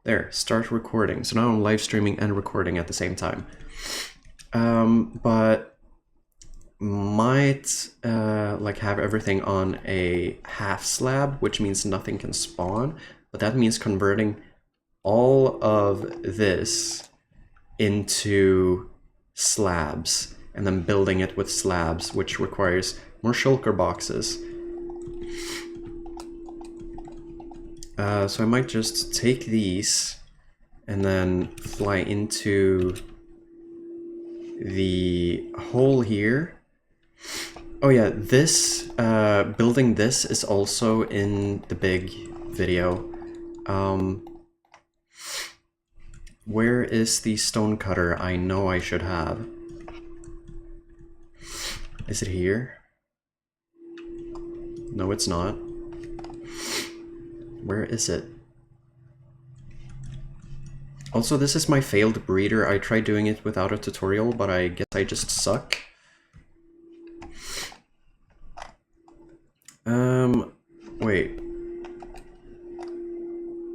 There, start recording. So now I'm live streaming and recording at the same time. But might like have everything on a half slab, which means nothing can spawn. But that means converting all of this into slabs and then building it with slabs, which requires more shulker boxes. So I might just take these and then fly into the hole here. Oh yeah, this building this is also in the big video. Where is the stone cutter I know I should have? Is it here? No, it's not. Where is it? Also, this is my failed breeder. I tried doing it without a tutorial, but I guess I just suck. Wait.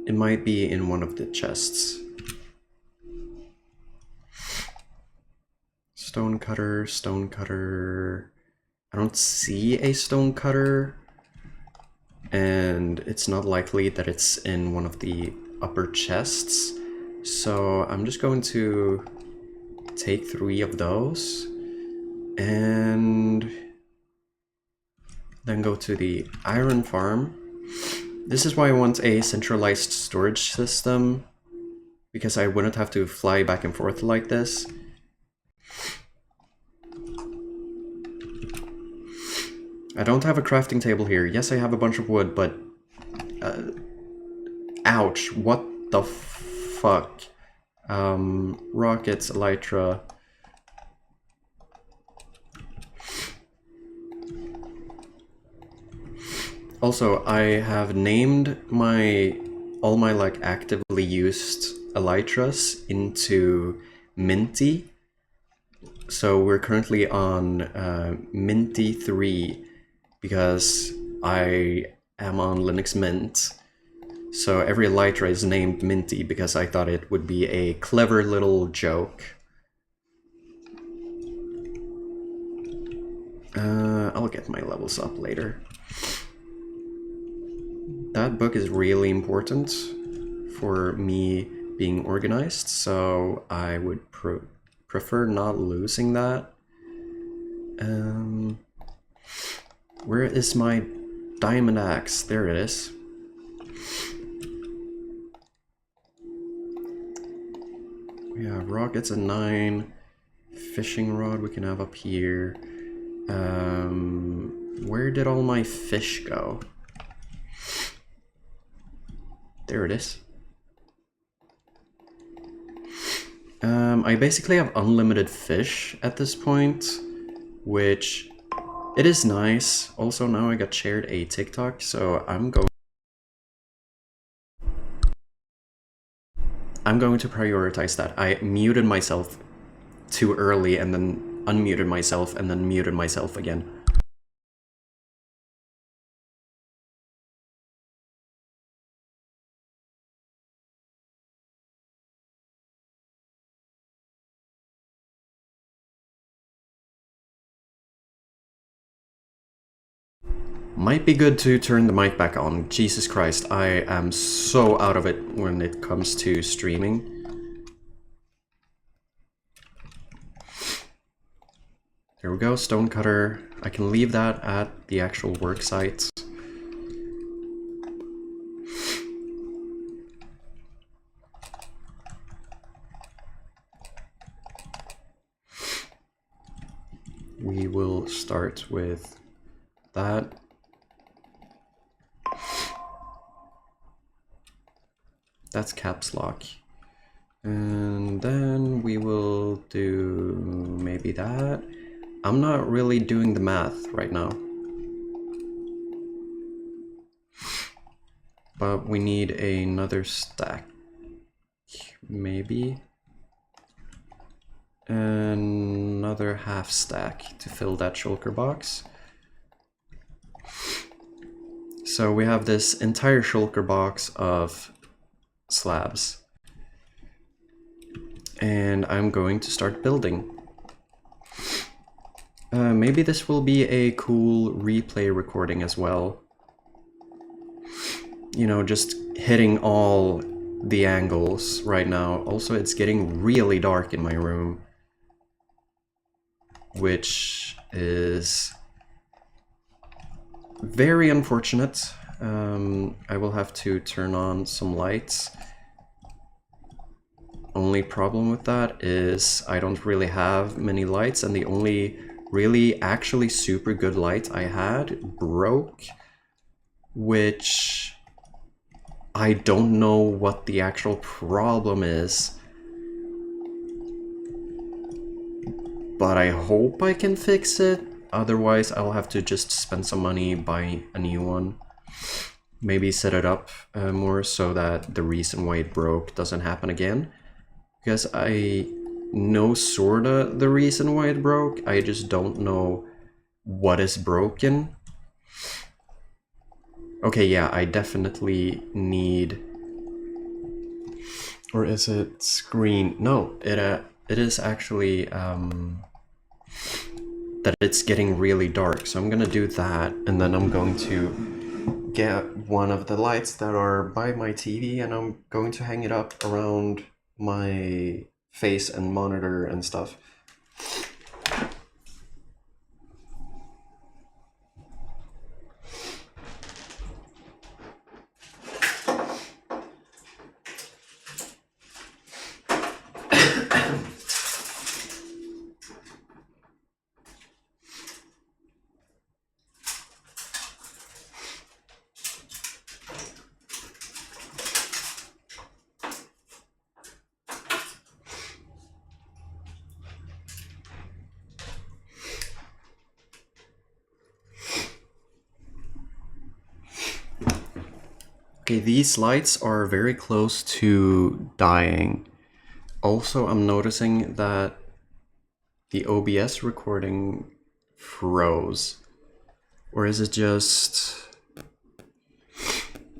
It might be in one of the chests. Stone cutter, stone cutter. I don't see a stone cutter. And it's not likely that it's in one of the upper chests. So I'm just going to take 3 of those and then go to the iron farm. This is why I want a centralized storage system, because I wouldn't have to fly back and forth like this. I don't have a crafting table here. Yes, I have a bunch of wood, but... ouch, what the fuck? Rockets, elytra... Also, I have named all my like actively used elytras into Minty. So we're currently on Minty 3 because I am on Linux Mint. So every elytra is named Minty because I thought it would be a clever little joke. I'll get my levels up later. That book is really important for me being organized, so I would prefer not losing that. Where is my diamond axe? There it is. We have rockets at 9. Fishing rod we can have up here. Where did all my fish go? There it is. I basically have unlimited fish at this point, which it is nice. Also, now I got shared a TikTok, so I'm going to prioritize that. I muted myself too early and then unmuted myself and then muted myself again. Might be good to turn the mic back on. Jesus Christ, I am so out of it when it comes to streaming. There we go, stone cutter. I can leave that at the actual work site. We will start with that. That's caps lock. And then we will do maybe that. I'm not really doing the math right now. But we need another stack. Maybe. Another half stack to fill that shulker box. So we have this entire shulker box of slabs. and I'm going to start building. Maybe this will be a cool replay recording as well. You know, just hitting all the angles right now. Also, it's getting really dark in my room, which is very unfortunate. I will have to turn on some lights. Only problem with that is I don't really have many lights, and the only really actually super good light I had broke, which I don't know what the actual problem is, but I hope I can fix it. Otherwise, I'll have to just spend some money buying a new one. Maybe set it up more so that the reason why it broke doesn't happen again. Because I know sorta the reason why it broke, I just don't know what is broken. Okay, yeah, I definitely need... Or is it screen? No, it is actually that it's getting really dark. So I'm gonna do that, and then I'm going to get one of the lights that are by my TV, and I'm going to hang it up around my face and monitor and stuff. Okay, these lights are very close to dying. Also, I'm noticing that the OBS recording froze. Or is it just...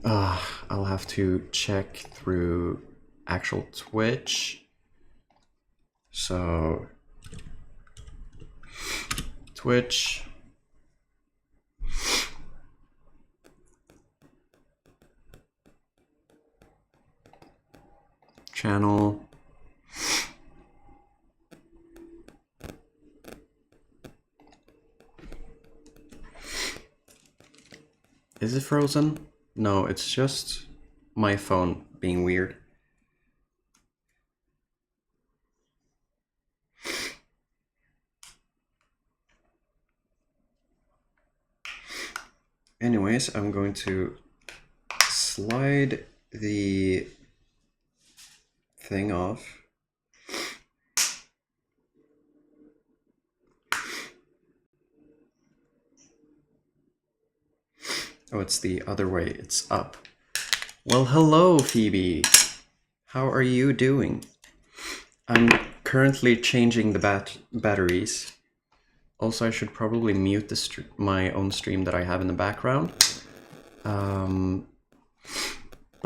I'll have to check through actual Twitch. So... Twitch... Channel... Is it frozen? No, it's just my phone being weird. Anyways, I'm going to slide the thing off. Oh, it's the other way, it's up. Well, hello, Phoebe. How are you doing? I'm currently changing the batteries. Also, I should probably mute the my own stream that I have in the background. But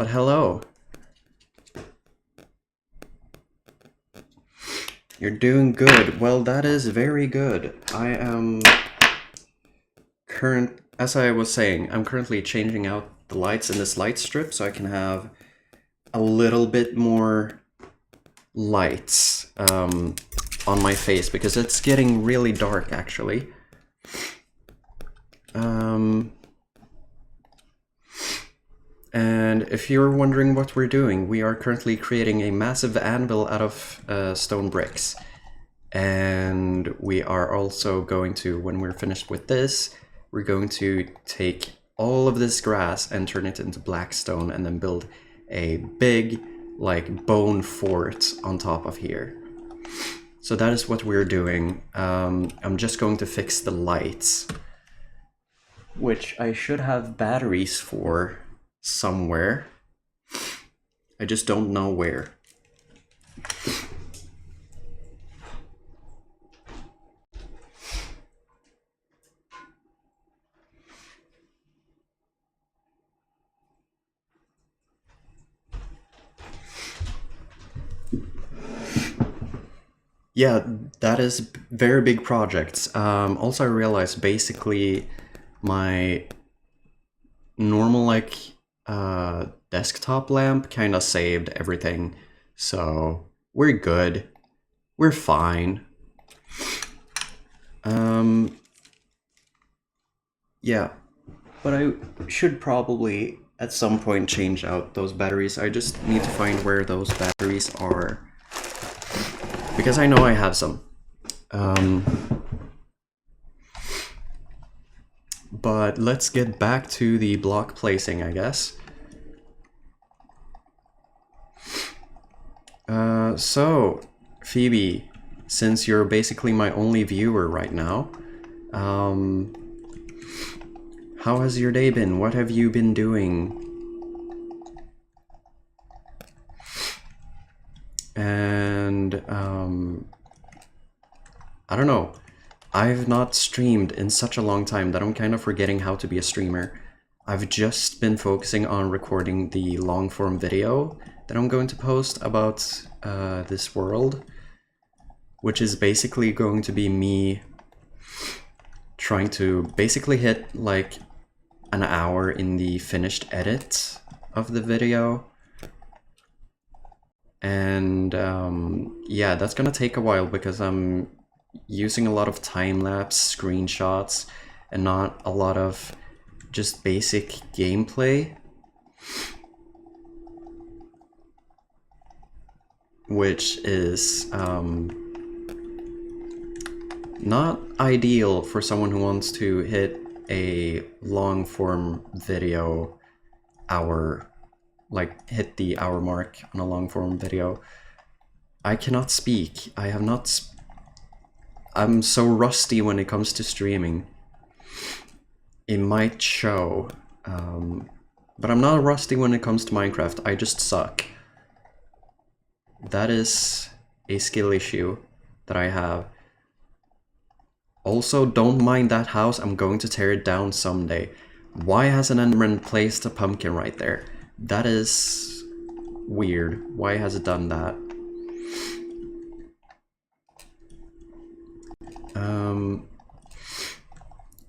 hello. You're doing good. Well, that is very good. I am as I was saying, I'm currently changing out the lights in this light strip so I can have a little bit more lights on my face, because it's getting really dark actually. And if you're wondering what we're doing, we are currently creating a massive anvil out of stone bricks. And we are also going to, when we're finished with this, we're going to take all of this grass and turn it into black stone and then build a big, like, bone fort on top of here. So that is what we're doing. I'm just going to fix the lights, which I should have batteries for somewhere. I just don't know where. Yeah, that is very big projects. Also, I realized basically my normal desktop lamp kind of saved everything, so we're good. We're fine. Yeah, but I should probably at some point change out those batteries. I just need to find where those batteries are because I know I have some. But let's get back to the block placing, I guess. So, Phoebe, since you're basically my only viewer right now, how has your day been? What have you been doing? And, I don't know. I've not streamed in such a long time that I'm kind of forgetting how to be a streamer. I've just been focusing on recording the long form video that I'm going to post about this world, which is basically going to be me trying to basically hit like an hour in the finished edit of the video. And yeah, that's gonna take a while because I'm using a lot of time-lapse screenshots and not a lot of just basic gameplay, which is not ideal for someone who wants to hit a long-form video hour, like hit the hour mark on a long-form video. I cannot speak. I have not I'm so rusty when it comes to streaming. It might show, but I'm not rusty when it comes to Minecraft. I just suck. That is a skill issue that I have. Also, don't mind that house. I'm going to tear it down someday. Why has an Enderman placed a pumpkin right there? That is weird. Why has it done that?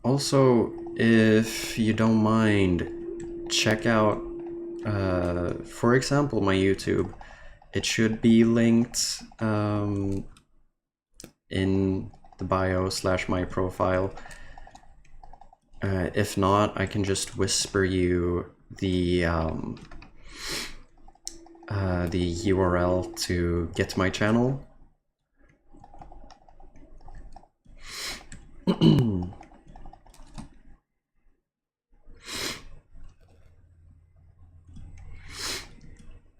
Also, if you don't mind, check out, for example, my YouTube. It should be linked in the bio / my profile. If not, I can just whisper you the URL to get to my channel.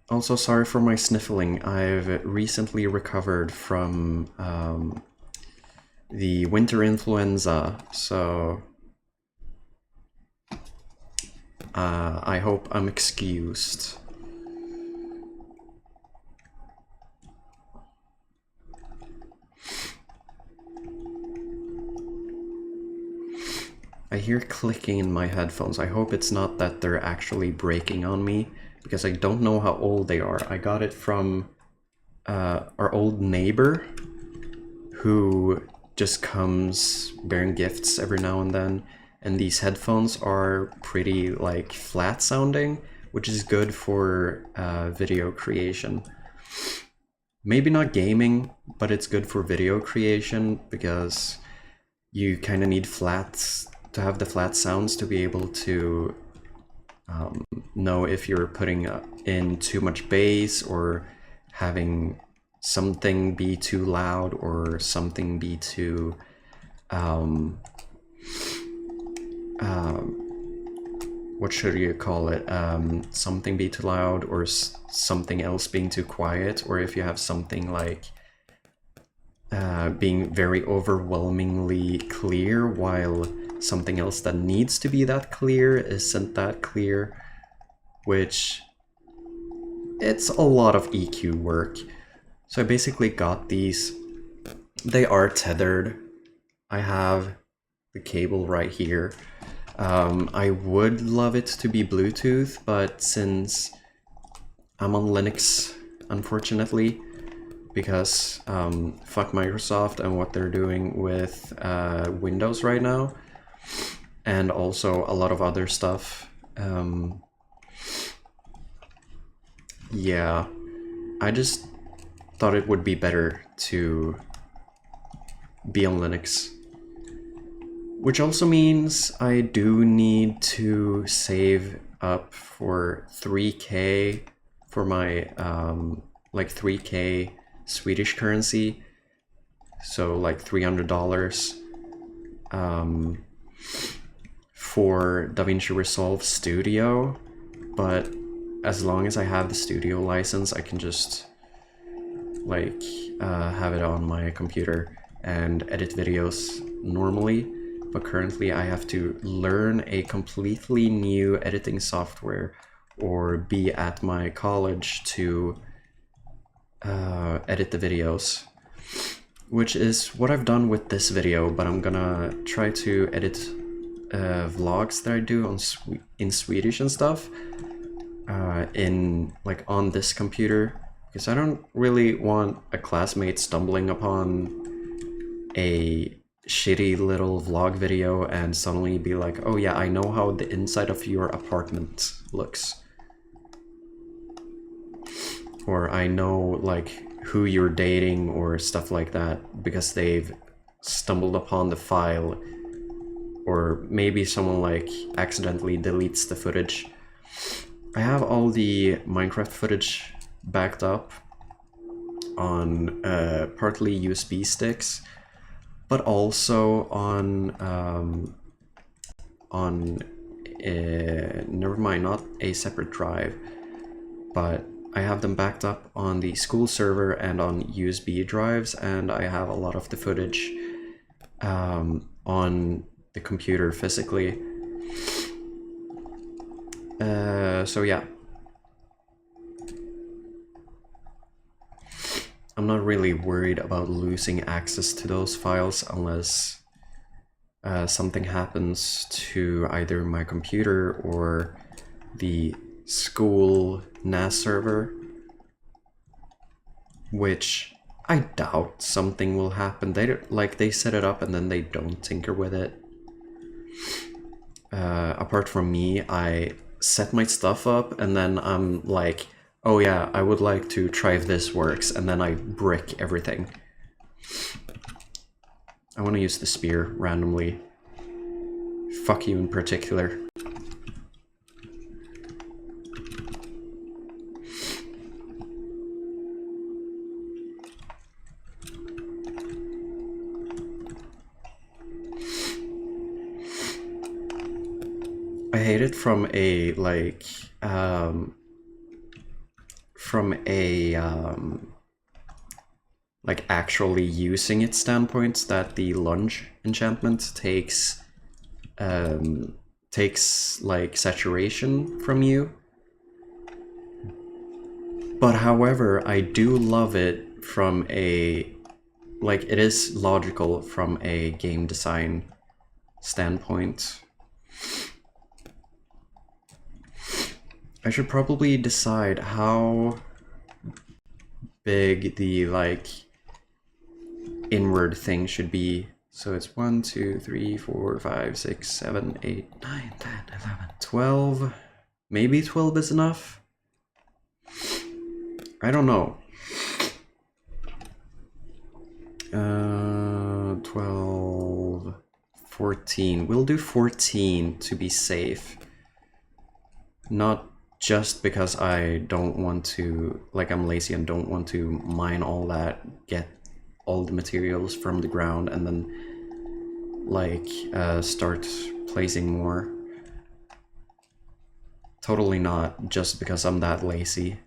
Also, sorry for my sniffling. I've recently recovered from the winter influenza, so I hope I'm excused. I hear clicking in my headphones. I hope it's not that they're actually breaking on me, because I don't know how old they are. I got it from our old neighbor, who just comes bearing gifts every now and then, and these headphones are pretty like flat sounding, which is good for video creation. Maybe not gaming, but it's good for video creation because you kind of need flats to have the flat sounds to be able to know if you're putting in too much bass or having something be too loud or something be too what should you call it, something be too loud or something else being too quiet, or if you have something like being very overwhelmingly clear while something else that needs to be that clear isn't that clear, which it's a lot of EQ work. So I basically got these. They are tethered. I have the cable right here. I would love it to be Bluetooth, but since I'm on Linux, unfortunately, because fuck Microsoft and what they're doing with Windows right now, and also a lot of other stuff. Yeah, I just thought it would be better to be on Linux. Which also means I do need to save up for 3K for my like 3K Swedish currency, so like $300 for DaVinci Resolve Studio. But as long as I have the studio license, I can just like have it on my computer and edit videos normally. But currently I have to learn a completely new editing software or be at my college to edit the videos, which is what I've done with this video, but I'm gonna try to edit vlogs that I do in Swedish and stuff in like on this computer, because I don't really want a classmate stumbling upon a shitty little vlog video and suddenly be like, oh yeah, I know how the inside of your apartment looks. Or I know like who you're dating or stuff like that because they've stumbled upon the file. Or maybe someone like accidentally deletes the footage. I have all the Minecraft footage backed up on partly USB sticks, but also on never mind, not a separate drive, but I have them backed up on the school server and on USB drives, and I have a lot of the footage on the computer physically. So yeah. I'm not really worried about losing access to those files unless something happens to either my computer or the school NAS server, which I doubt something will happen. They set it up and then they don't tinker with it. Apart from me, I set my stuff up and then I'm like, oh yeah, I would like to try if this works, and then I brick everything. I want to use the spear randomly. Fuck you in particular. I hate it from a like like actually using it standpoint, that the lunge enchantment takes like saturation from you. But however, I do love it from a like it is logical from a game design standpoint. I should probably decide how big the like inward thing should be. So it's 1, 2, 3, 4, 5, 6, 7, 8, 9, 10, 11, 12. Maybe 12 is enough? I don't know. 12, 14. We'll do 14 to be safe. Not just because I don't want to, like I'm lazy and don't want to mine all that, get all the materials from the ground and then like start placing more. Totally not just because I'm that lazy.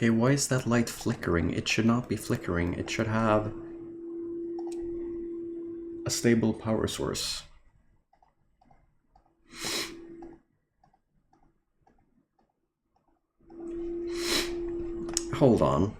Okay, why is that light flickering? It should not be flickering. It should have a stable power source. Hold on.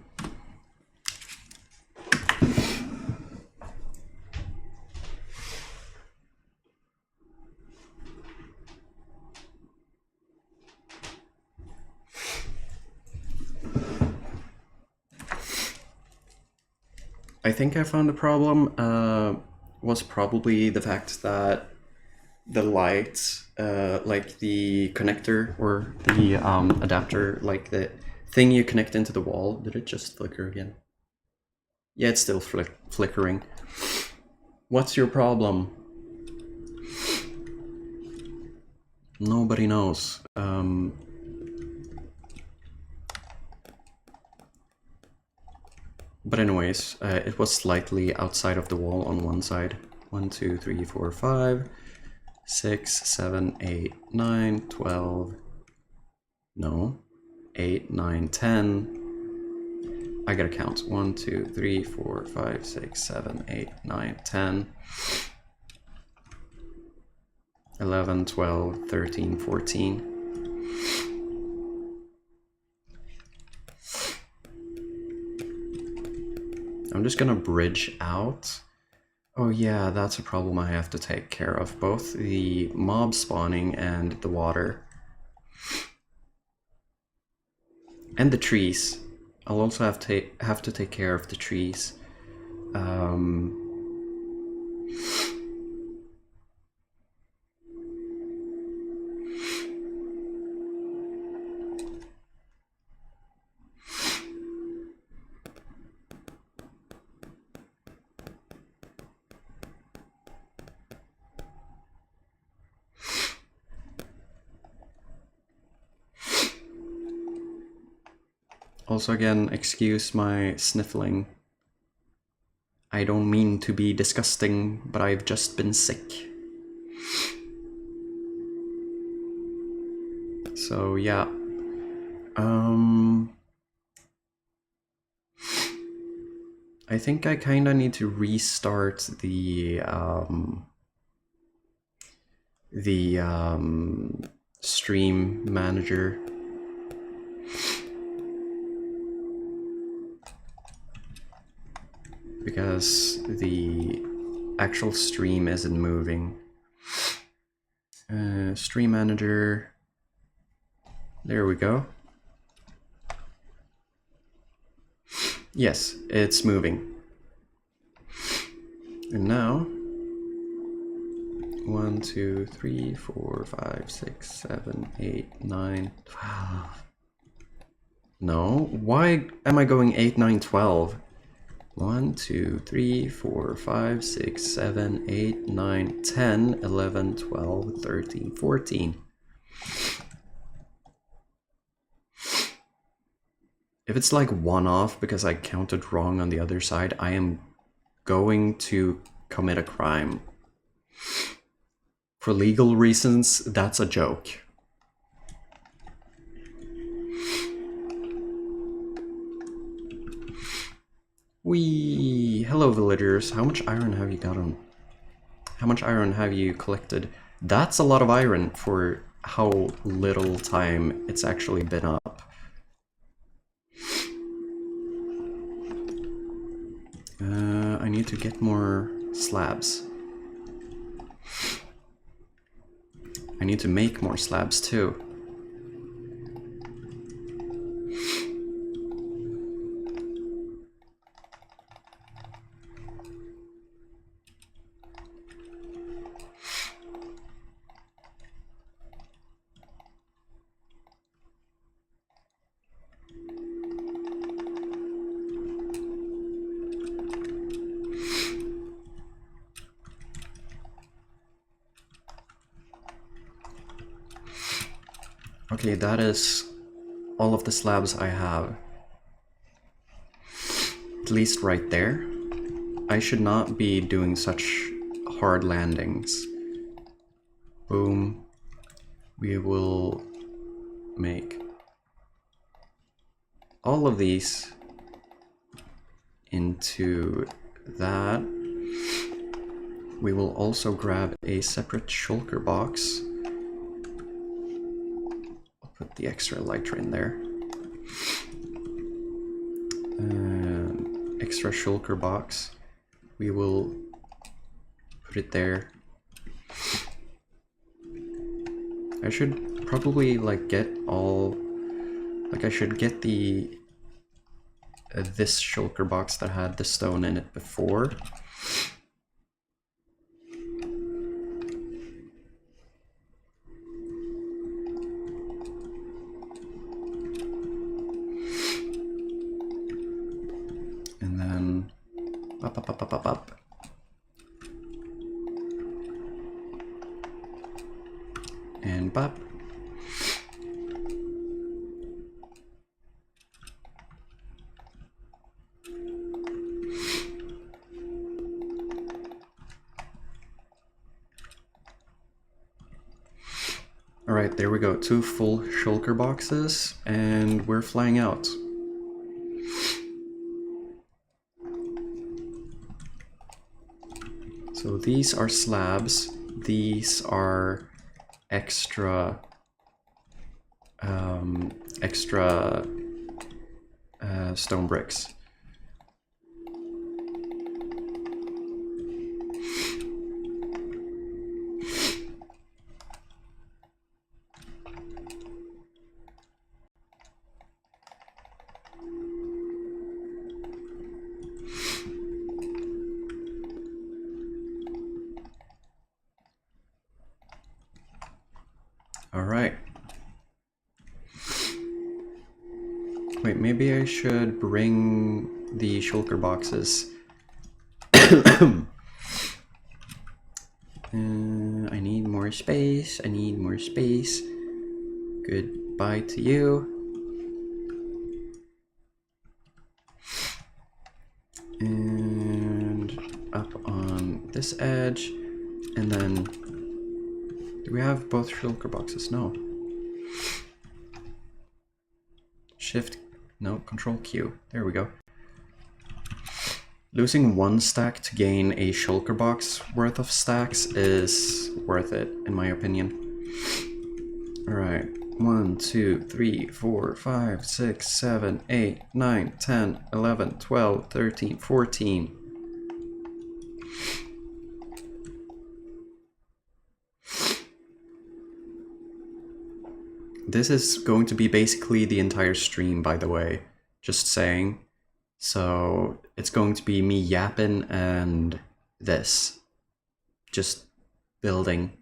I think I found the problem was probably the fact that the light, like the connector or the adapter, like the thing you connect into the wall, did it just flicker again? Yeah, it's still flickering. What's your problem? Nobody knows. But anyways, it was slightly outside of the wall on one side. 1, 2, 3, 4, 5, 6, 7, 8, 9, 12. No. 8, 9, 10. I gotta count. 1, 2, 3, 4, 5, 6, 7, 8, 9, 10. 11, 12, 13, 14. I'm just gonna bridge out. Oh yeah, that's a problem I have to take care of. Both the mob spawning and the water. And the trees. I'll also have to take care of the trees. Also, again, excuse my sniffling. I don't mean to be disgusting, but I've just been sick. So, yeah. I think I kinda need to restart the stream manager. Because the actual stream isn't moving. Stream manager. There we go. Yes, it's moving. And now 1, 2, 3, 4, 5, 6, 7, 8, 9, 12. No, why am I going 8, 9, 12? 1, 2, 3, 4, 5, 6, 7, 8, 9, 10, 11, 12, 13, 14. If it's like one off because I counted wrong on the other side, I am going to commit a crime. For legal reasons, that's a joke. Wee! Hello, villagers. How much iron have you gotten? How much iron have you collected? That's a lot of iron for how little time it's actually been up. I need to get more slabs. I need to make more slabs too. Okay, that is all of the slabs I have. At least right there. I should not be doing such hard landings. Boom. We will make all of these into that. We will also grab a separate shulker box. I'll put the extra elytra in there. Extra shulker box. We will put it there. I should probably like get all, like I should get the this shulker box that had the stone in it before. And then up. And bop. Alright, there we go. 2 full shulker boxes, and we're flying out. So these are slabs. These are extra stone bricks. All right. Wait, maybe I should bring the shulker boxes. I need more space. I need more space. Goodbye to you. And up on this edge. And then, do we have both shulker boxes? No. Shift, no, Control Q. There we go. Losing 1 stack to gain a shulker box worth of stacks is worth it, in my opinion. Alright, 1, 2, 3, 4, 5, 6, 7, 8, 9, 10, 11, 12, 13, 14. This is going to be basically the entire stream, by the way, just saying. So it's going to be me yapping and this, just building.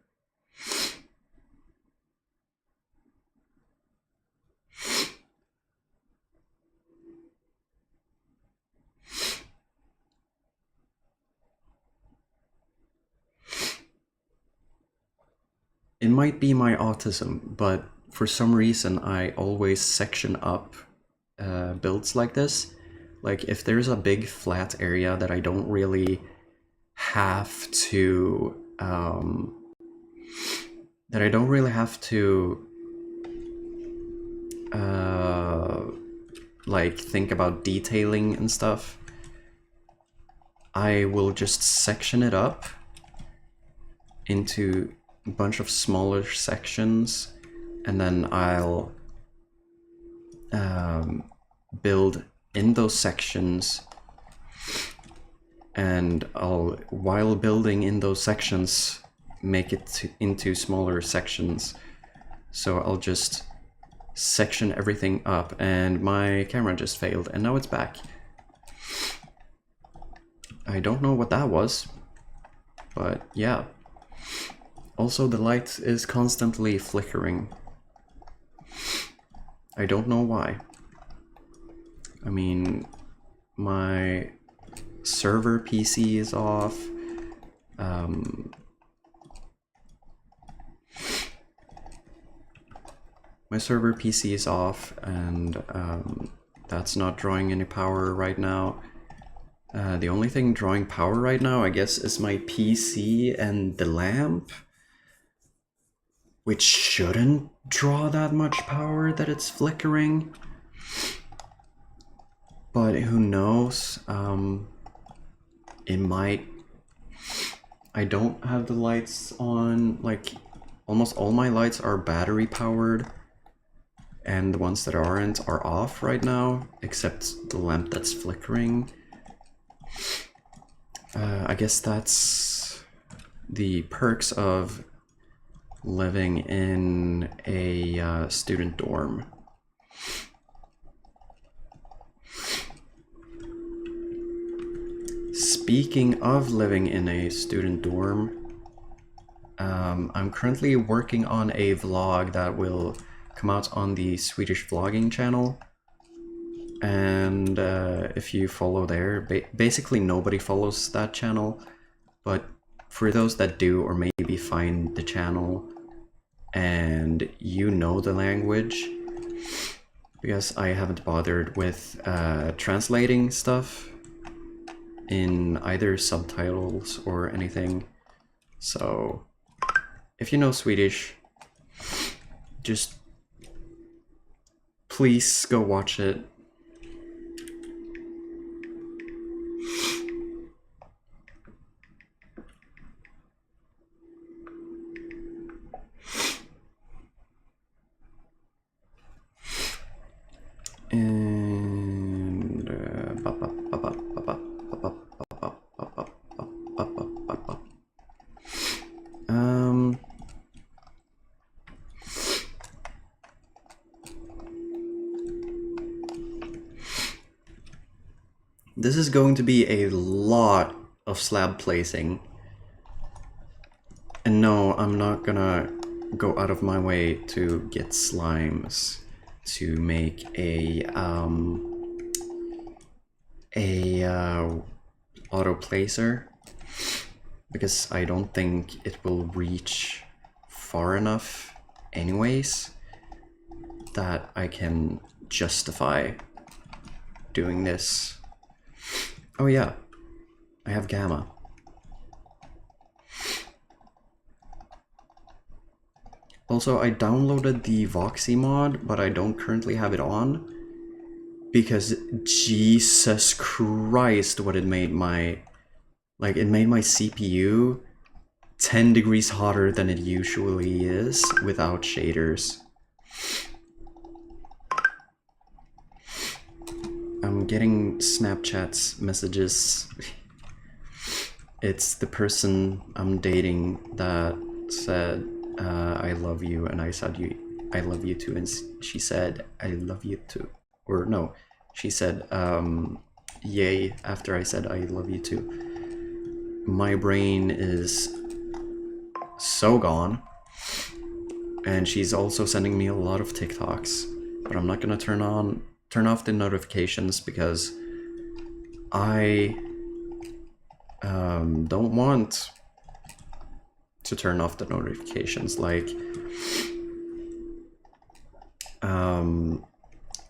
It might be my autism, but for some reason I always section up builds like this. Like if there's a big flat area that I don't really have to like think about detailing and stuff, I will just section it up into a bunch of smaller sections, and then I'll build in those sections, and I'll, while building in those sections, make it into smaller sections. So I'll just section everything up, and my camera just failed, and now it's back. I don't know what that was, but yeah. Also, the light is constantly flickering. I don't know why. I mean, my server PC is off. My server PC is off, and that's not drawing any power right now. The only thing drawing power right now, I guess, is my PC and the lamp, which shouldn't draw that much power that it's flickering. but who knows? It might. I don't have the lights on. Like, almost all my lights are battery powered, and the ones that aren't are off right now, except the lamp that's flickering. I guess that's the perks of living in a student dorm. Speaking of living in a student dorm, I'm currently working on a vlog that will come out on the Swedish vlogging channel. And if you follow there, basically nobody follows that channel, but for those that do, or maybe find the channel and you know the language, because I haven't bothered with translating stuff in either subtitles or anything. So if you know Swedish, just please go watch it. And this is going to be a lot of slab placing. And no, I'm not gonna go out of my way to get slimes to make a auto placer, because I don't think it will reach far enough anyways that I can justify doing this. Oh yeah, I have gamma. Also, I downloaded the Voxy mod, but I don't currently have it on, because Jesus Christ, what it made my... Like, it made my CPU 10 degrees hotter than it usually is without shaders. I'm getting Snapchat messages. It's the person I'm dating that said, I love you, and I said, I love you too, and she said, I love you too. Or no, she said, yay, after I said, I love you too. My brain is so gone, and she's also sending me a lot of TikToks, but I'm not gonna turn off the notifications, because I don't want to turn off the notifications. Like,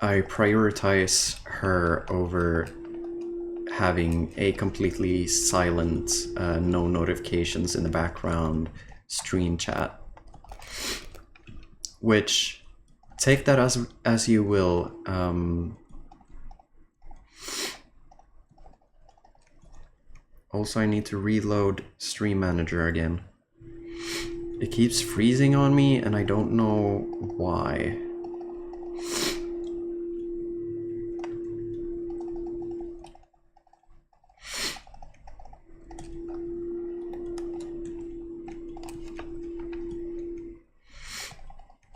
I prioritize her over having a completely silent, no notifications in the background stream chat. Which, take that as you will. Also, I need to reload Stream Manager again. It keeps freezing on me, and I don't know why.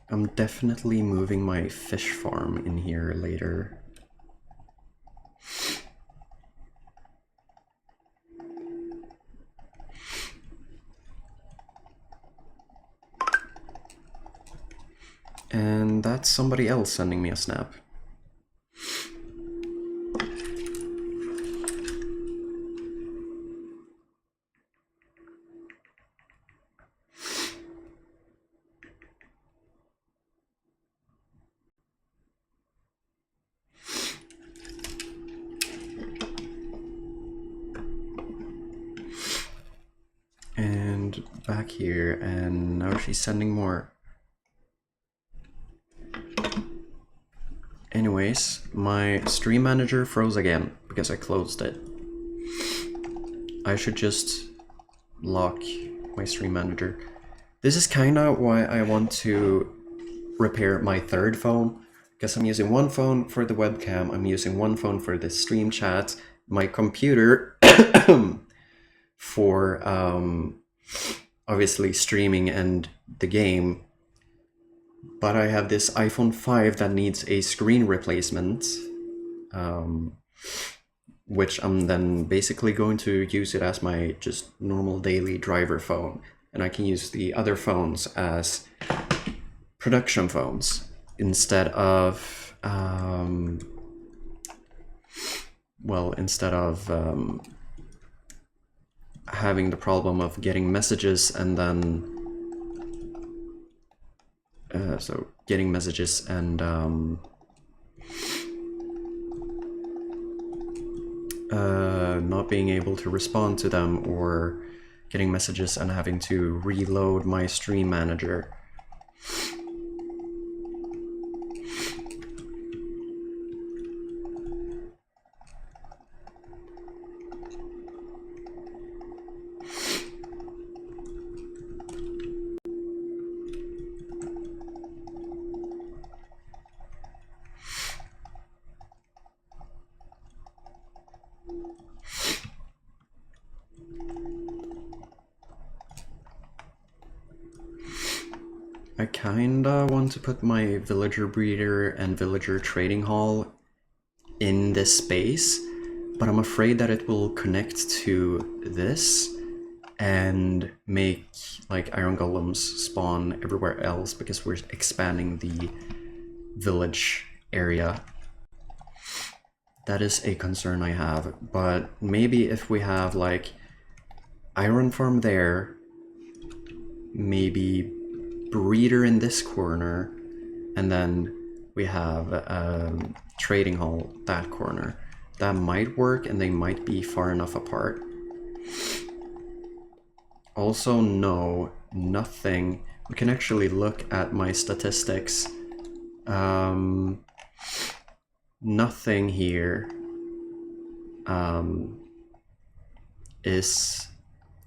I'm definitely moving my fish farm in here later. And that's somebody else sending me a snap. And back here, and now she's sending more. Anyways, my stream manager froze again because I closed it. I should just lock my stream manager. This is kind of why I want to repair my third phone, because I'm using one phone for the webcam, I'm using one phone for the stream chat, my computer for obviously streaming and the game. But I have this iPhone 5 that needs a screen replacement, which I'm then basically going to use it as my just normal daily driver phone. And I can use the other phones as production phones instead of, having the problem of getting messages and then not being able to respond to them, or getting messages and having to reload my stream manager. I kinda want to put my villager breeder and villager trading hall in this space, but I'm afraid that it will connect to this and make like iron golems spawn everywhere else because we're expanding the village area. That is a concern I have, but maybe if we have like iron farm there, maybe breeder in this corner, and then we have trading hall that corner. That might work, and they might be far enough apart. Also, no, nothing. We can actually look at my statistics. Nothing here is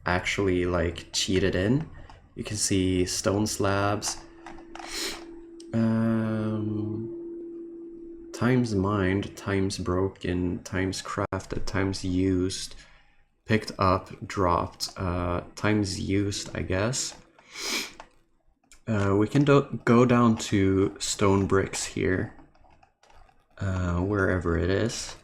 actually like cheated in. You can see stone slabs, times mined, times broken, times crafted, times used, picked up, dropped, times used, I guess. We can go down to stone bricks here, wherever it is.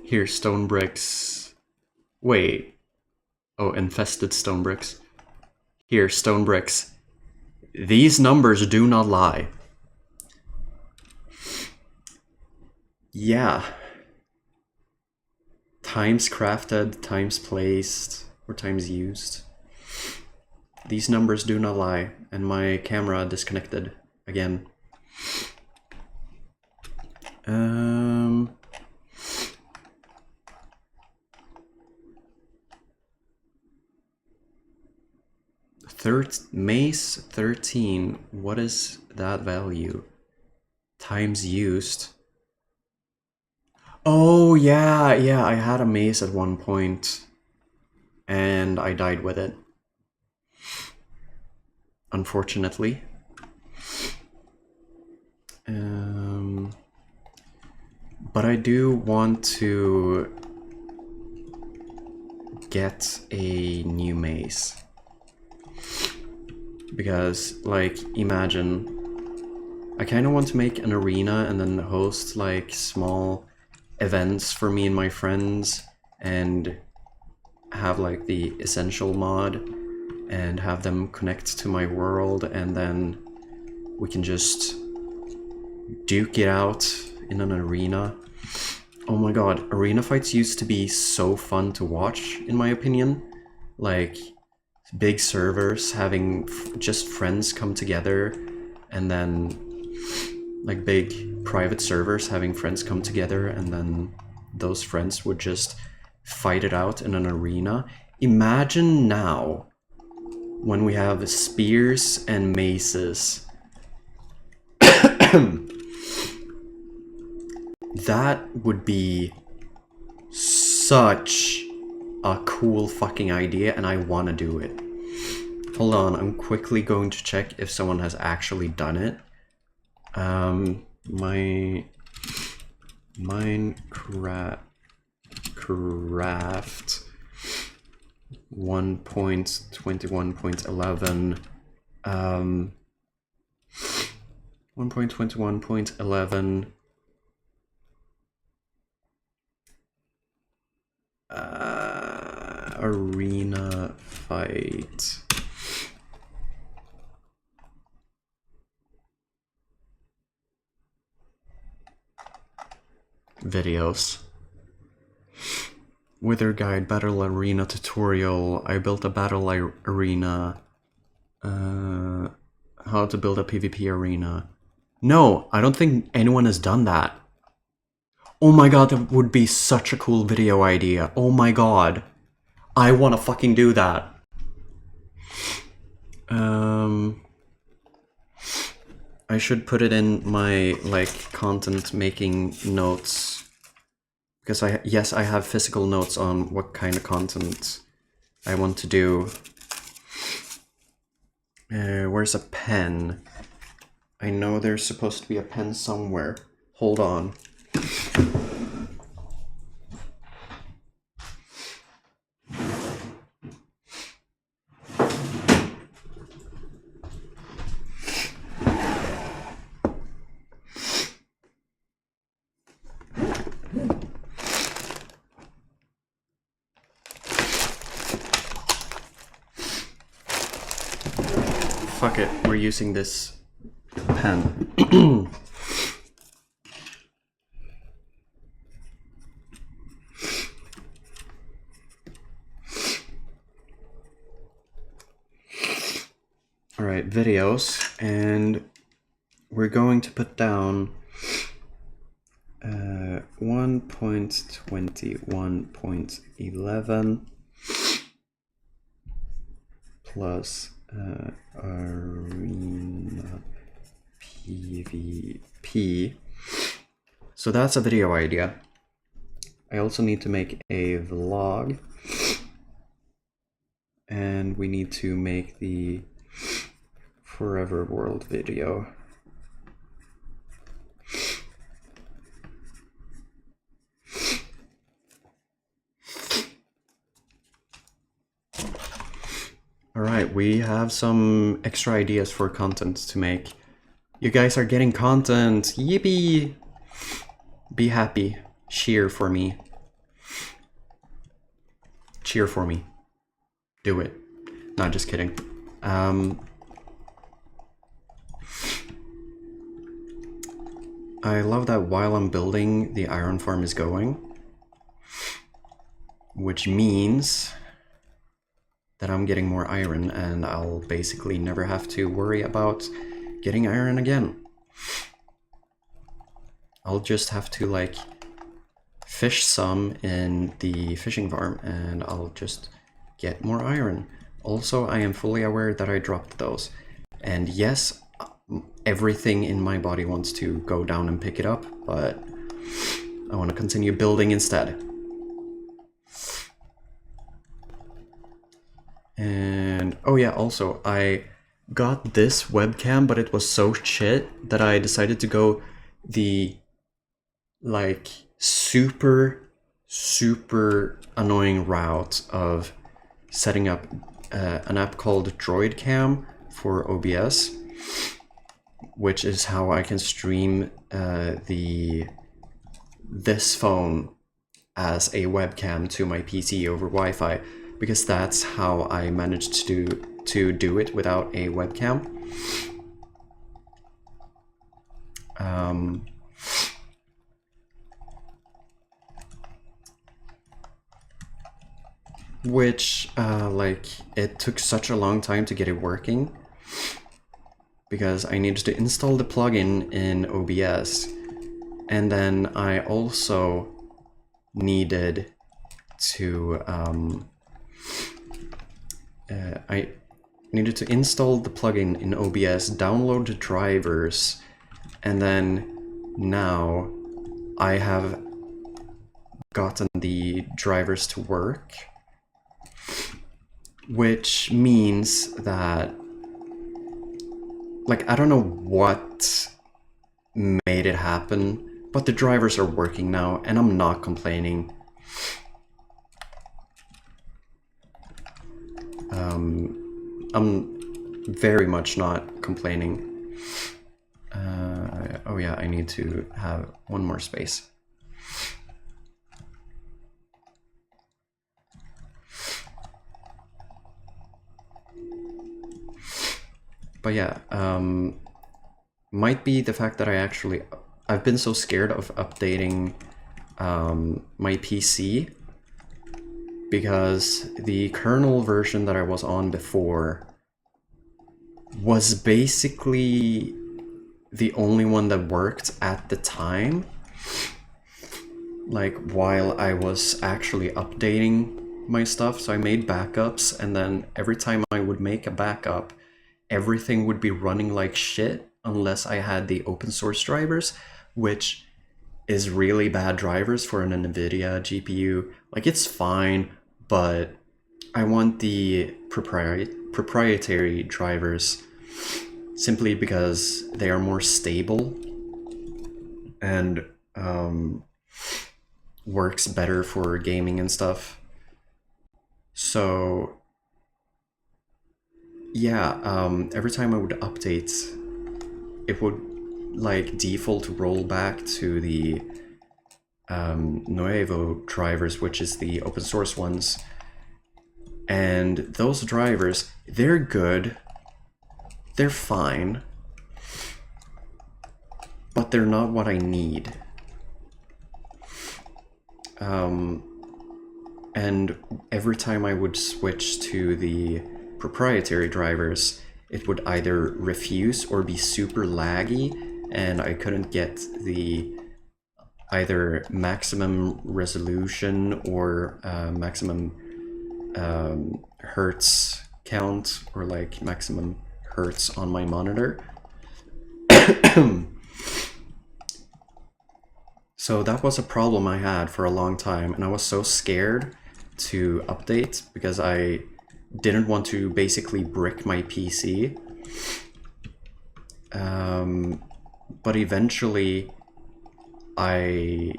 Here, stone bricks. Wait. Oh, infested stone bricks. Here, stone bricks. These numbers do not lie. Yeah. Times crafted, times placed, or times used. These numbers do not lie, and my camera disconnected again. 13, what is that value? Times used. Oh yeah, I had a mace at one point and I died with it, unfortunately. But I do want to get a new mace. Because, like, imagine, I kind of want to make an arena and then host, like, small events for me and my friends, and have, like, the essential mod, and have them connect to my world, and then we can just duke it out in an arena. Oh my god, arena fights used to be so fun to watch, in my opinion. Like, big servers, having just friends come together, and then like big private servers having friends come together and then those friends would just fight it out in an arena. Imagine now when we have spears and maces. That would be such a cool fucking idea, and I want to do it. Hold on, I'm quickly going to check if someone has actually done it. My Minecraft 1.21.11 1.21.11 arena fight. Videos. Wither Guide Battle Arena Tutorial. I built a battle arena. How to build a PvP arena. No, I don't think anyone has done that. Oh my god, that would be such a cool video idea. Oh my god. I want to fucking do that. I should put it in my, like, content making notes. Because I have physical notes on what kind of content I want to do. Where's a pen? I know there's supposed to be a pen somewhere. Hold on. Fuck it, we're using this pen. Alright, videos, and we're going to put down 1.21.11 plus arena PvP. So that's a video idea. I also need to make a vlog, and we need to make the Forever World video. Alright, we have some extra ideas for content to make. You guys are getting content! Yippee! Be happy. Cheer for me. Cheer for me. Do it. Not just kidding. I love that while I'm building, the iron farm is going. Which means that I'm getting more iron, and I'll basically never have to worry about getting iron again. I'll just have to, like, fish some in the fishing farm, and I'll just get more iron. Also, I am fully aware that I dropped those. And yes, everything in my body wants to go down and pick it up, but I want to continue building instead. And oh yeah, also I got this webcam, but it was so shit that I decided to go the, like, super annoying route of setting up an app called Droid Cam for OBS, which is how I can stream this phone as a webcam to my PC over Wi-Fi, because that's how I managed to do it without a webcam. Which, like, it took such a long time to get it working, because I needed to install the plugin in OBS, and then I also needed to I needed to install the plugin in OBS, download the drivers, and then now I have gotten the drivers to work, which means that, like, I don't know what made it happen, but the drivers are working now, and I'm not complaining. I'm very much not complaining. Oh yeah, I need to have one more space. But yeah, might be the fact that I've been so scared of updating my PC, because the kernel version that I was on before was basically the only one that worked at the time, like while I was actually updating my stuff. So I made backups, and then every time I would make a backup, everything would be running like shit unless I had the open source drivers, which is really bad drivers for an NVIDIA GPU. Like, it's fine, but I want the proprietary drivers simply because they are more stable and works better for gaming and stuff. So yeah, every time I would update, it would like default roll back to the Nuevo drivers, which is the open source ones. And those drivers, they're good, they're fine, but they're not what I need. And every time I would switch to the proprietary drivers, it would either refuse or be super laggy, and I couldn't get the either maximum resolution or maximum hertz count, or like maximum hertz on my monitor. So that was a problem I had for a long time, and I was so scared to update because I didn't want to basically brick my PC. But eventually I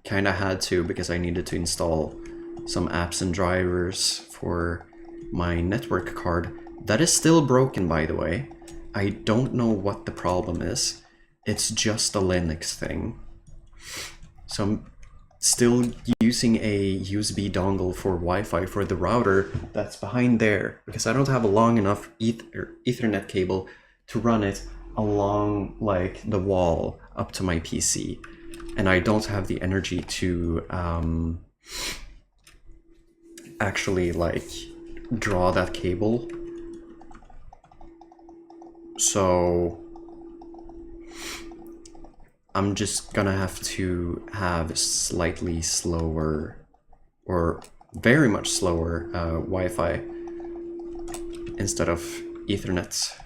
kind of had to, because I needed to install some apps and drivers for my network card. That is still broken, by the way. I don't know what the problem is. It's just a Linux thing. So I'm still using a USB dongle for Wi-Fi for the router that's behind there, because I don't have a long enough Ethernet cable to run it along like the wall up to my PC, and I don't have the energy to actually like draw that cable. So I'm just gonna have to have slightly slower, or very much slower Wi-Fi instead of Ethernet.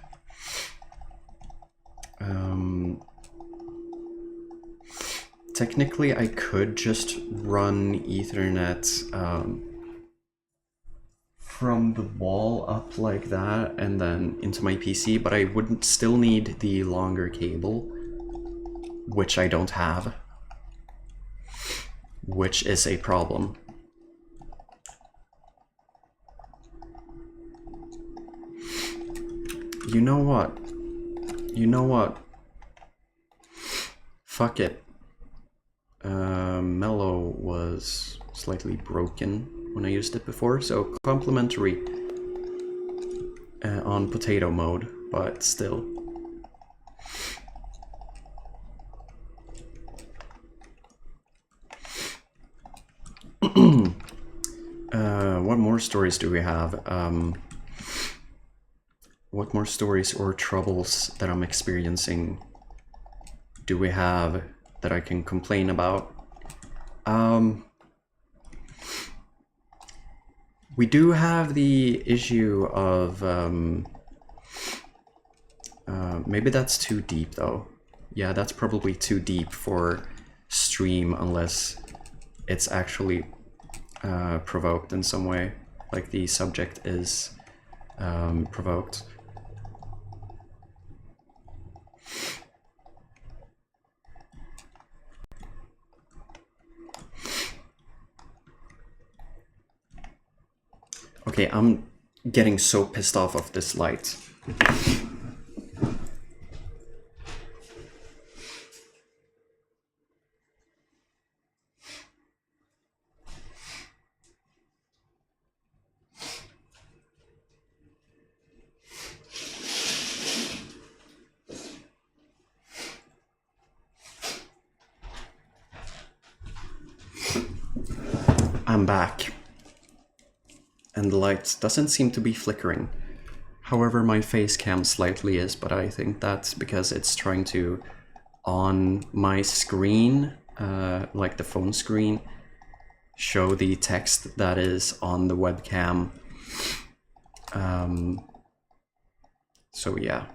Technically, I could just run Ethernet from the wall up like that and then into my PC, but I wouldn't still need the longer cable, which I don't have, which is a problem. You know what? Fuck it. Mellow was slightly broken when I used it before, so complementary on potato mode, but still. What more stories do we have? What more stories or troubles that I'm experiencing do we have that I can complain about? We do have the issue of maybe that's too deep though. Yeah, that's probably too deep for stream unless it's actually provoked in some way, like the subject is provoked. Okay, I'm getting so pissed off of this light. I'm back. And the light doesn't seem to be flickering. However, my face cam slightly is, but I think that's because it's trying to, on my screen, like the phone screen, show the text that is on the webcam. So yeah.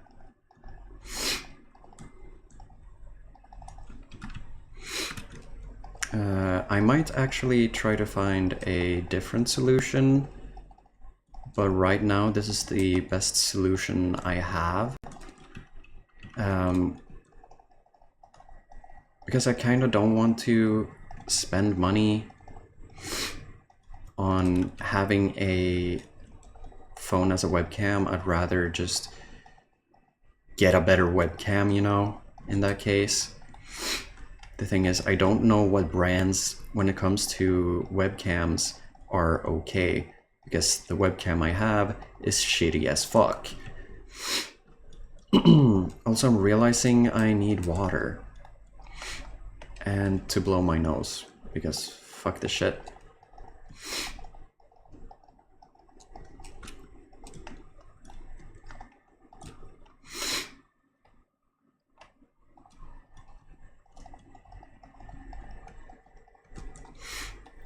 I might actually try to find a different solution, but right now this is the best solution I have. Because I kind of don't want to spend money on having a phone as a webcam. I'd rather just get a better webcam, you know, in that case. The thing is, I don't know what brands, when it comes to webcams, are okay, because the webcam I have is shitty as fuck. Also, I'm realizing I need water. And to blow my nose, because fuck this shit.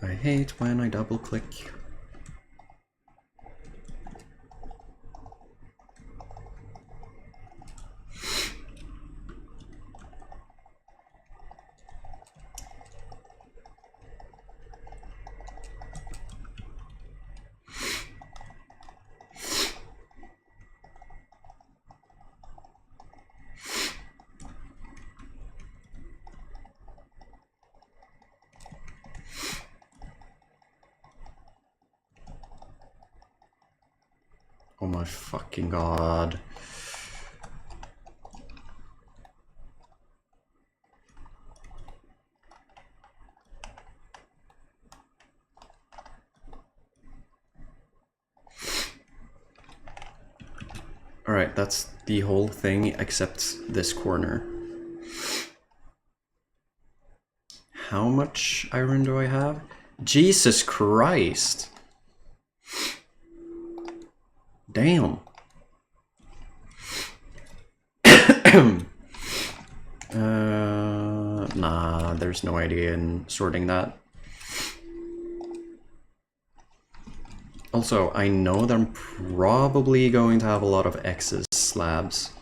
I hate when I double click. Oh my fucking god. Alright, that's the whole thing except this corner. How much iron do I have? Jesus Christ! Damn. Nah, there's no idea in sorting that. Also, I know that I'm probably going to have a lot of X's slabs.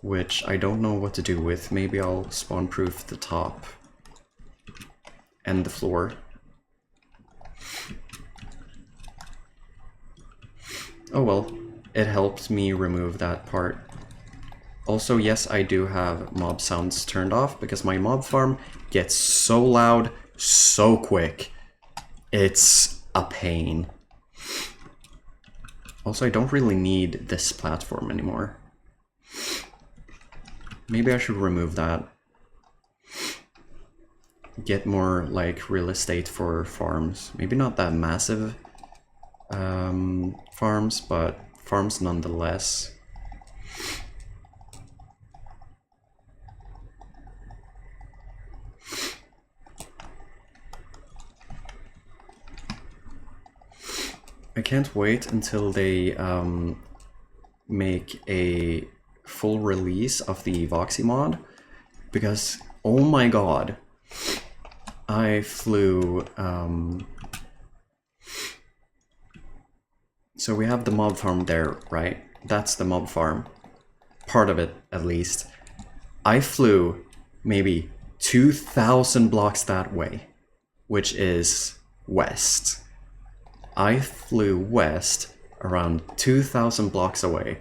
Which I don't know what to do with. Maybe I'll spawn-proof the top. And the floor. Oh well, it helped me remove that part. Also, yes, I do have mob sounds turned off because my mob farm gets so loud so quick. It's a pain. Also, I don't really need this platform anymore. Maybe I should remove that. Get more, like, real estate for farms. Maybe not that massive farms, but farms nonetheless. I can't wait until they make a full release of the Voxy mod, because oh my god, I flew, so we have the mob farm there, right? That's the mob farm. Part of it, at least. I flew maybe 2,000 blocks that way, which is west. I flew west around 2,000 blocks away,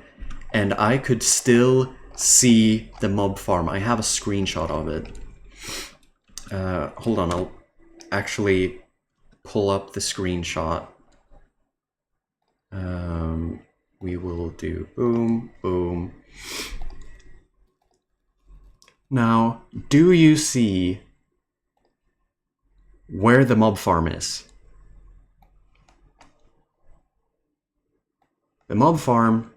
and I could still see the mob farm. I have a screenshot of it. Hold on, I'll actually pull up the screenshot. We will do boom, boom. Now, do you see where the mob farm is? The mob farm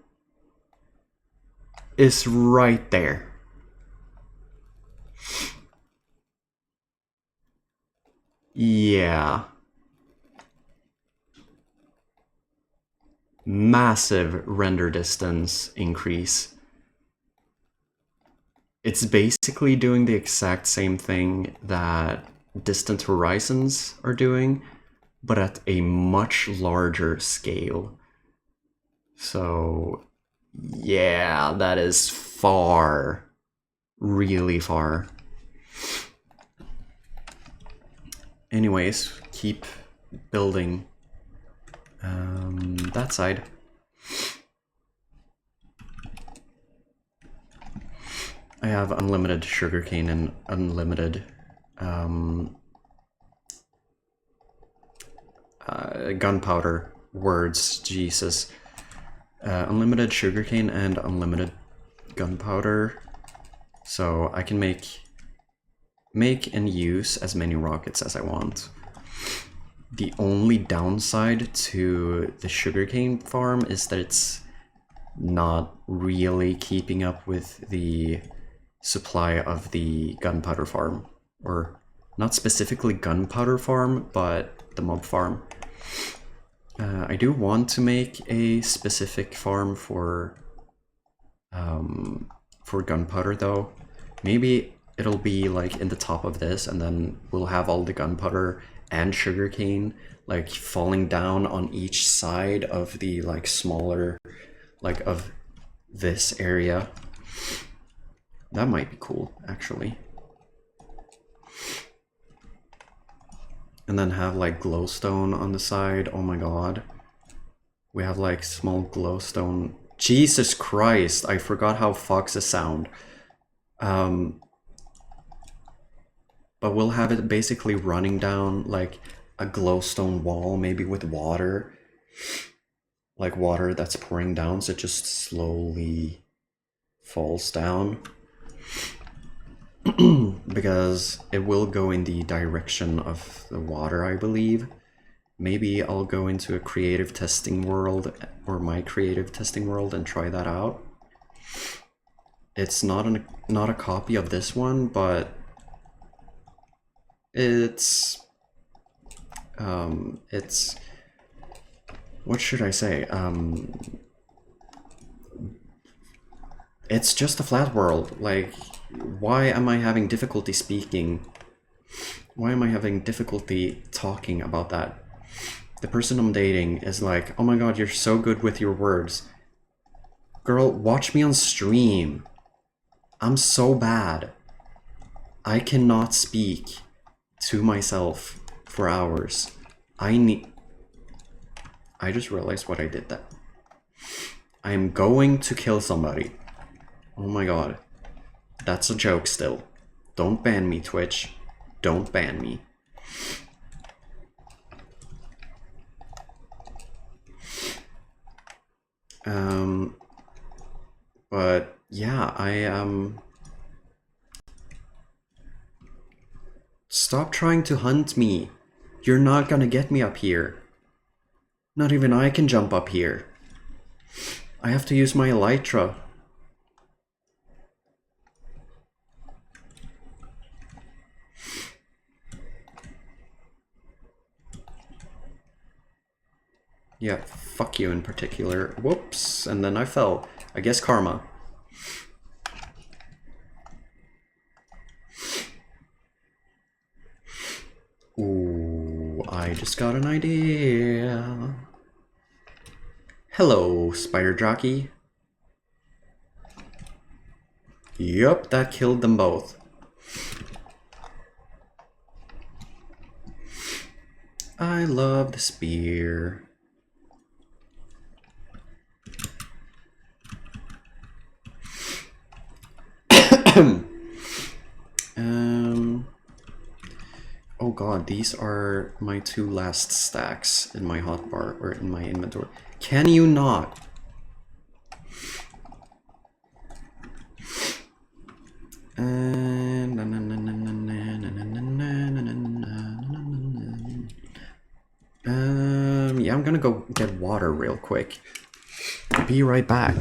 is right there. Yeah. Massive render distance increase. It's basically doing the exact same thing that Distant Horizons are doing, but at a much larger scale. So, yeah, that is far, really far. Anyways, keep building that side. I have unlimited sugarcane and unlimited gunpowder. Words, Jesus. Unlimited sugarcane and unlimited gunpowder. So I can make and use as many rockets as I want. The only downside to the sugarcane farm is that it's not really keeping up with the supply of the gunpowder farm. Or not specifically gunpowder farm, but the mob farm. I do want to make a specific farm for gunpowder though. Maybe it'll be like in the top of this, and then we'll have all the gunpowder and sugarcane like falling down on each side of the like smaller, like of this area. That might be cool, actually. And then have like glowstone on the side. Oh my god. We have like small glowstone. Jesus Christ, I forgot how foxes sound. But we'll have it basically running down like a glowstone wall, maybe with water. Like water that's pouring down, so it just slowly falls down. Because it will go in the direction of the water, I believe. Maybe I'll go into a creative testing world, or my creative testing world, and try that out. It's not a copy of this one, but it's what should I say? It's just a flat world. Like, why am I having difficulty speaking? Why am I having difficulty talking about that? The person I'm dating is like, oh my god, you're so good with your words. Girl, watch me on stream. I'm so bad. I cannot speak to myself for hours. I just realized what I did there. I am going to kill somebody. Oh my god. That's a joke still. Don't ban me, Twitch. Don't ban me. But yeah, stop trying to hunt me. You're not gonna get me up here. Not even I can jump up here. I have to use my elytra. Yeah, fuck you in particular. Whoops, and then I fell. I guess karma. I just got an idea. Hello, spider jockey. Yup, that killed them both. I love the spear. Oh god, these are my 2 last stacks in my hotbar, or in my inventory. Can you not? Yeah, I'm gonna go get water real quick. Be right back.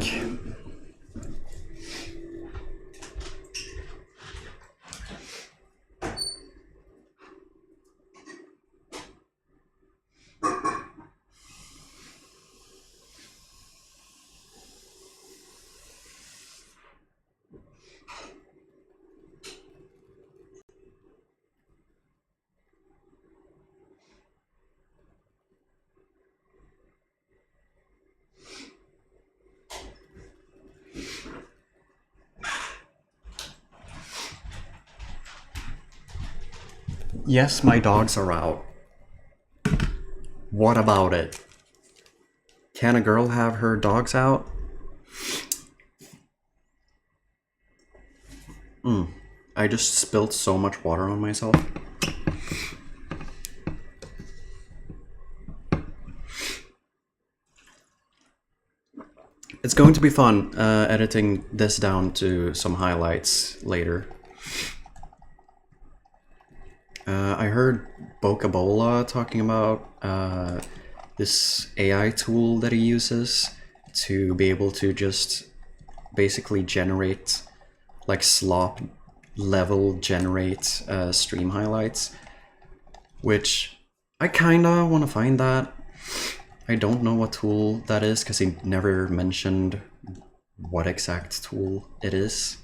Yes, my dogs are out. What about it? Can a girl have her dogs out? I just spilled so much water on myself. It's going to be fun editing this down to some highlights later. I heard Bokabola talking about this AI tool that he uses to be able to just basically generate, like slop level generate stream highlights, which I kinda want to find that. I don't know what tool that is because he never mentioned what exact tool it is.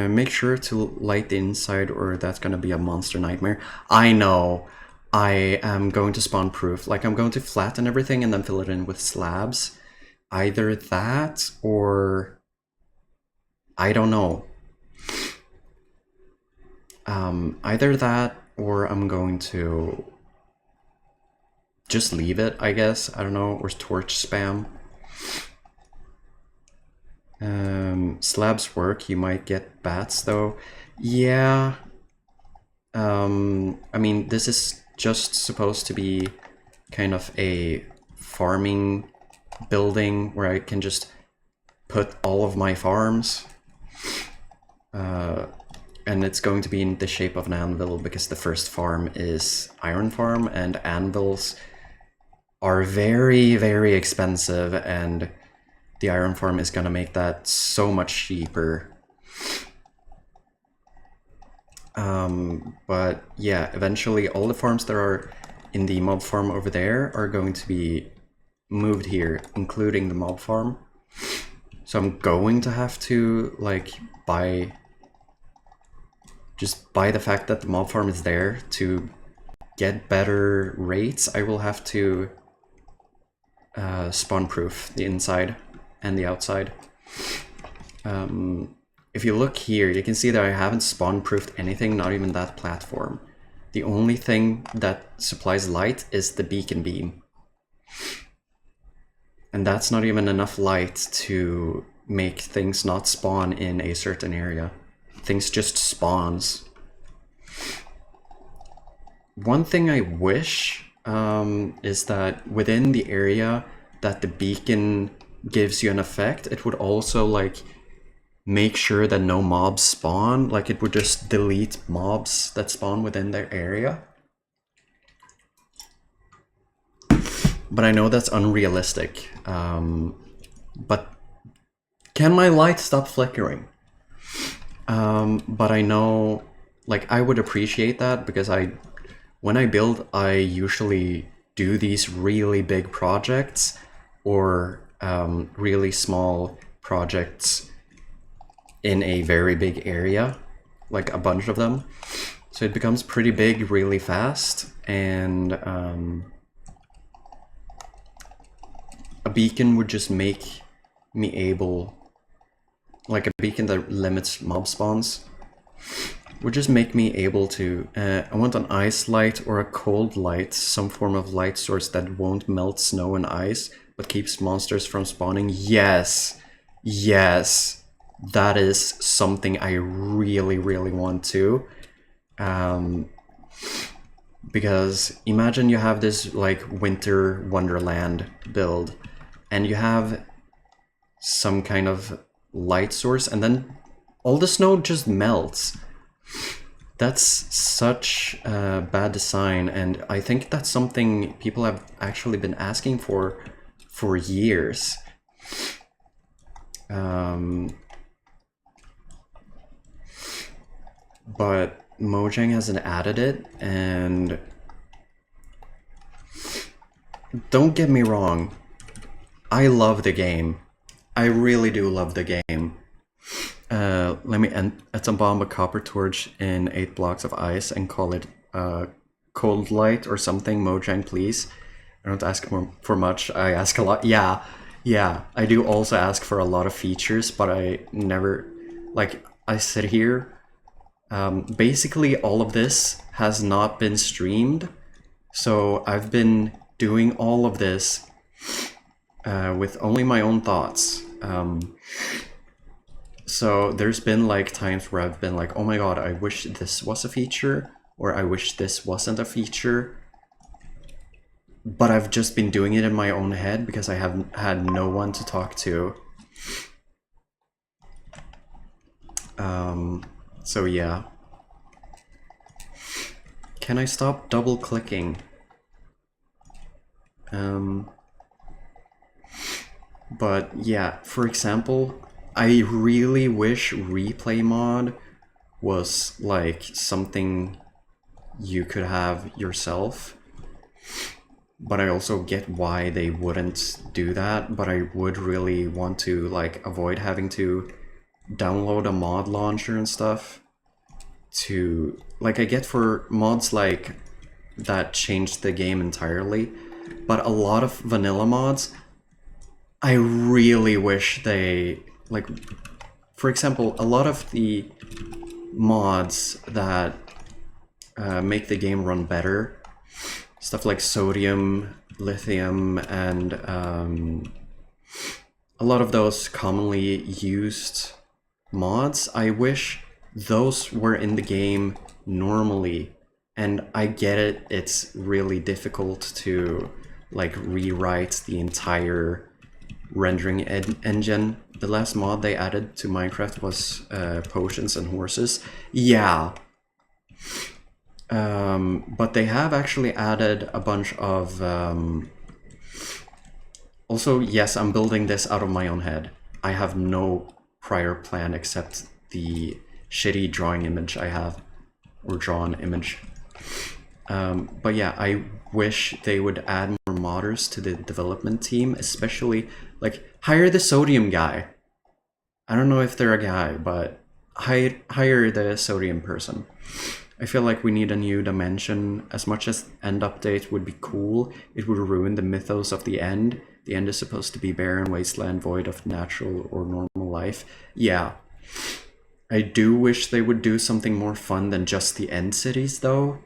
Make sure to light the inside or that's gonna be a monster nightmare. I know. I am going to spawn proof. Like, I'm going to flatten everything and then fill it in with slabs. Either that or... I don't know. Either that or I'm going to just leave it, I guess. I don't know. Or torch spam. Slabs work. You might get bats though. Yeah. I mean, this is just supposed to be kind of a farming building where I can just put all of my farms. And it's going to be in the shape of an anvil because the first farm is iron farm and anvils are very, very expensive, and the iron farm is gonna make that so much cheaper. But yeah, eventually all the farms that are in the mob farm over there are going to be moved here, including the mob farm. So I'm going to have to like buy the fact that the mob farm is there to get better rates. I will have to spawn proof the inside and the outside. If you look here, you can see that I haven't spawn proofed anything, not even that platform. The only thing that supplies light is the beacon beam. And that's not even enough light to make things not spawn in a certain area. Things just spawns. One thing I wish is that within the area that the beacon gives you an effect, it would also like make sure that no mobs spawn. Like, it would just delete mobs that spawn within their area. But I know that's unrealistic. But can my light stop flickering? But I know, like, I would appreciate that because when I build, I usually do these really big projects or really small projects in a very big area, like a bunch of them. So it becomes pretty big really fast, and a beacon would just make me able, like a beacon that limits mob spawns, would just make me able to, I want an ice light or a cold light, some form of light source that won't melt snow and ice, but keeps monsters from spawning. Yes, yes, that is something I really, really want to. Because imagine you have this like winter wonderland build, and you have some kind of light source, and then all the snow just melts. That's such a bad design, and I think that's something people have actually been asking for years. But Mojang hasn't added it, and don't get me wrong, I love the game. I really do love the game. Let me bomb a copper torch in 8 blocks of ice and call it cold light or something. Mojang, please. I don't ask for much. I ask a lot. Yeah, I do also ask for a lot of features, but I never, like, I sit here. Basically, all of this has not been streamed, so I've been doing all of this with only my own thoughts. So there's been like times where I've been like, oh my god, I wish this was a feature, or I wish this wasn't a feature. But I've just been doing it in my own head because I haven't had no one to talk to. So yeah. Can I stop double clicking? But yeah, for example, I really wish replay mod was like something you could have yourself. But I also get why they wouldn't do that, but I would really want to like avoid having to download a mod launcher and stuff to, like, I get for mods like that changed the game entirely, but a lot of vanilla mods, I really wish they, like, for example, a lot of the mods that make the game run better, stuff like sodium, lithium, and a lot of those commonly used mods, I wish those were in the game normally. And I get it, it's really difficult to like rewrite the entire rendering engine. The last mod they added to Minecraft was potions and horses. Yeah. But they have actually added a bunch of... Also, yes, I'm building this out of my own head. I have no prior plan except the shitty drawing image I have, or drawn image. But yeah, I wish they would add more modders to the development team, especially, like, hire the sodium guy. I don't know if they're a guy, but hire the sodium person. I feel like we need a new dimension. As much as end update would be cool, it would ruin the mythos of the end. The end is supposed to be barren wasteland void of natural or normal life. Yeah. I do wish they would do something more fun than just the end cities, though.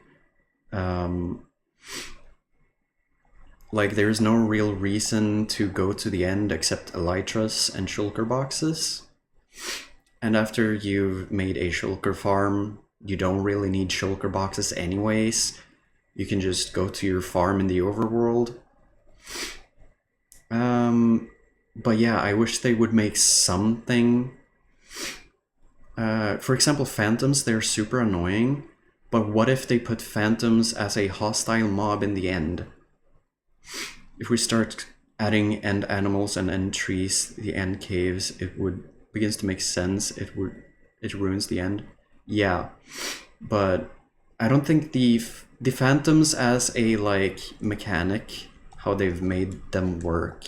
Like, there's no real reason to go to the end except elytras and shulker boxes. And after you've made a shulker farm, you don't really need shulker boxes anyways. You can just go to your farm in the overworld. But yeah, I wish they would make something. For example, phantoms, they're super annoying. But what if they put phantoms as a hostile mob in the end? If we start adding end animals and end trees, the end caves, it would begins to make sense. It ruins the end. Yeah, but I don't think the phantoms as a like mechanic, how they've made them work,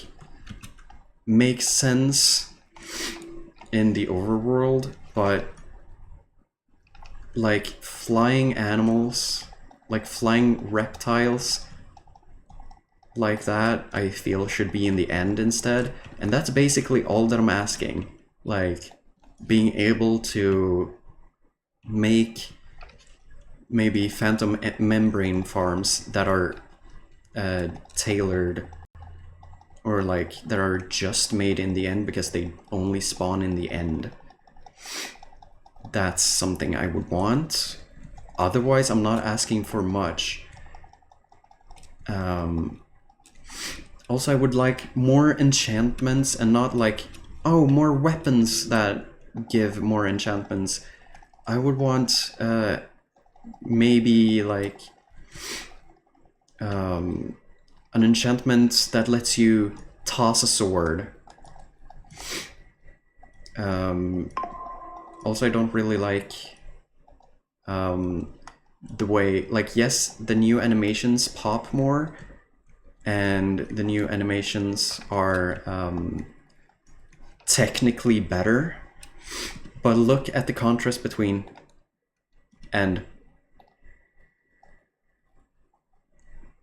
makes sense in the overworld, but like flying animals, like flying reptiles like that, I feel should be in the end instead. And that's basically all that I'm asking. Like, being able to make maybe phantom membrane farms that are tailored, or like that are just made in the end because they only spawn in the end. That's something I would want. Otherwise, I'm not asking for much. Also, I would like more enchantments and not like, oh, more weapons that give more enchantments. I would want maybe like an enchantment that lets you toss a sword. Also, I don't really like the way, like, yes, the new animations pop more, and the new animations are technically better, but look at the contrast between and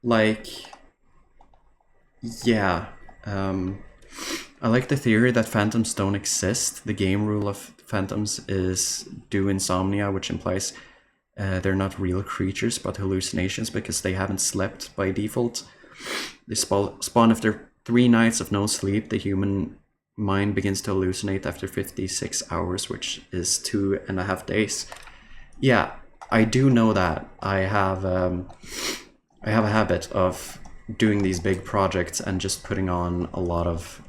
like, yeah, I like the theory that phantoms don't exist. The game rule of phantoms is do insomnia, which implies they're not real creatures but hallucinations because they haven't slept by default. They spawn after 3 nights of no sleep. The human mind begins to hallucinate after 56 hours, which is 2.5 days. Yeah, I do know that. I have a habit of doing these big projects and just putting on a lot of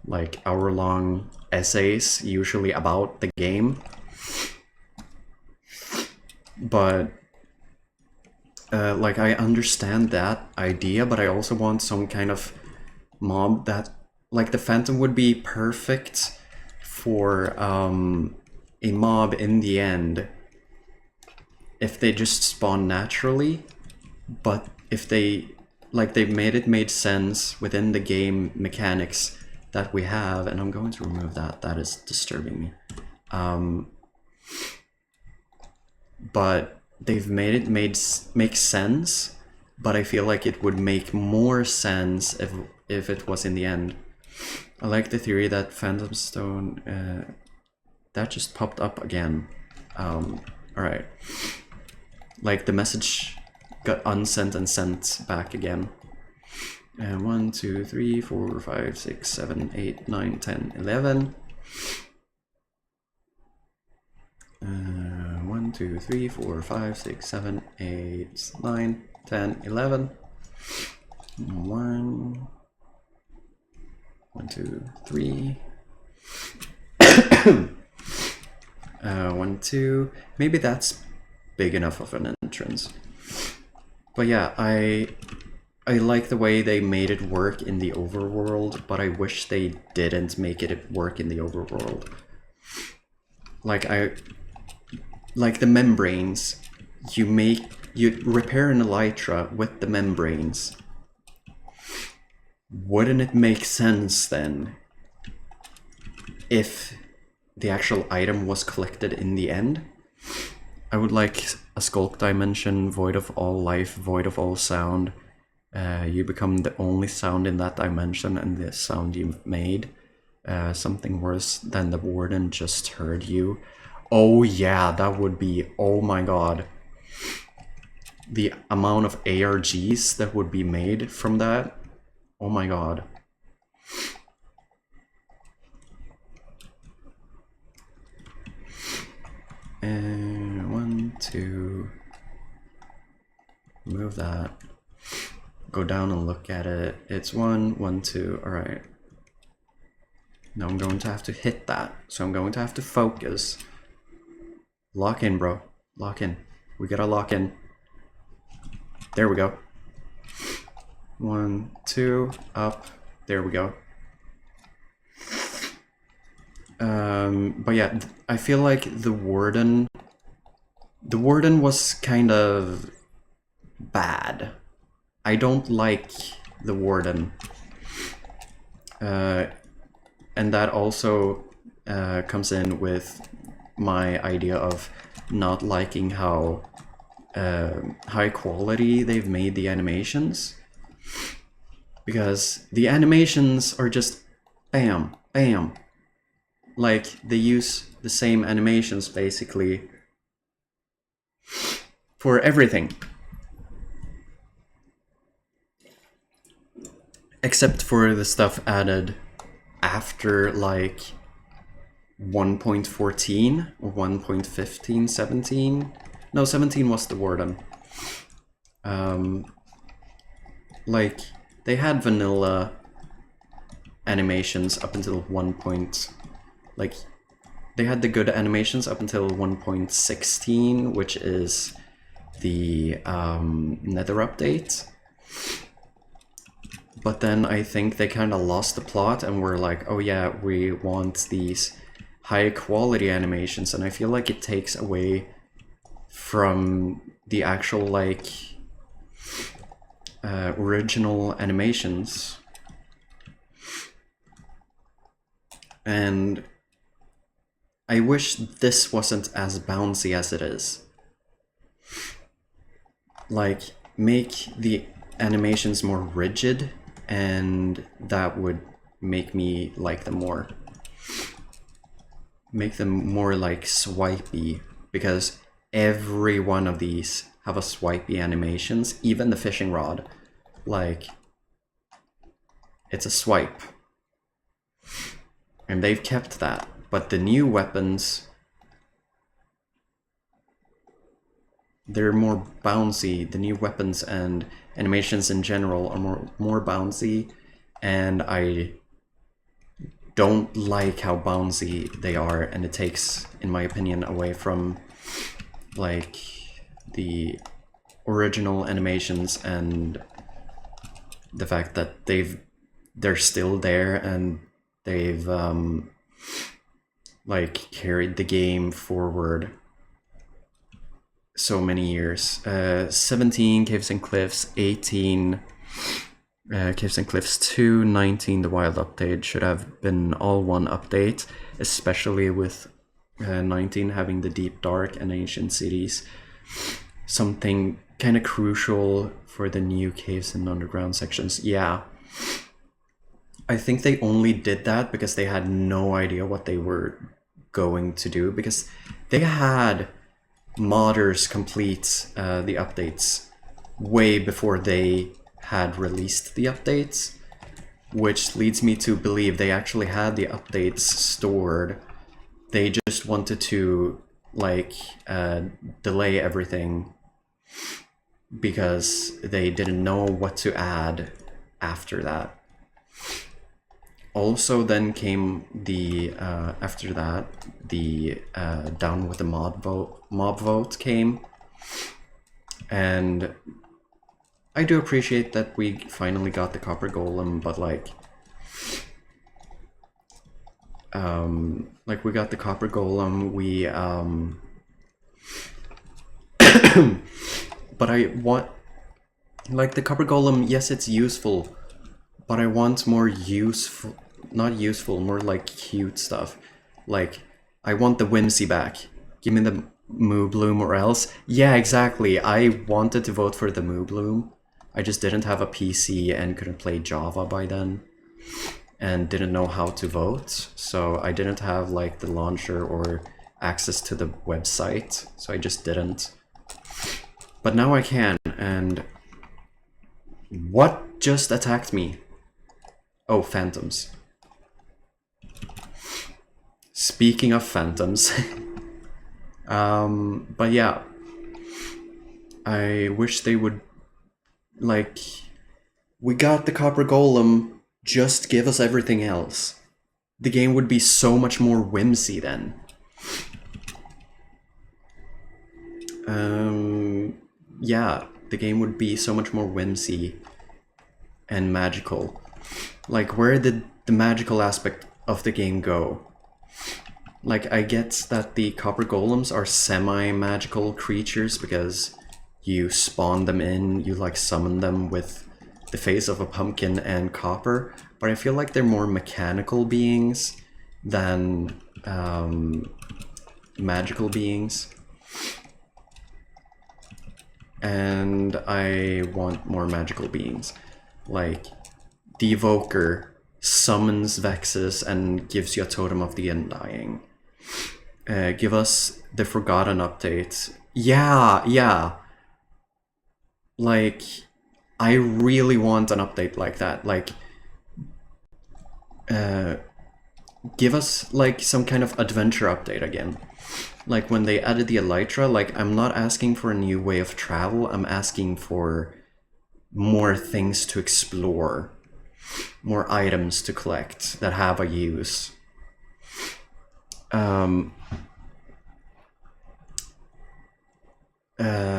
like hour-long essays, usually about the game. But like, I understand that idea, but I also want some kind of mob that, like, the phantom would be perfect for a mob in the end if they just spawn naturally. But if they, like, they've made sense within the game mechanics that we have, and I'm going to remove that. That is disturbing me. But they've made it make sense, but I feel like it would make more sense if it was in the end. I like the theory that Phantom Stone, that just popped up again. Alright. Like, the message got unsent and sent back again. 1, 2, 3, 4, 5, 6, 7, 8, 9, 10, 11. 1, 2, 3, 4, 5, 6, 7, 8, 9, 10, 11. 1, 2, 3. 1, 2. Maybe that's big enough of an entrance. But yeah, I like the way they made it work in the overworld, but I wish they didn't make it work in the overworld. Like the membranes, you repair an elytra with the membranes. Wouldn't it make sense then if the actual item was collected in the end? I would like a sculk dimension, void of all life, void of all sound. You become the only sound in that dimension, and the sound you've made. Something worse than the warden just heard you. Oh yeah, that would be, oh my god. The amount of ARGs that would be made from that. Oh my god. And 1, 2. Move that. Go down and look at it. It's 1, 1, 2. Alright. Now I'm going to have to hit that. So I'm going to have to focus. Lock in, bro. Lock in. We gotta lock in. There we go. 1, 2, up. There we go. But yeah, I feel like the warden was kind of bad. I don't like the warden. And that also comes in with my idea of not liking how high quality they've made the animations. Because the animations are just bam, bam. Like, they use the same animations basically for everything. Except for the stuff added after like 1.14 or 1.15, 17. No, 17 was the warden. Like, they had vanilla animations up until 1. Like, they had the good animations up until 1.16, which is the Nether update. But then I think they kind of lost the plot and were like, oh yeah, we want these high quality animations, and I feel like it takes away from the actual like original animations. And I wish this wasn't as bouncy as it is. Like, make the animations more rigid, and that would make me like them more. Make them more like swipey, because every one of these have a swipey animations, even the fishing rod. Like, it's a swipe. And they've kept that. But the new weapons, they're more bouncy. The new weapons and animations in general are more bouncy, and I don't like how bouncy they are, and it takes, in my opinion, away from like the original animations and the fact that they're still there, and they've like carried the game forward so many years. 17 Caves and Cliffs, 18 Caves and Cliffs 2, 19 the Wild update should have been all one update, especially with 19 having the Deep Dark and Ancient Cities. Something kind of crucial for the new caves and underground sections. Yeah, I think they only did that because they had no idea what they were going to do, because they had modders complete the updates way before they had released the updates, which leads me to believe they actually had the updates stored. They just wanted to like delay everything because they didn't know what to add after that. Also, then came the after that, the down with the mob vote came, and I do appreciate that we finally got the copper golem, but like we got the copper golem, we but I want, like, the copper golem, yes, it's useful, but I want more useful, not useful, more like cute stuff. Like, I want the whimsy back. Give me the Moo Bloom or else. Yeah, exactly. I wanted to vote for the Moo Bloom. I just didn't have a PC and couldn't play Java by then, and didn't know how to vote. So I didn't have like the launcher or access to the website, so I just didn't. But now I can, and what just attacked me? Oh, phantoms. Speaking of phantoms, but yeah, I wish they would, like, we got the copper golem, just give us everything else. The game would be so much more whimsy then. Yeah, the game would be so much more whimsy and magical. Like, where did the magical aspect of the game go? Like, I get that the copper golems are semi-magical creatures because you spawn them in, you like summon them with the face of a pumpkin and copper, but I feel like they're more mechanical beings than magical beings. And I want more magical beings. Like, the Evoker summons Vexes and gives you a Totem of the Undying. Give us the Forgotten update. Yeah. Like, I really want an update like that. Like, give us like some kind of adventure update again. Like when they added the Elytra, like I'm not asking for a new way of travel, I'm asking for more things to explore, more items to collect that have a use.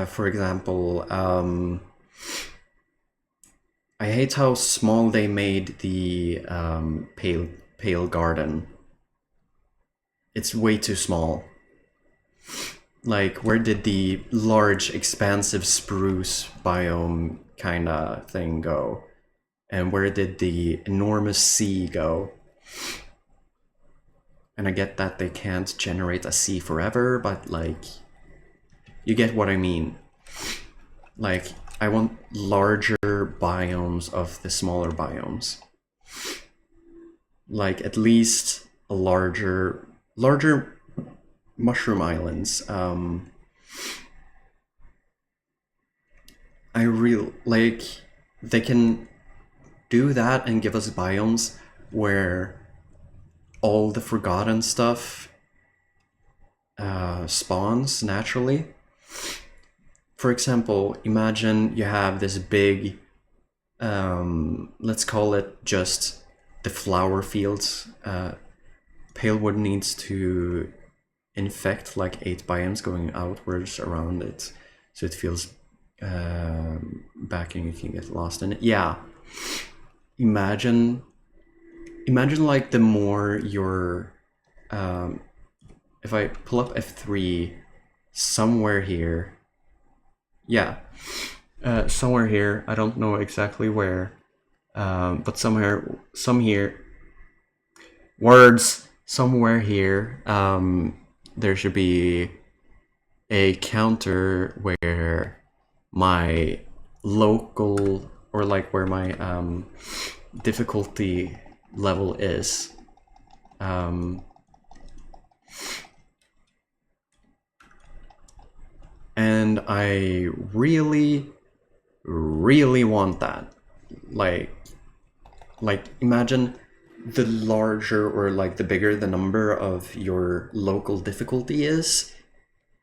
For example, I hate how small they made the pale garden. It's way too small. Like, where did the large, expansive spruce biome kinda thing go? And where did the enormous sea go? And I get that they can't generate a sea forever, but like, you get what I mean. Like, I want larger biomes of the smaller biomes. Like, at least a larger mushroom islands. I really like, they can do that and give us biomes where all the forgotten stuff spawns naturally. For example, imagine you have this big, let's call it just the flower fields. Palewood needs to infect like 8 biomes going outwards around it, so it feels backing, you can get lost in it. Yeah, imagine like the more you're if I pull up F3 somewhere here, yeah, somewhere here, I don't know exactly where, but somewhere here, there should be a counter where my local, or like where my difficulty level is. And I really want that. Like imagine the larger, or like the bigger the number of your local difficulty is,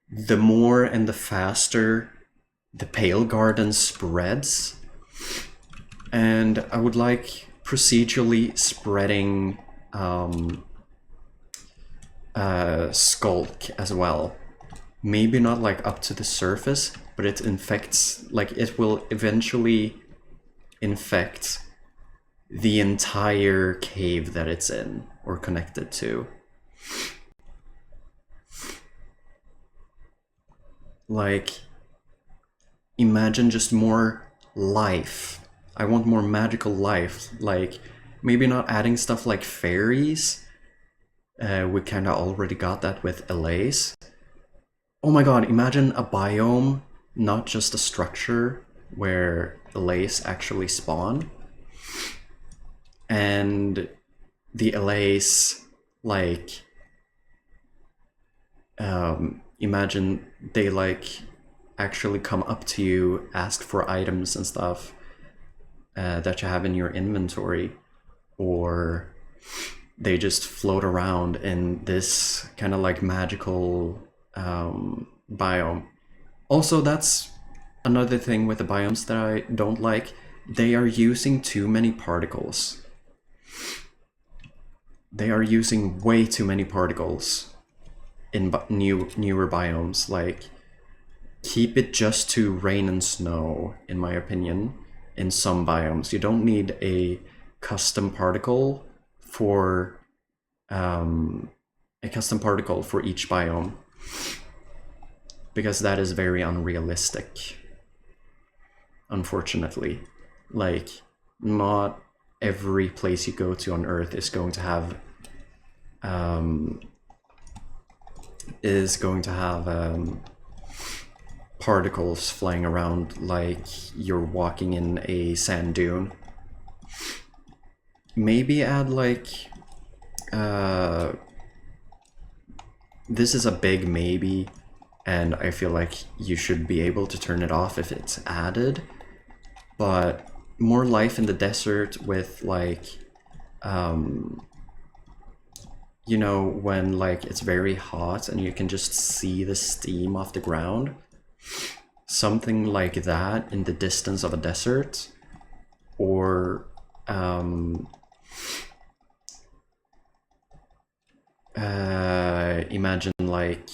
the more and the faster the Pale Garden spreads. And I would like procedurally spreading Skulk as well. Maybe not like up to the surface, but it infects, like it will eventually infect the entire cave that it's in or connected to. Like, imagine just more life. I want more magical life. Like, maybe not adding stuff like fairies. We kind of already got that with LAs. Oh my god, imagine a biome, not just a structure, where LAs actually spawn. And the LAs, like, imagine they like actually come up to you, ask for items and stuff that you have in your inventory, or they just float around in this kind of like magical biome. Also, that's another thing with the biomes that I don't like. They are using too many particles. They are using way too many particles in newer biomes. Like, keep it just to rain and snow, in my opinion, in some biomes. You don't need a custom particle for each biome, because that is very unrealistic, unfortunately. Like, not every place you go to on Earth is going to have is going to have particles flying around like you're walking in a sand dune. Maybe add like this is a big maybe, and I feel like you should be able to turn it off if it's added, but more life in the desert with like you know, when like it's very hot and you can just see the steam off the ground. Something like that in the distance of a desert, or imagine like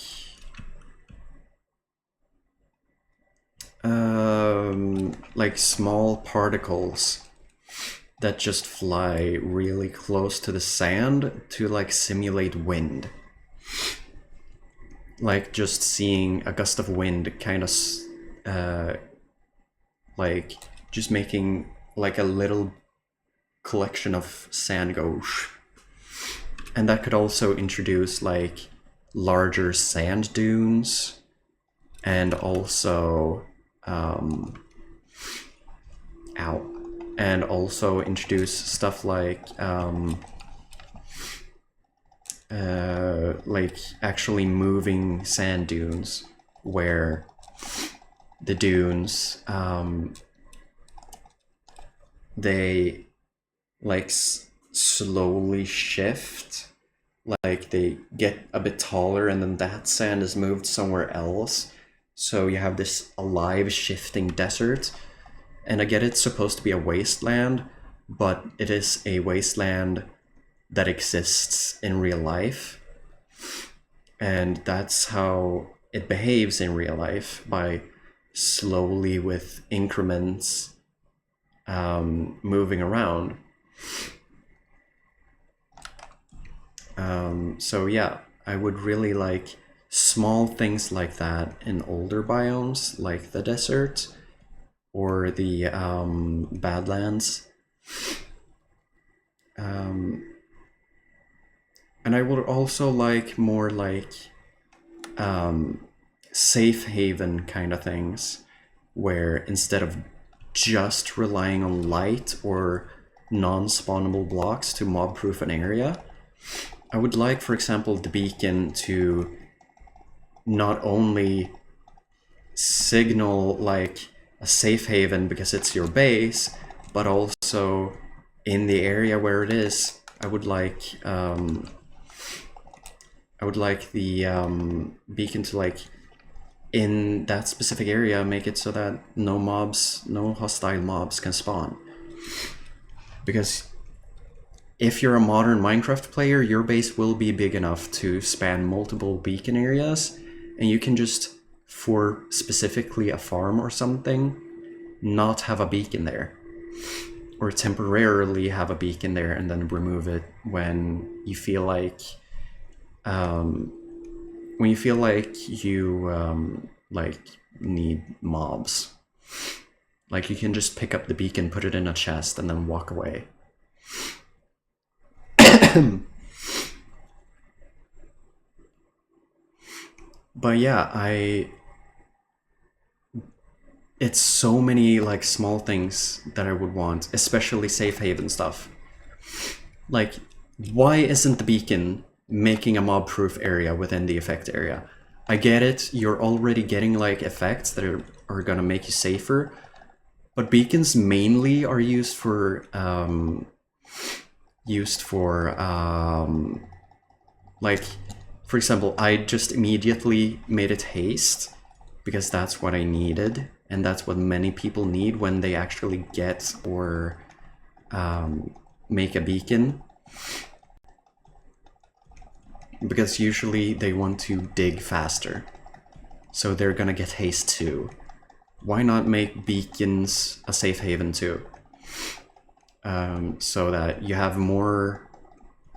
small particles that just fly really close to the sand to like simulate wind. Like just seeing a gust of wind kind of like just making like a little collection of sand go whoosh. And that could also introduce like larger sand dunes, and also and also introduce stuff like actually moving sand dunes, where the dunes they like slowly shift, like they get a bit taller and then that sand is moved somewhere else, so you have this alive shifting desert. And I get it's supposed to be a wasteland, but it is a wasteland that exists in real life, and that's how it behaves in real life, by slowly with increments moving around. So yeah, I would really like small things like that in older biomes, like the desert or the Badlands. And I would also like more like safe haven kind of things, where instead of just relying on light or non-spawnable blocks to mob-proof an area, I would like, for example, the beacon to not only signal like a safe haven because it's your base, but also in the area where it is, I would like the beacon to like in that specific area make it so that no hostile mobs can spawn. Because if you're a modern Minecraft player, your base will be big enough to span multiple beacon areas, and you can just, for specifically a farm or something, not have a beacon there. Or temporarily have a beacon there and then remove it when you feel like you need mobs. Like you can just pick up the beacon, put it in a chest, and then walk away. But yeah, it's so many like small things that I would want, especially safe haven stuff. Like, why isn't the beacon making a mob-proof area within the effect area? I get it, you're already getting like effects that are gonna make you safer, but beacons mainly are used for like, for example, I just immediately made it haste because that's what I needed, and that's what many people need when they actually get or make a beacon. Because usually they want to dig faster, so they're gonna get haste too. Why not make beacons a safe haven too? So that you have more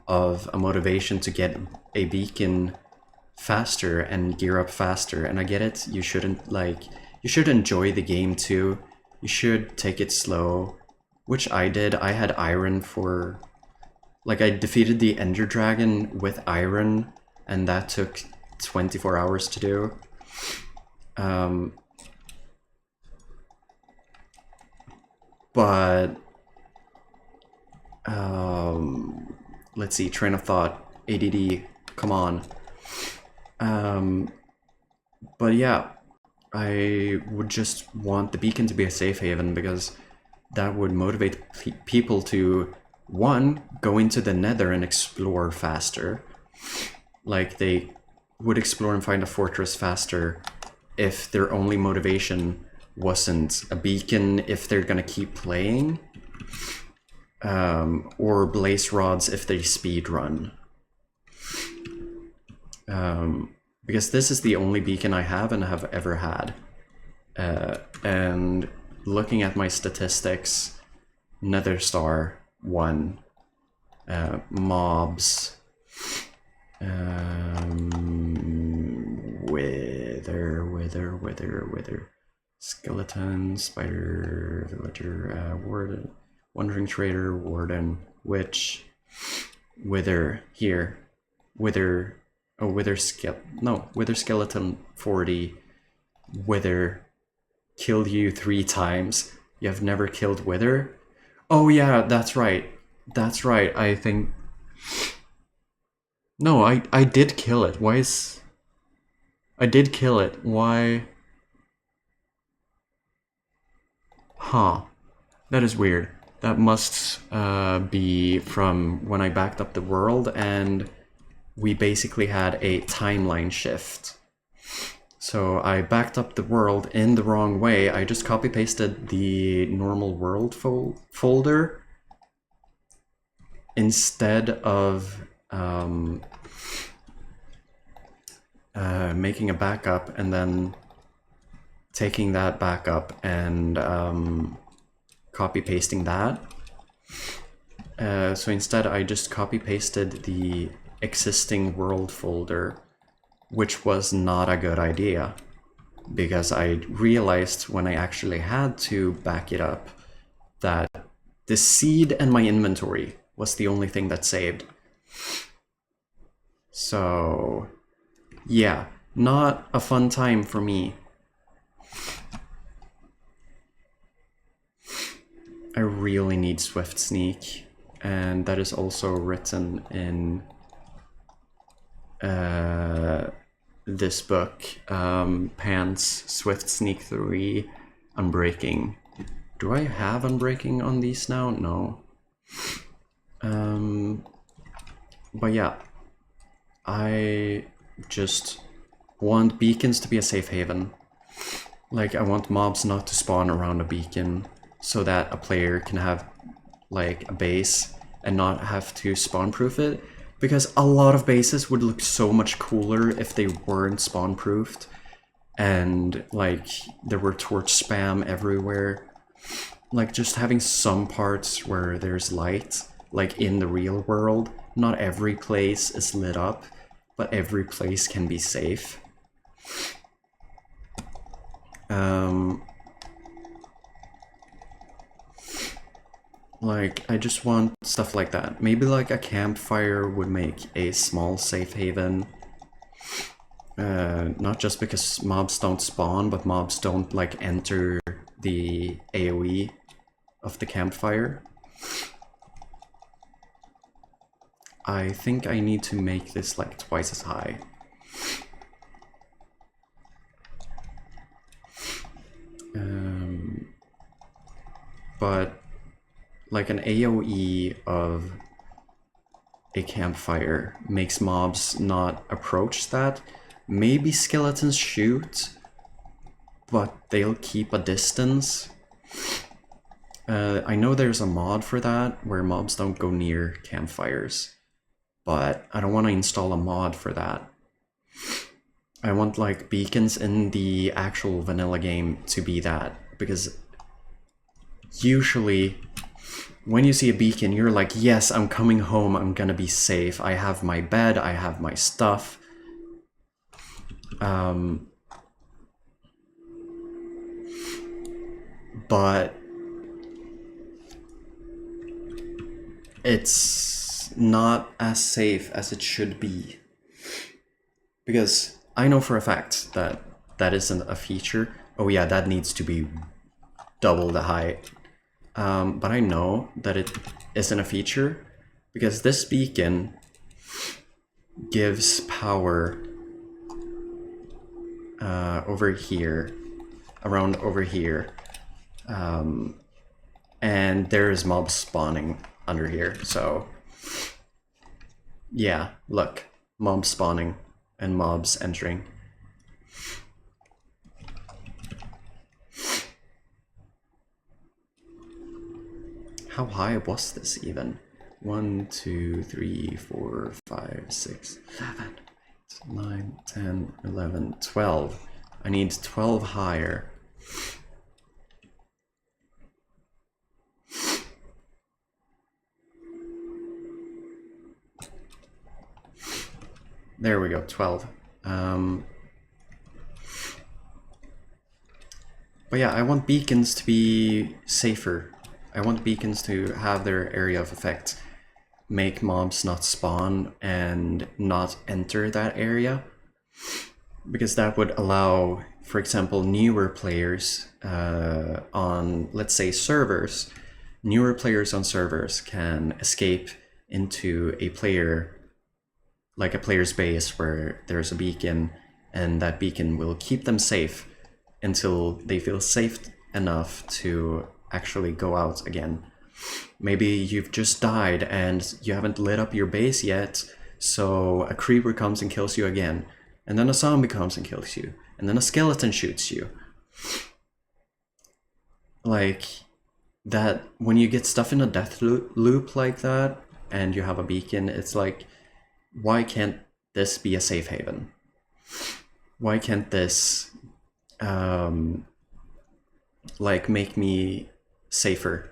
of a motivation to get a beacon faster and gear up faster. And I get it, you should enjoy the game too. You should take it slow, which I did. I had iron for, like, I defeated the Ender Dragon with iron, and that took 24 hours to do. But let's see, train of thought, ADD, come on. But yeah, I would just want the beacon to be a safe haven, because that would motivate people to, one, go into the nether and explore faster. Like, they would explore and find a fortress faster if their only motivation wasn't a beacon if they're gonna keep playing, or blaze rods if they speed run. Because this is the only beacon I have and have ever had. And looking at my statistics, Nether Star 1, mobs, wither, skeleton, spider, villager, warden, wandering trader, warden, witch, wither here, wither, oh, wither skeleton 40, wither, killed you 3 times. You have never killed wither? Oh yeah, that's right. That's right, I think... No, I did kill it. Why is... I did kill it. Why... Huh. That is weird. That must be from when I backed up the world and we basically had a timeline shift. So I backed up the world in the wrong way. I just copy-pasted the normal world folder instead of making a backup and then taking that backup and copy-pasting that. So instead I just copy-pasted the existing world folder, which was not a good idea, because I realized when I actually had to back it up that the seed and my inventory was the only thing that saved. So yeah, not a fun time for me. I really need Swift Sneak, and that is also written in this book, Pants, Swift Sneak 3, Unbreaking. Do I have Unbreaking on these now? No. But yeah, I just want beacons to be a safe haven. Like, I want mobs not to spawn around a beacon so that a player can have like a base and not have to spawn proof it. Because a lot of bases would look so much cooler if they weren't spawn proofed and like there were torch spam everywhere. Like, just having some parts where there's light, like in the real world. Not every place is lit up, but every place can be safe. Like, I just want stuff like that. Maybe like a campfire would make a small safe haven. Not just because mobs don't spawn, but mobs don't like enter the AoE of the campfire. I think I need to make this like twice as high. But like an AoE of a campfire makes mobs not approach that. Maybe skeletons shoot, but they'll keep a distance. I know there's a mod for that where mobs don't go near campfires, but I don't want to install a mod for that. I want like beacons in the actual vanilla game to be that, because usually when you see a beacon, you're like, yes, I'm coming home, I'm gonna be safe, I have my bed, I have my stuff. But it's not as safe as it should be. because I know for a fact that that isn't a feature. Oh yeah, that needs to be double the height. But I know that it isn't a feature because this beacon gives power over here, around over here. And there's mobs spawning under here, so yeah, look, mobs spawning and mobs entering. How high was this even? 1, 2, 3, 4, 5, 6, 7, 8, 9, 10, 11, 12. I need 12 higher. There we go, 12. But yeah, I want beacons to be safer. I want beacons to have their area of effect. Make mobs not spawn and not enter that area. Because that would allow, for example, newer players on, let's say, servers. Newer players on servers can escape into a player, like a player's base where there's a beacon, and that beacon will keep them safe until they feel safe enough to actually go out again. Maybe you've just died and you haven't lit up your base yet, so a creeper comes and kills you again, and then a zombie comes and kills you, and then a skeleton shoots you. Like that, when you get stuff in a death loop like that and you have a beacon, it's like, why can't this be a safe haven? Why can't this like make me safer?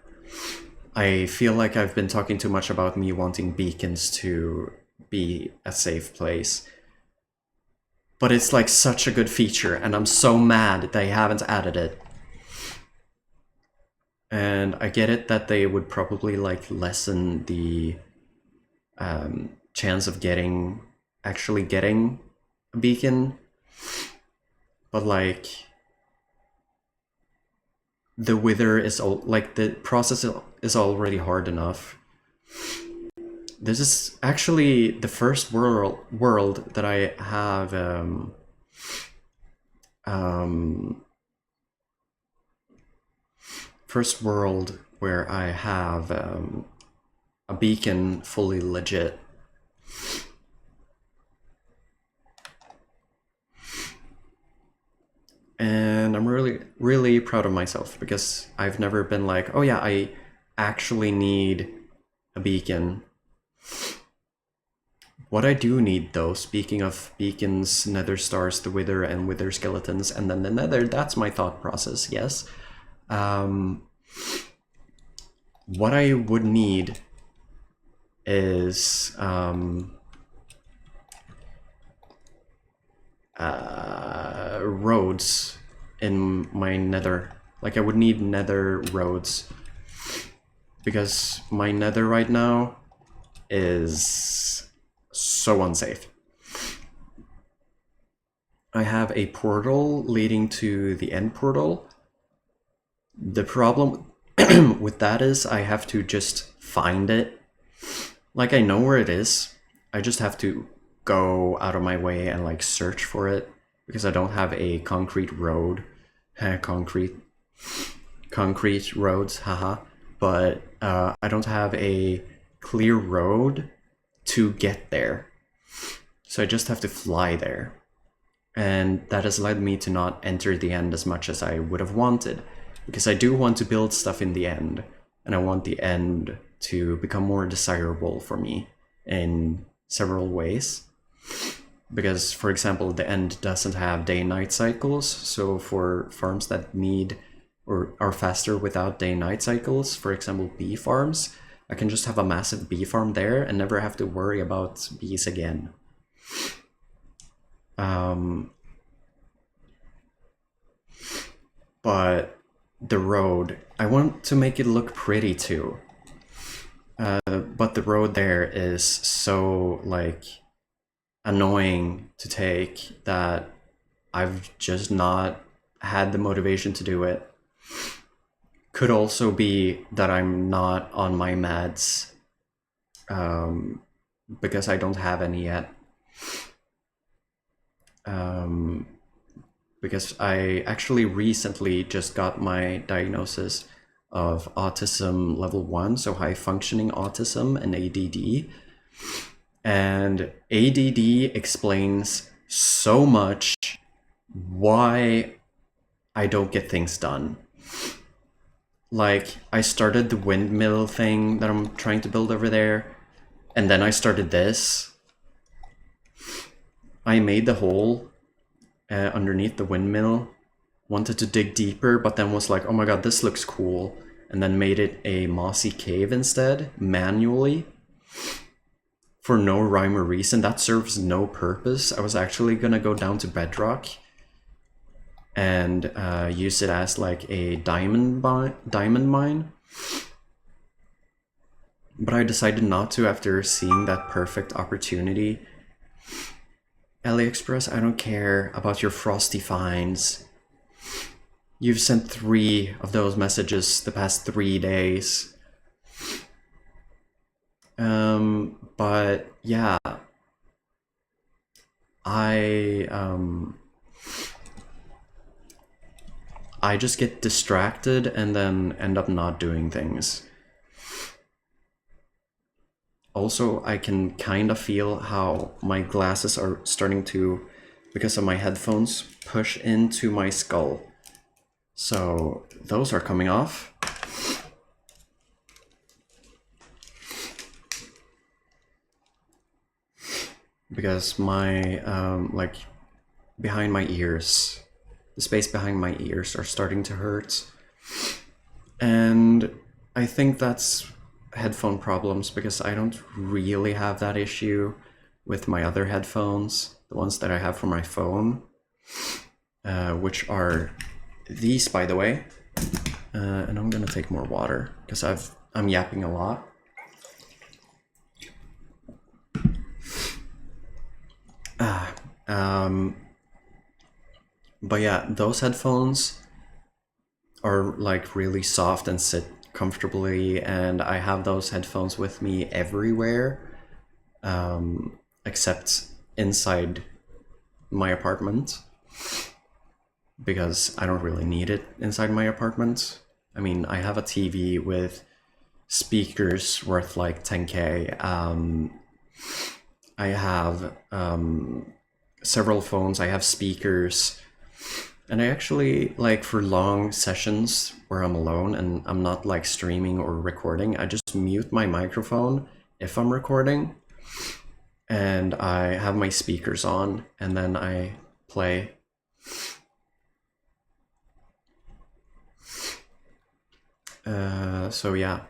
I feel like I've been talking too much about me wanting beacons to be a safe place. But it's like such a good feature, and I'm so mad they haven't added it. And I get it that they would probably like lessen the chance of actually getting a beacon. But like, the wither is like, the process is already hard enough. This is actually the first world that I have first world where I have a beacon fully legit. And I'm really proud of myself because I've never been like, oh yeah, I actually need a beacon. What I do need though, speaking of beacons, nether stars, the wither, and wither skeletons, and then the nether, that's my thought process, yes. What I would need is roads in my nether. Like, I would need nether roads because my nether right now is so unsafe. I have a portal leading to the end portal. The problem with that is I have to just find it. Like, I know where it is. I just have to go out of my way and like search for it because I don't have a concrete road. concrete roads, haha. But I don't have a clear road to get there. So I just have to fly there. And that has led me to not enter the end as much as I would have wanted. Because I do want to build stuff in the end. And I want the end to become more desirable for me in several ways. Because, for example, the end doesn't have day-night cycles. So for farms that need or are faster without day-night cycles, for example, bee farms, I can just have a massive bee farm there and never have to worry about bees again. But the road, I want to make it look pretty too. But the road there is so like annoying to take that I've just not had the motivation to do it. Could also be that I'm not on my meds, because I don't have any yet. Because I actually recently just got my diagnosis of autism level 1, so high functioning autism and ADD. And ADD explains so much why I don't get things done. Like, I started the windmill thing that I'm trying to build over there, and then I started this. I made the hole underneath the windmill, wanted to dig deeper, but then was like, oh my god, this looks cool, and then made it a mossy cave instead, manually, for no rhyme or reason. That serves no purpose. I was actually gonna go down to bedrock and use it as like a diamond mine, but I decided not to after seeing that perfect opportunity. AliExpress, I don't care about your frosty finds. You've sent 3 of those messages the past 3 days. But yeah, I just get distracted and then end up not doing things. Also, I can kind of feel how my glasses are starting to, because of my headphones, push into my skull. So those are coming off. Because my, like, behind my ears, the space behind my ears are starting to hurt. And I think that's headphone problems, because I don't really have that issue with my other headphones, the ones that I have for my phone, which are these, by the way. And I'm gonna take more water because I'm yapping a lot. But yeah, those headphones are like really soft and sit comfortably, and I have those headphones with me everywhere, except inside my apartment, because I don't really need it inside my apartment. I mean, I have a TV with speakers worth like 10k. I have several phones, I have speakers, and I actually, like, for long sessions where I'm alone and I'm not like streaming or recording, I just mute my microphone if I'm recording, and I have my speakers on, and then I play. So yeah.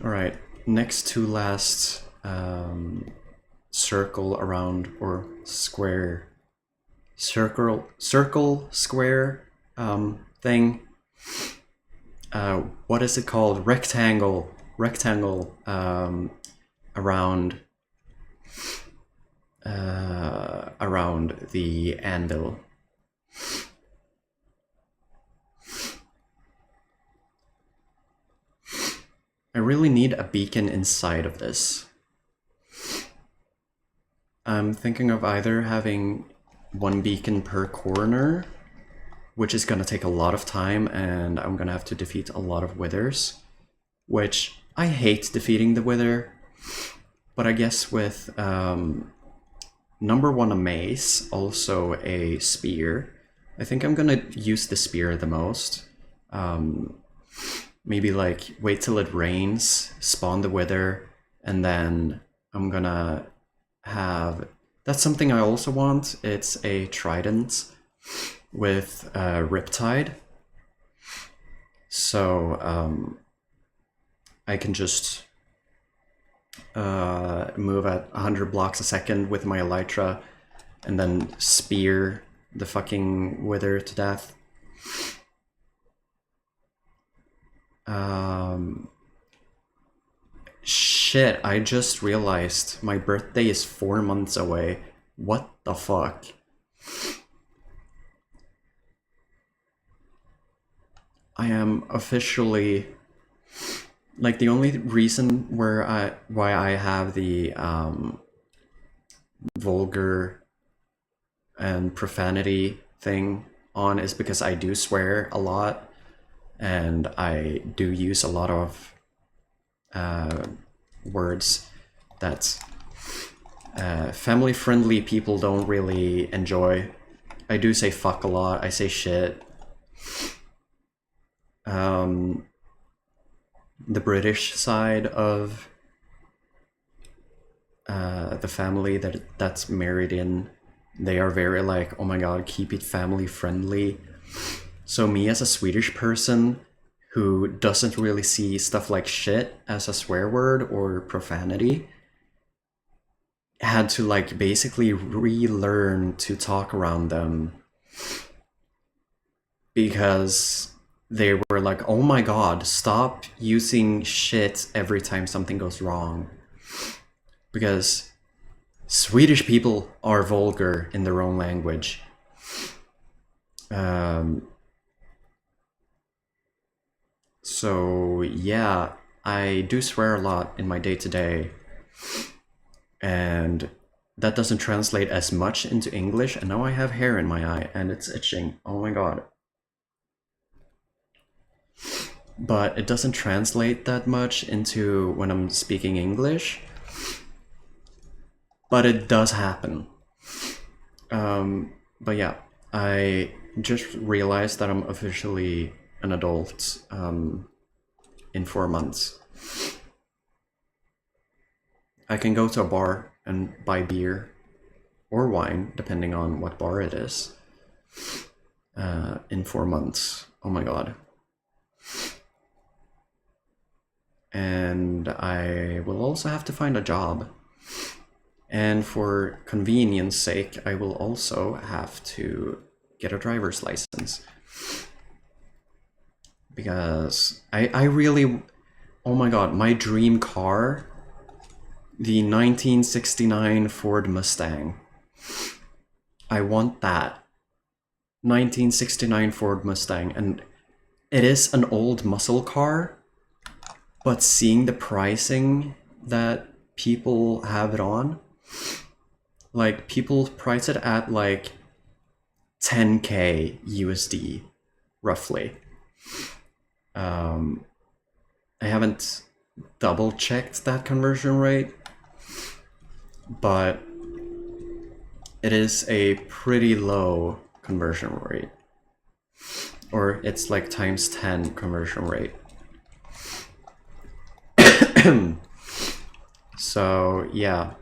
All right, next to last circle around, or square, circle square thing. What is it called? Rectangle around the anvil. I really need a beacon inside of this. I'm thinking of either having 1 beacon per corner, which is gonna take a lot of time, and I'm gonna have to defeat a lot of withers, which I hate defeating the wither, but I guess with number 1 a mace, also a spear. I think I'm gonna use the spear the most. Maybe like wait till it rains, spawn the wither, and then I'm gonna have... That's something I also want. It's a trident with Riptide. So I can just move at 100 blocks a second with my elytra and then spear the fucking wither to death. Shit, I just realized my birthday is 4 months away. What the fuck? I am officially... Like, the only reason why I have the vulgar and profanity thing on is because I do swear a lot, and I do use a lot of words that family-friendly people don't really enjoy. I do say fuck a lot, I say shit. The British side of the family that's married in, they are very like, oh my god, keep it family friendly. So me as a Swedish person who doesn't really see stuff like shit as a swear word or profanity had to like basically relearn to talk around them, because they were like, oh my god, stop using shit every time something goes wrong. Because Swedish people are vulgar in their own language. So yeah, I do swear a lot in my day-to-day, and that doesn't translate as much into English, and now I have hair in my eye and it's itching. Oh my god. But it doesn't translate that much into when I'm speaking English, but it does happen. But yeah, I just realized that I'm officially an adult in 4 months. I can go to a bar and buy beer or wine, depending on what bar it is, in 4 months. Oh my god. And I will also have to find a job. And for convenience sake, I will also have to get a driver's license. Because I really... Oh my god, my dream car, the 1969 Ford Mustang. I want that. 1969 Ford Mustang. And it is an old muscle car, but seeing the pricing that people have it on, like people price it at like 10k USD, roughly. I haven't double checked that conversion rate, but it is a pretty low conversion rate, or it's like times 10 conversion rate. So yeah,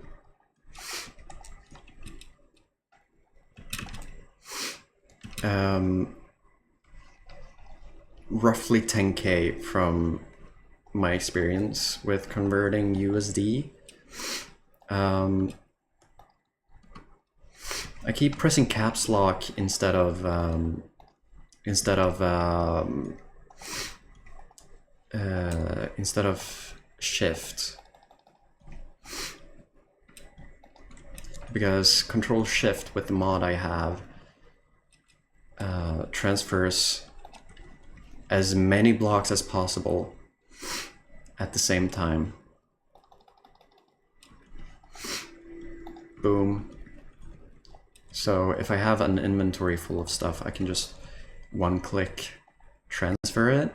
roughly 10k from my experience with converting USD. I keep pressing caps lock instead of shift, because control shift with the mod I have transfers as many blocks as possible at the same time. Boom. So if I have an inventory full of stuff, I can just one-click transfer it.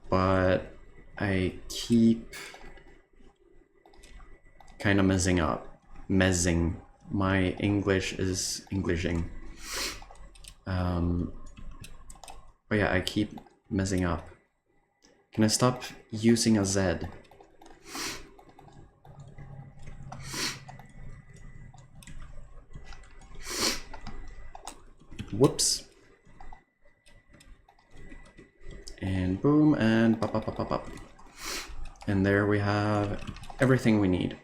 But I keep kind of messing up. My English is Englishing. But yeah, I keep messing up. Can I stop using a Z? Whoops. And boom, and pop, pop, pop, pop, pop. And there we have everything we need.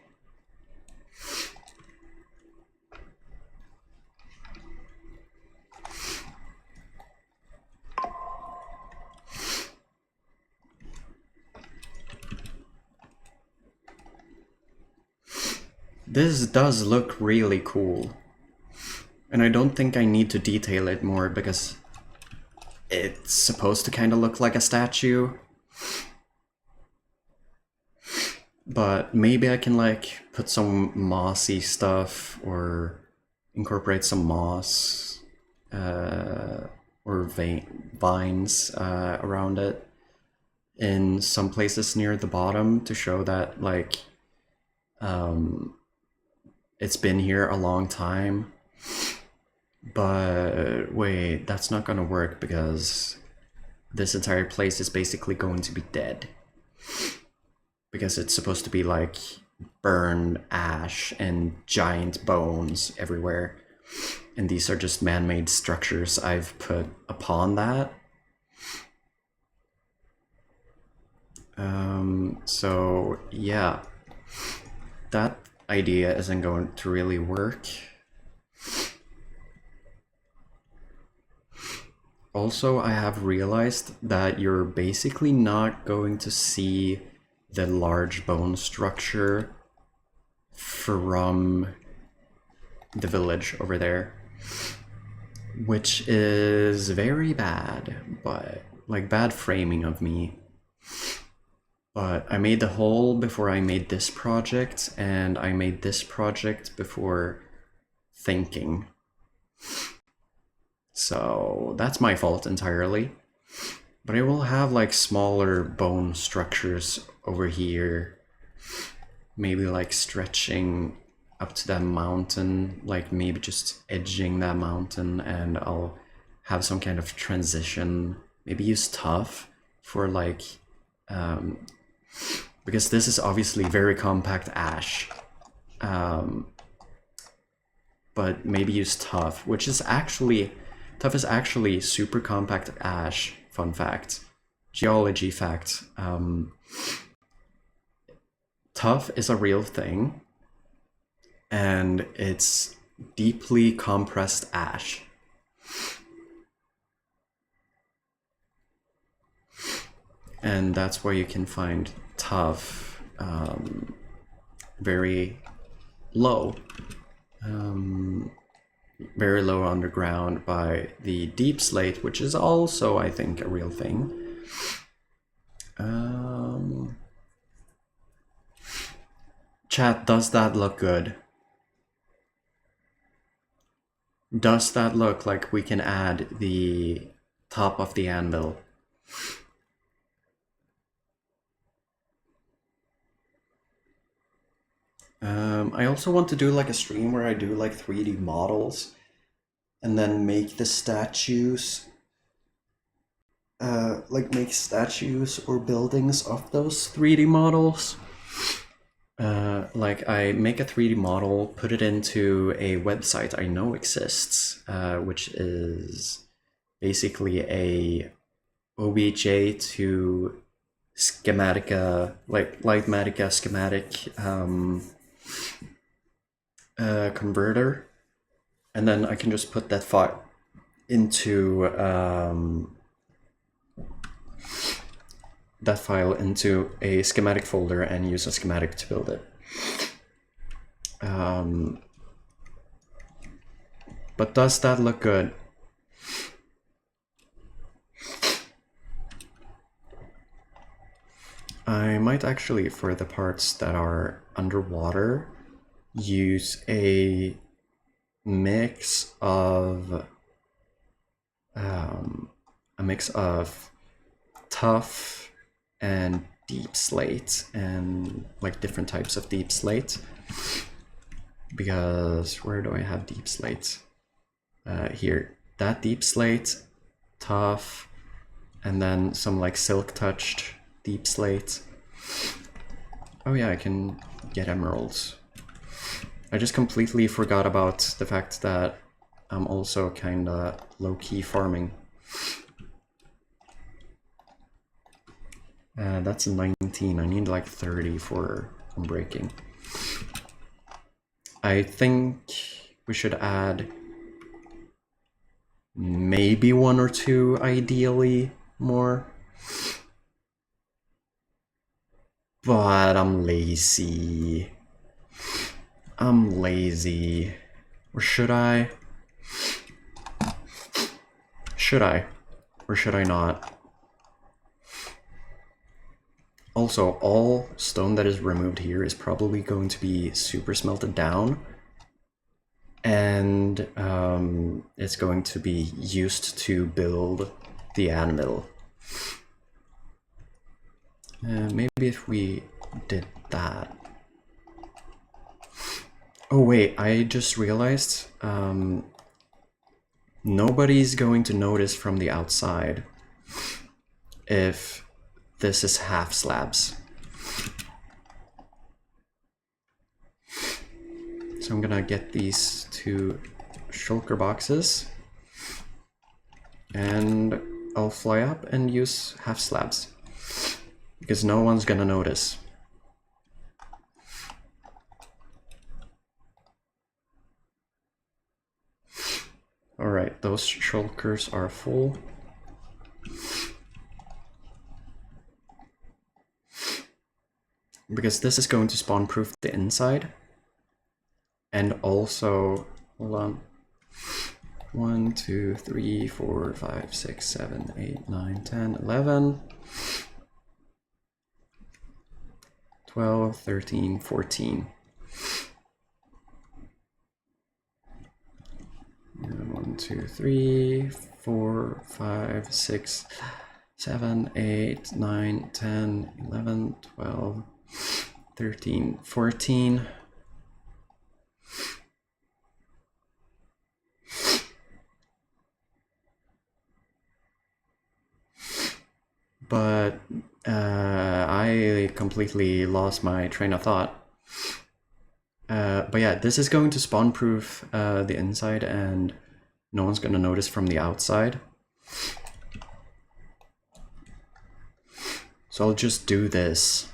This does look really cool. And I don't think I need to detail it more because it's supposed to kind of look like a statue. But maybe I can like put some mossy stuff or incorporate some moss or vines around it in some places near the bottom to show that like it's been here a long time. But wait, that's not gonna work because this entire place is basically going to be dead. Because it's supposed to be like burned ash and giant bones everywhere. And these are just man-made structures I've put upon that. So yeah, that idea isn't going to really work. Also, I have realized that you're basically not going to see the large bone structure from the village over there, which is very bad, but like bad framing of me. But I made the hole before I made this project, and I made this project before thinking. So that's my fault entirely. But I will have like smaller bone structures over here. Maybe like stretching up to that mountain, like maybe just edging that mountain, and I'll have some kind of transition. Maybe use tuff for like, because this is obviously very compact ash. But maybe use tuff, which is actually, tuff is actually super compact ash. Fun fact, geology fact. Tuff is a real thing, and it's deeply compressed ash. And that's why you can find tuff very low. Very low underground by the deep slate, which is also, I think, a real thing. Chat, does that look good? Does that look like we can add the top of the anvil? I also want to do like a stream where I do like 3D models and then make the statues, like make statues or buildings of those 3D models. Like I make a 3D model, put it into a website I know exists, which is basically a OBJ to Schematica, like Lightmatica schematic converter, and then I can just put that file into a schematic folder and use a schematic to build it. But does that look good? I might actually, for the parts that are underwater, use a mix of tough and deep slate, and like different types of deep slate. Because where do I have deep slate? Here, that deep slate, tough, and then some like silk touched deep slate. Oh yeah, I can get emeralds. I just completely forgot about the fact that I'm also kinda low-key farming. That's 19, I need like 30 for unbreaking. I think we should add maybe 1 or 2, ideally more. But I'm lazy. I'm lazy. Or should I? Should I? Or should I not? Also, all stone that is removed here is probably going to be super smelted down. And it's going to be used to build the anvil. Maybe if we did that. Oh wait, I just realized nobody's going to notice from the outside if this is half slabs. So I'm gonna get these two shulker boxes and I'll fly up and use half slabs because no one's gonna notice. Alright, those shulkers are full. Because this is going to spawn proof the inside. And also, hold on. 1, 2, 3, 4, 5, 6, 7, 8, 9, 10, 11, 12, 13, 14. 1, 2, 3, 4, 5, 6, 7, 8, 9, 10, 11, 12, 13, 14. But I completely lost my train of thought. But yeah, this is going to spawn proof the inside and no one's going to notice from the outside. So I'll just do this.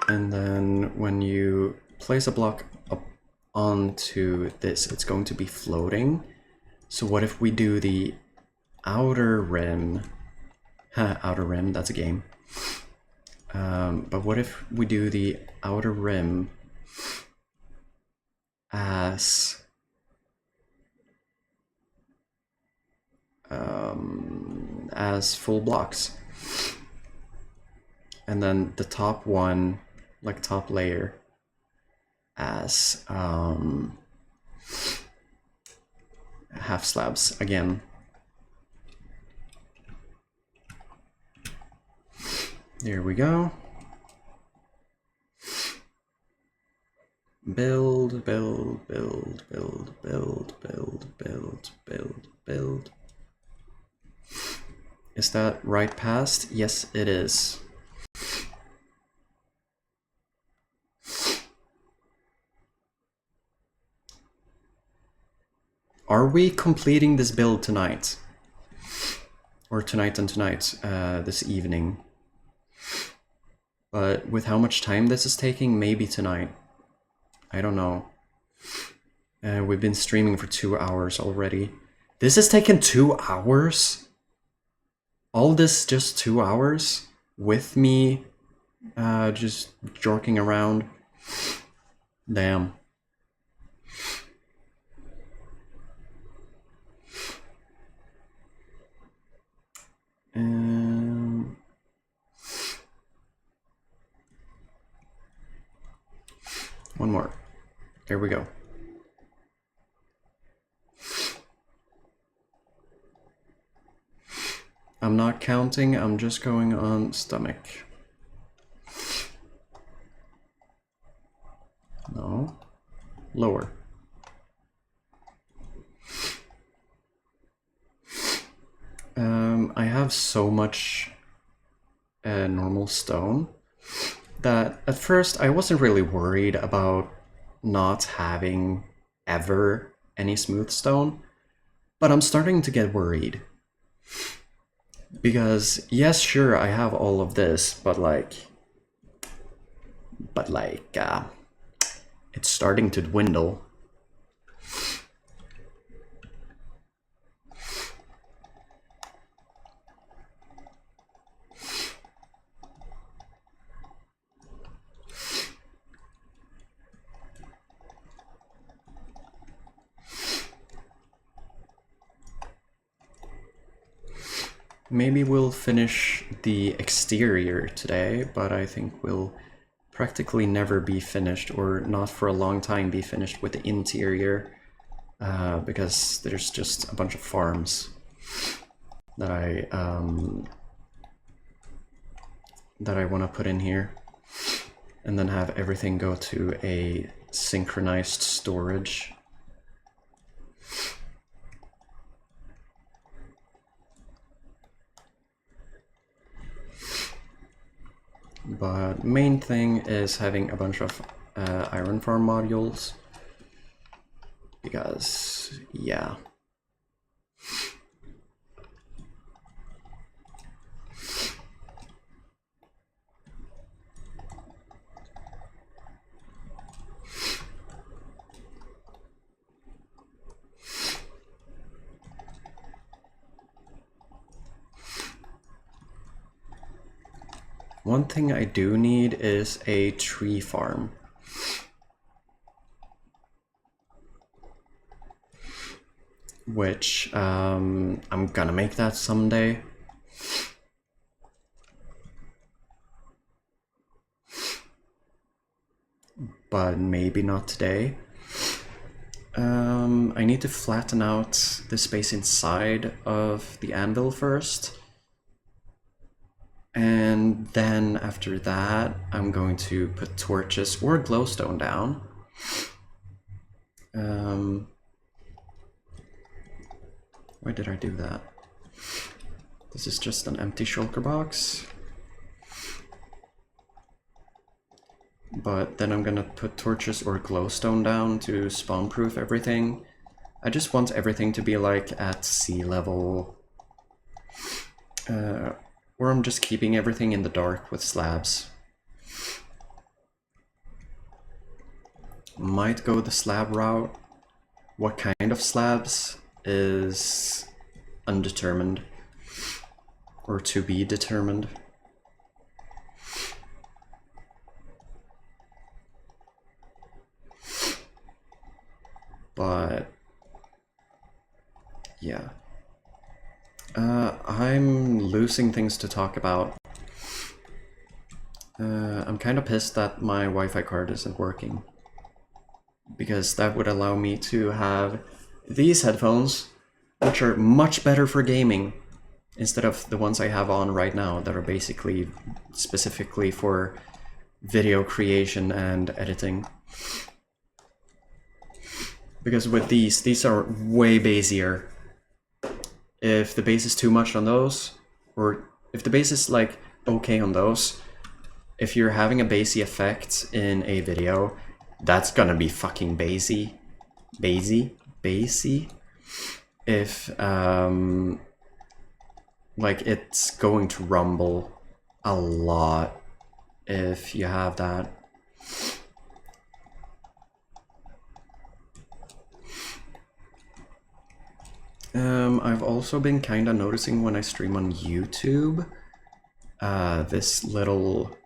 And then when you place a block up onto this, it's going to be floating. So what if we do the outer rim? Outer rim, that's a game. But what if we do the outer rim as full blocks, and then the top one, like top layer, as half slabs again. There we go. Build, build, build, build, build, build, build, build, build. Is that right past? Yes, it is. Are we completing this build tonight? Or tonight and tonight, this evening? But with how much time this is taking, maybe tonight. I don't know. We've been streaming for 2 hours already. This has taken 2 hours? All this just 2 hours? With me just jerking around? Damn. One more. Here we go. I'm not counting, I'm just going on stomach. No. Lower. I have so much normal stone that at first I wasn't really worried about not having ever any smooth stone, but I'm starting to get worried. Because yes, sure, I have all of this, but it's starting to dwindle. maybe we'll finish the exterior today, but I think we'll practically never be finished, or not for a long time be finished with the interior, because there's just a bunch of farms that I want to put in here, and then have everything go to a synchronized storage. But main thing is having a bunch of iron farm modules, because yeah. One thing I do need is a tree farm. Which, I'm gonna make that someday. But maybe not today. I need to flatten out the space inside of the anvil first. And then after that, I'm going to put torches or glowstone down. Why did I do that? This is just an empty shulker box. But then I'm gonna put torches or glowstone down to spawn-proof everything. I just want everything to be like at sea level. Or I'm just keeping everything in the dark with slabs. Might go the slab route. What kind of slabs is undetermined, or to be determined. But yeah. I'm losing things to talk about. I'm kind of pissed that my Wi-Fi card isn't working, because that would allow me to have these headphones, which are much better for gaming, instead of the ones I have on right now that are basically specifically for video creation and editing. Because with these are way bassier. If the bass is too much on those, or if the bass is like okay on those, if you're having a bassy effect in a video, that's gonna be fucking bassy. Bassy. If like it's going to rumble a lot if you have that. I've also been kind of noticing when I stream on YouTube, this little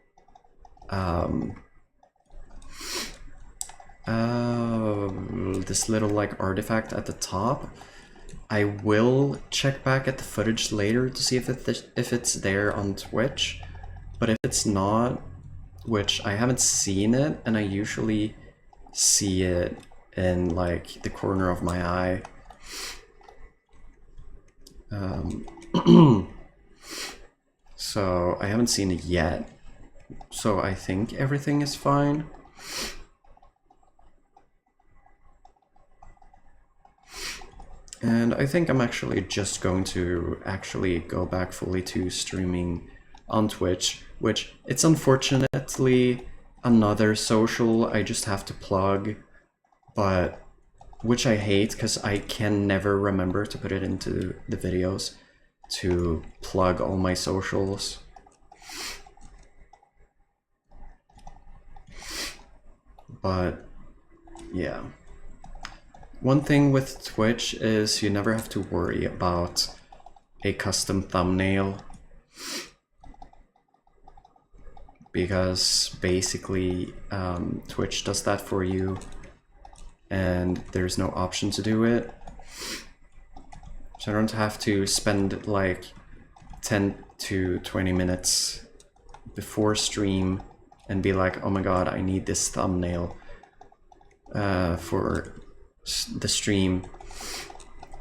like artifact at the top. I will check back at the footage later to see if it's there on Twitch, but if it's not, which I haven't seen it, and I usually see it in like the corner of my eye. So I haven't seen it yet, so I think everything is fine. And I think I'm actually just going to go back fully to streaming on Twitch, which it's unfortunately another social I just have to plug, but which I hate because I can never remember to put it into the videos to plug all my socials. But yeah. One thing with Twitch is you never have to worry about a custom thumbnail, because basically Twitch does that for you and there's no option to do it. So I don't have to spend like 10 to 20 minutes before stream and be like, oh my god, I need this thumbnail for the stream.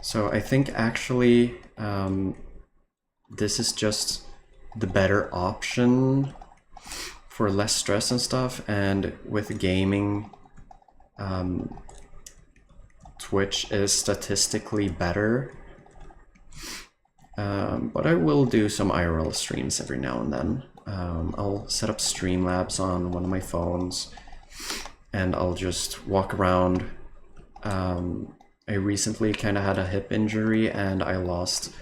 So I think actually this is just the better option for less stress and stuff. And with gaming, Twitch is statistically better. But I will do some IRL streams every now and then. I'll set up Streamlabs on one of my phones and I'll just walk around. I recently kind of had a hip injury and I lost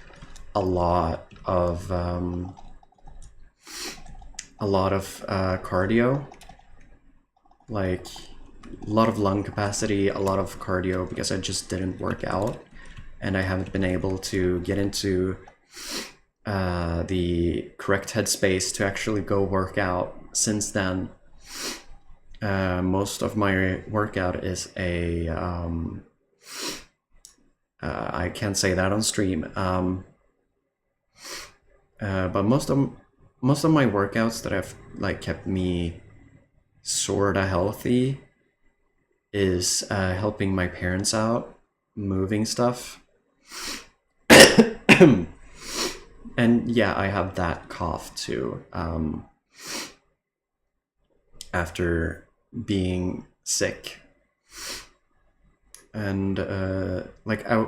a lot of cardio, like a lot of lung capacity, a lot of cardio, because I just didn't work out and I haven't been able to get into the correct headspace to actually go work out since then. Most of my workout is a I can't say that on stream, but most of my workouts that have like kept me sorta healthy is helping my parents out, moving stuff. And yeah, I have that cough too, after being sick. And like I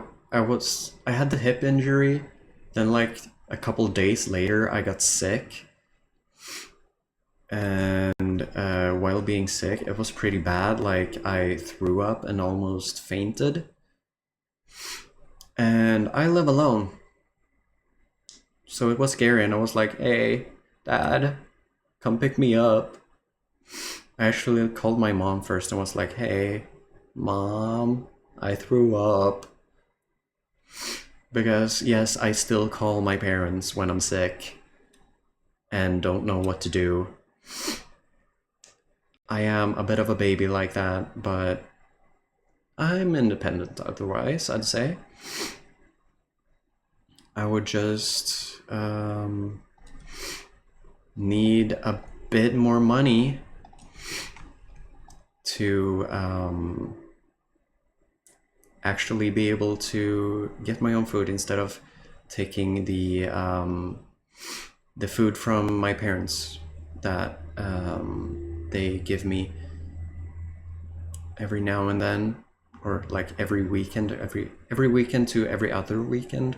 had the hip injury, then like a couple days later I got sick, and while being sick it was pretty bad. Like I threw up and almost fainted, and I live alone, so it was scary, and I was like, hey Dad, come pick me up. I actually called my mom first and was like, hey Mom, I threw up. Because yes, I still call my parents when I'm sick and don't know what to do. I am a bit of a baby like that, but I'm independent otherwise, I'd say. I would just need a bit more money to actually be able to get my own food instead of taking the food from my parents that they give me every now and then, or like every weekend, every weekend to every other weekend.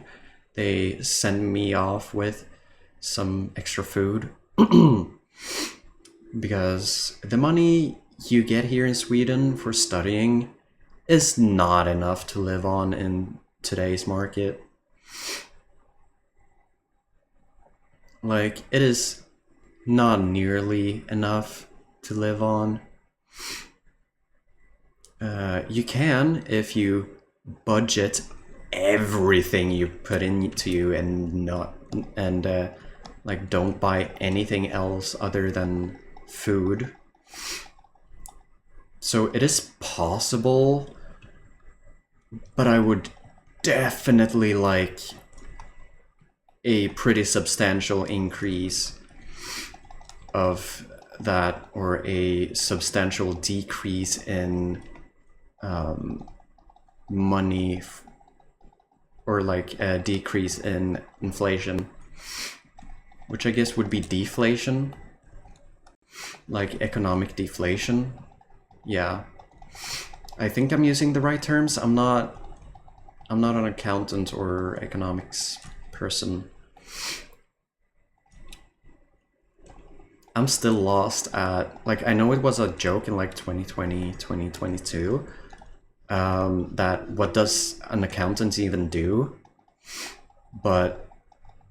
They send me off with some extra food because the money you get here in Sweden for studying is not enough to live on in today's market. Like, it is not nearly enough to live on. You can if you budget everything you put into you and like don't buy anything else other than food. So it is possible, but I would definitely like a pretty substantial increase of that, or a substantial decrease in money, or like a decrease in inflation, which I guess would be deflation, like economic deflation. Yeah, I think I'm using the right terms. I'm not an accountant or economics person. I'm still lost at, like, I know it was a joke in like 2020, 2022, that what does an accountant even do? But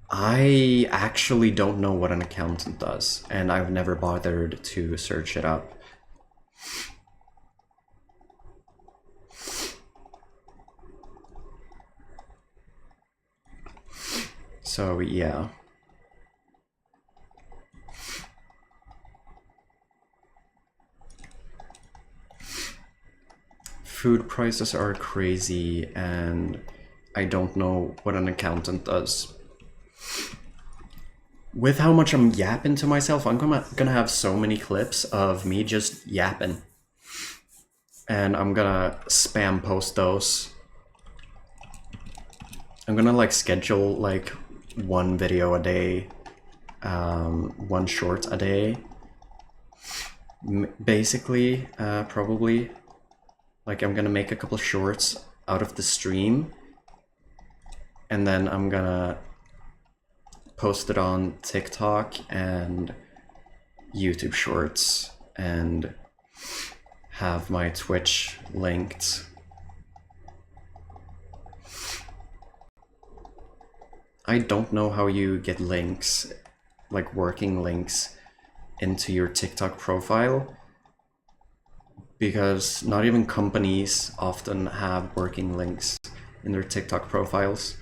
I actually don't know what an accountant does, and I've never bothered to search it up. So yeah. Food prices are crazy, and I don't know what an accountant does. With how much I'm yapping to myself, I'm gonna have so many clips of me just yapping. And I'm gonna spam post those. I'm gonna like schedule like one video a day, one short a day. Basically, probably. Like I'm gonna make a couple shorts out of the stream. And then I'm gonna post it on TikTok and YouTube Shorts and have my Twitch linked. I don't know how you get links, like working links, into your TikTok profile, because not even companies often have working links in their TikTok profiles.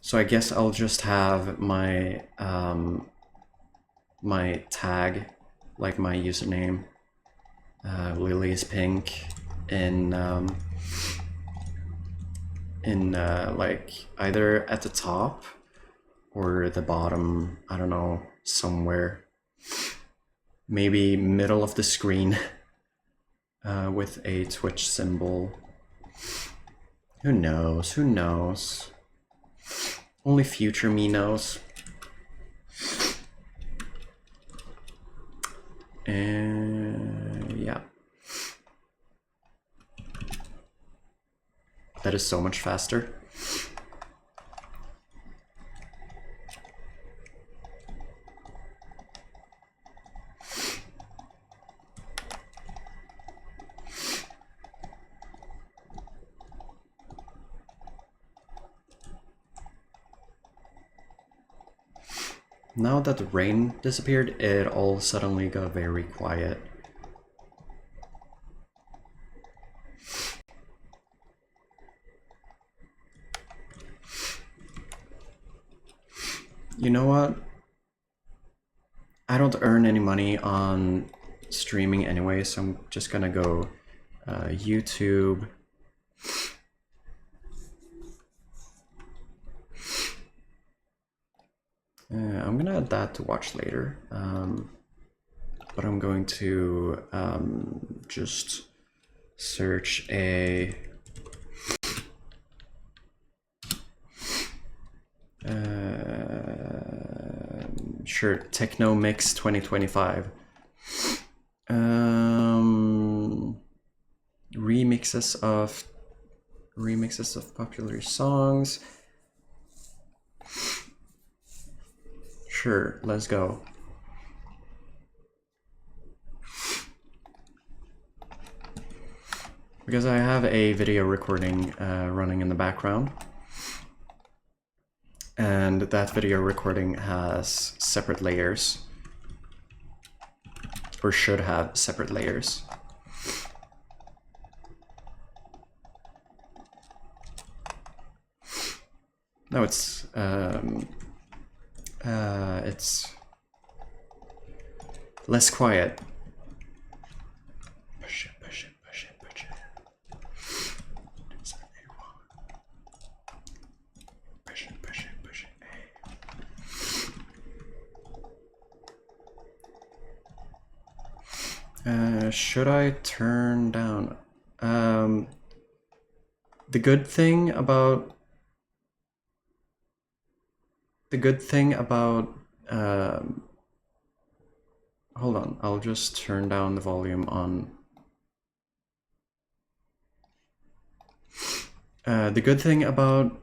So I guess I'll just have my my tag, like my username, Lily is pink, in like either at the top or the bottom, I don't know, somewhere. Maybe middle of the screen with a Twitch symbol. Who knows? Who knows? Only future me knows. And yeah. That is so much faster. Now that the rain disappeared, it all suddenly got very quiet. You know what? I don't earn any money on streaming anyway, so I'm just gonna go YouTube. I'm gonna add that to watch later, but I'm going to just search a sure, Techno Mix 2025. Remixes of popular songs. Sure, let's go. Because I have a video recording running in the background. And that video recording has separate layers. Or should have separate layers. No, it's less quiet. Push it, push it, push it, push it. Push it, push it, push it. Should I turn down? The good thing about hold on, I'll just turn down the volume on. The good thing about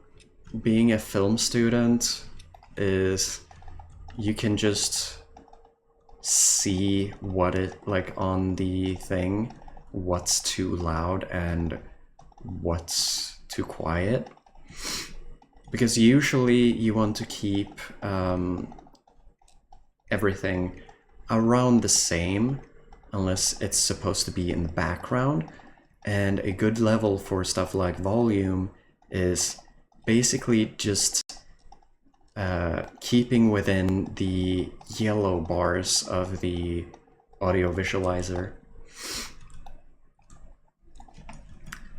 being a film student is you can just see what it, like on the thing, what's too loud and what's too quiet. Because usually you want to keep everything around the same, unless it's supposed to be in the background. And a good level for stuff like volume is basically just keeping within the yellow bars of the audio visualizer.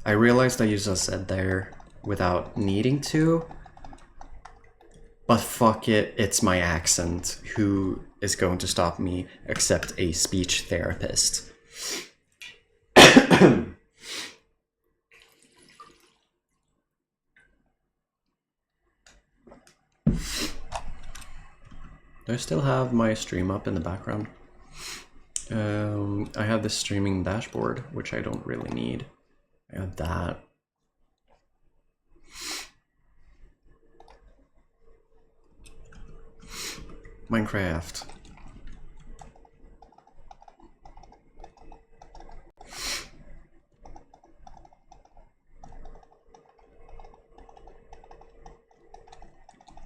I realized I used a Z there without needing to, But fuck it, it's my accent. Who is going to stop me except a speech therapist? Do I still have my stream up in the background? I have this streaming dashboard, which I don't really need. I have that. Minecraft.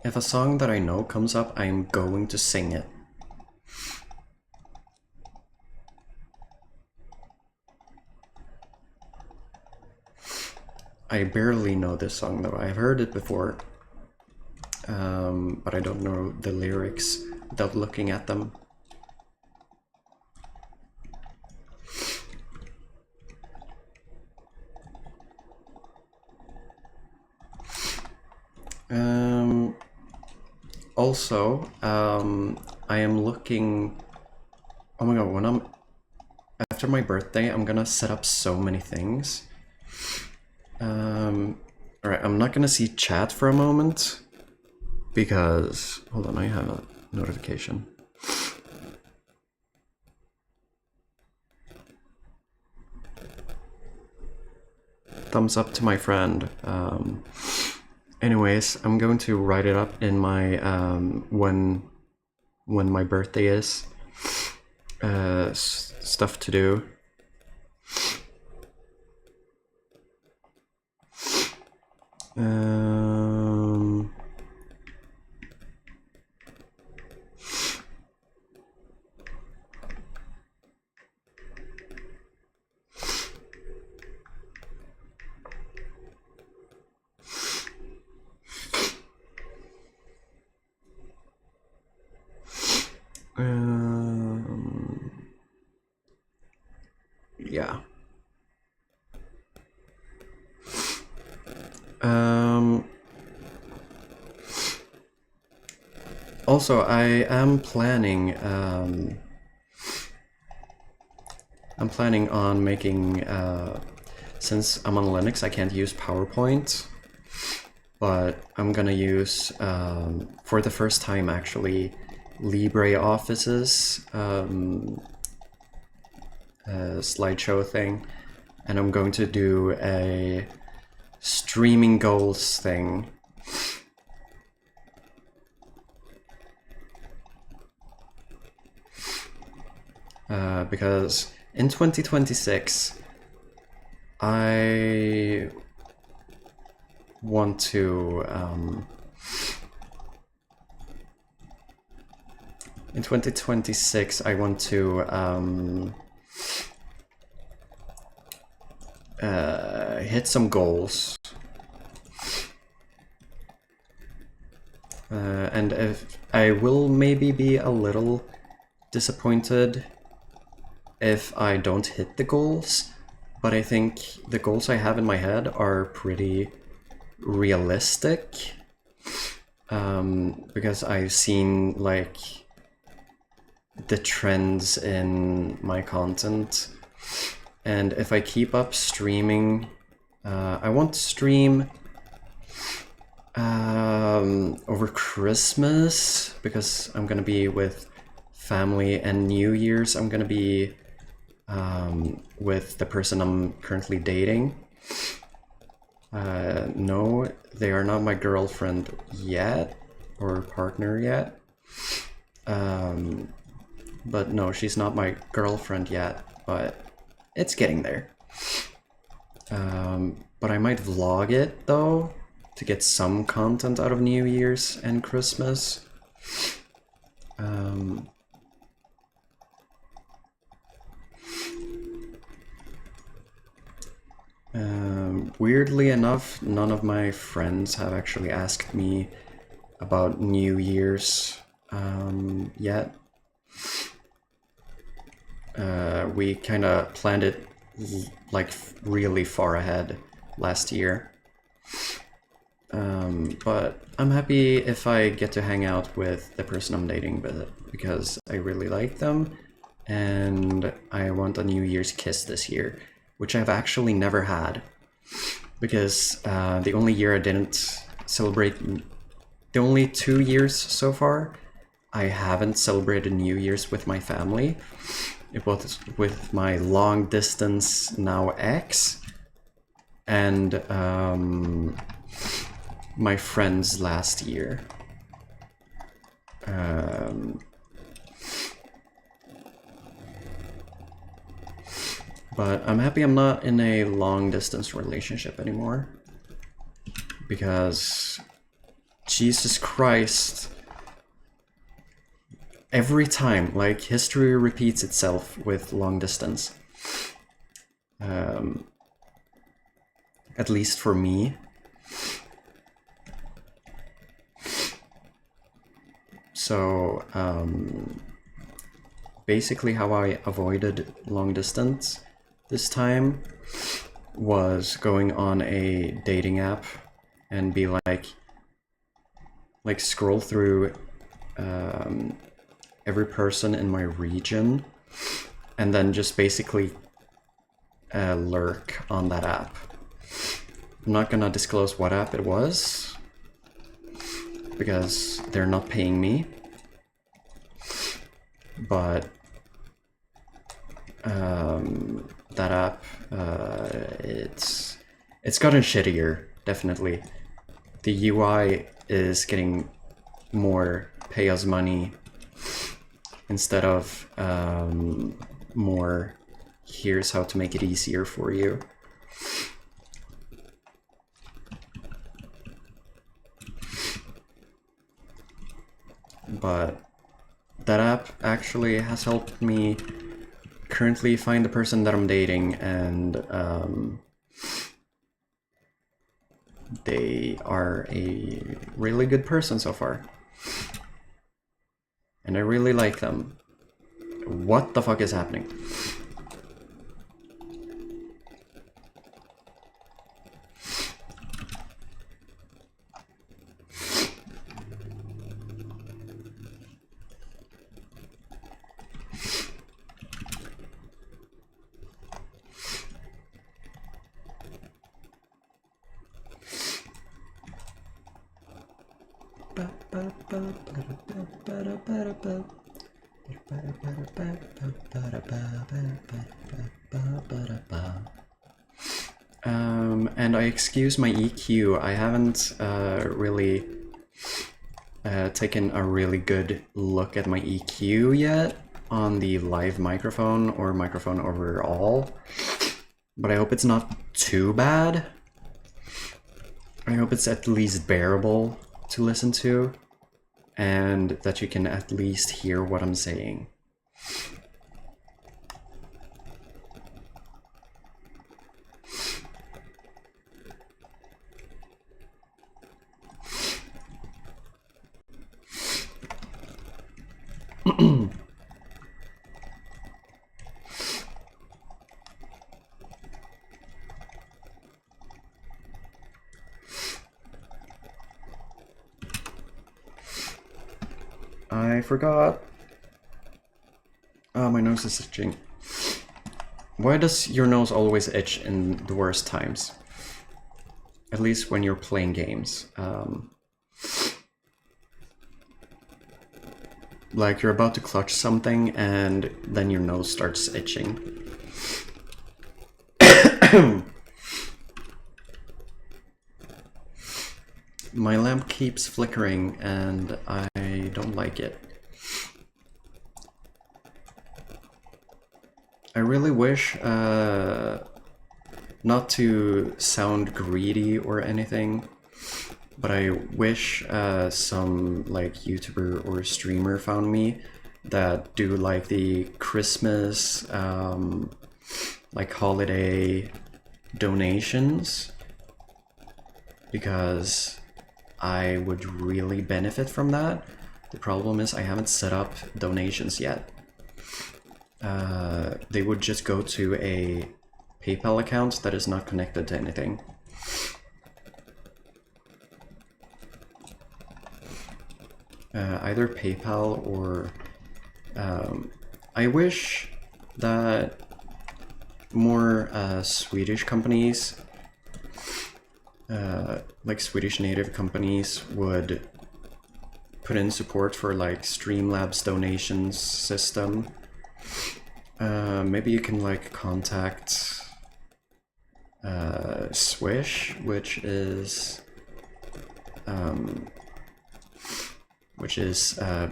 If a song that I know comes up, I'm going to sing it. I barely know this song though. I've heard it before, but I don't know the lyrics without looking at them. Also, I am looking. Oh my god! When after my birthday, I'm gonna set up so many things. Alright, I'm not gonna see chat for a moment because hold on, I have a notification. Thumbs up to my friend. Anyways, I'm going to write it up in my when my birthday is. Stuff to do. Yeah. Also, I am planning. I'm planning on making. Since I'm on Linux, I can't use PowerPoint, but I'm gonna use for the first time actually LibreOffice's slideshow thing, and I'm going to do a streaming goals thing. Because in 2026, I want to. In 2026, I want to hit some goals. And if I will maybe be a little disappointed if I don't hit the goals, but I think the goals I have in my head are pretty realistic, because I've seen like the trends in my content, and if I keep up streaming, I want to stream over Christmas because I'm gonna be with family, and New Year's I'm gonna be with the person I'm currently dating. No, they are not my girlfriend yet or partner yet. But no, she's not my girlfriend yet, but it's getting there. But I might vlog it though to get some content out of New Year's and Christmas. Weirdly enough, none of my friends have actually asked me about New Year's yet. We kind of planned it like really far ahead last year. But I'm happy if I get to hang out with the person I'm dating because I really like them, and I want a New Year's kiss this year, which I've actually never had, because the only year I didn't celebrate, the only 2 years so far, I haven't celebrated New Year's with my family. It was with my long distance now ex, and my friends last year. But I'm happy I'm not in a long distance relationship anymore, because Jesus Christ, every time, like, history repeats itself with long distance. At least for me. So, basically how I avoided long distance this time was going on a dating app and be like scroll through every person in my region, and then just basically lurk on that app. I'm not gonna disclose what app it was, because they're not paying me, but that app, it's gotten shittier, definitely. The UI is getting more pay us money instead of more here's how to make it easier for you. But that app actually has helped me currently find the person that I'm dating, and they are a really good person so far. And I really like them. What the fuck is happening? And I excuse my EQ. I haven't really taken a really good look at my EQ yet on the live microphone or microphone overall, but I hope it's not too bad. I hope it's at least bearable to listen to, and that you can at least hear what I'm saying. I forgot. Oh, my nose is itching. Why does your nose always itch in the worst times? At least when you're playing games. Like you're about to clutch something and then your nose starts itching. My lamp keeps flickering and I don't like it. I really wish, not to sound greedy or anything, but I wish some like YouTuber or streamer found me that do like the Christmas, like holiday donations, because I would really benefit from that. The problem is I haven't set up donations yet. They would just go to a PayPal account that is not connected to anything. either PayPal or I wish that more Swedish companies, like Swedish native companies, would put in support for like Streamlabs donations system. Maybe you can like contact Swish, which is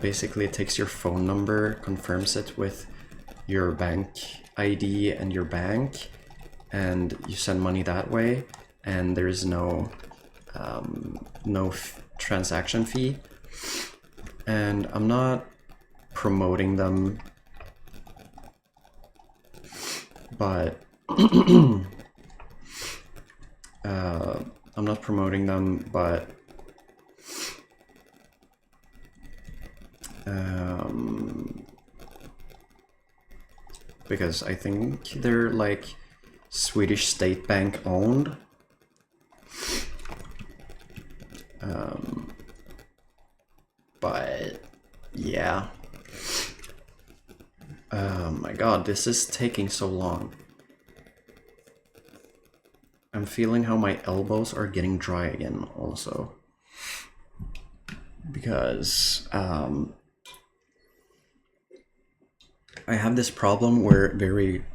basically it takes your phone number, confirms it with your bank ID and your bank, and you send money that way, and there's no transaction fee. And I'm not promoting them, but because I think they're like Swedish state bank owned. But yeah. Oh my god, this is taking so long. I'm feeling how my elbows are getting dry again also. Because I have this problem where very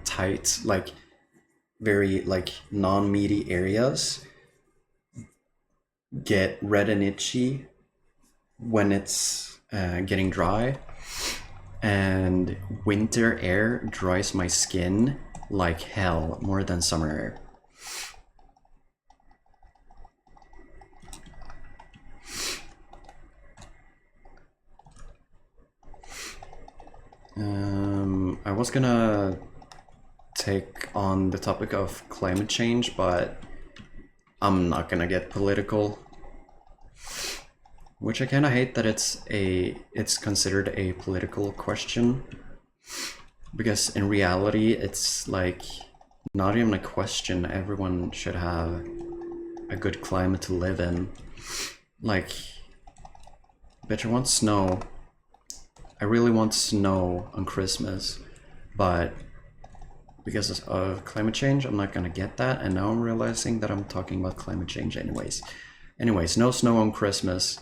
tight, like very like non-meaty areas get red and itchy when it's getting dry, and winter air dries my skin like hell, more than summer air. I was gonna take on the topic of climate change, but I'm not gonna get political. Which I kind of hate that it's considered a political question, because in reality it's like not even a question. Everyone should have a good climate to live in. Like, bitch, I want snow. I really want snow on Christmas, but because of climate change, I'm not gonna get that, and now I'm realizing that I'm talking about climate change anyways. Anyways, no snow on Christmas.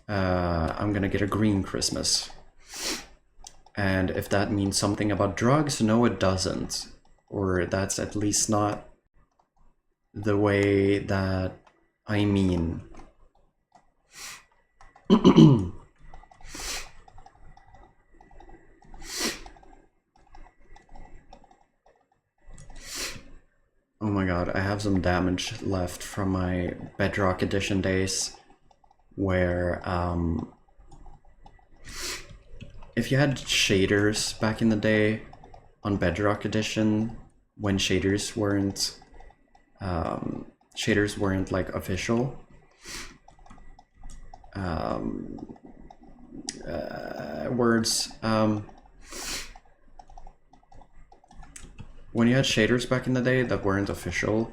I'm gonna get a green Christmas. And if that means something about drugs, no it doesn't. Or that's at least not the way that I mean. Oh my god, I have some damage left from my Bedrock Edition days, where if you had shaders back in the day on Bedrock Edition, when shaders weren't like official, when you had shaders back in the day that weren't official,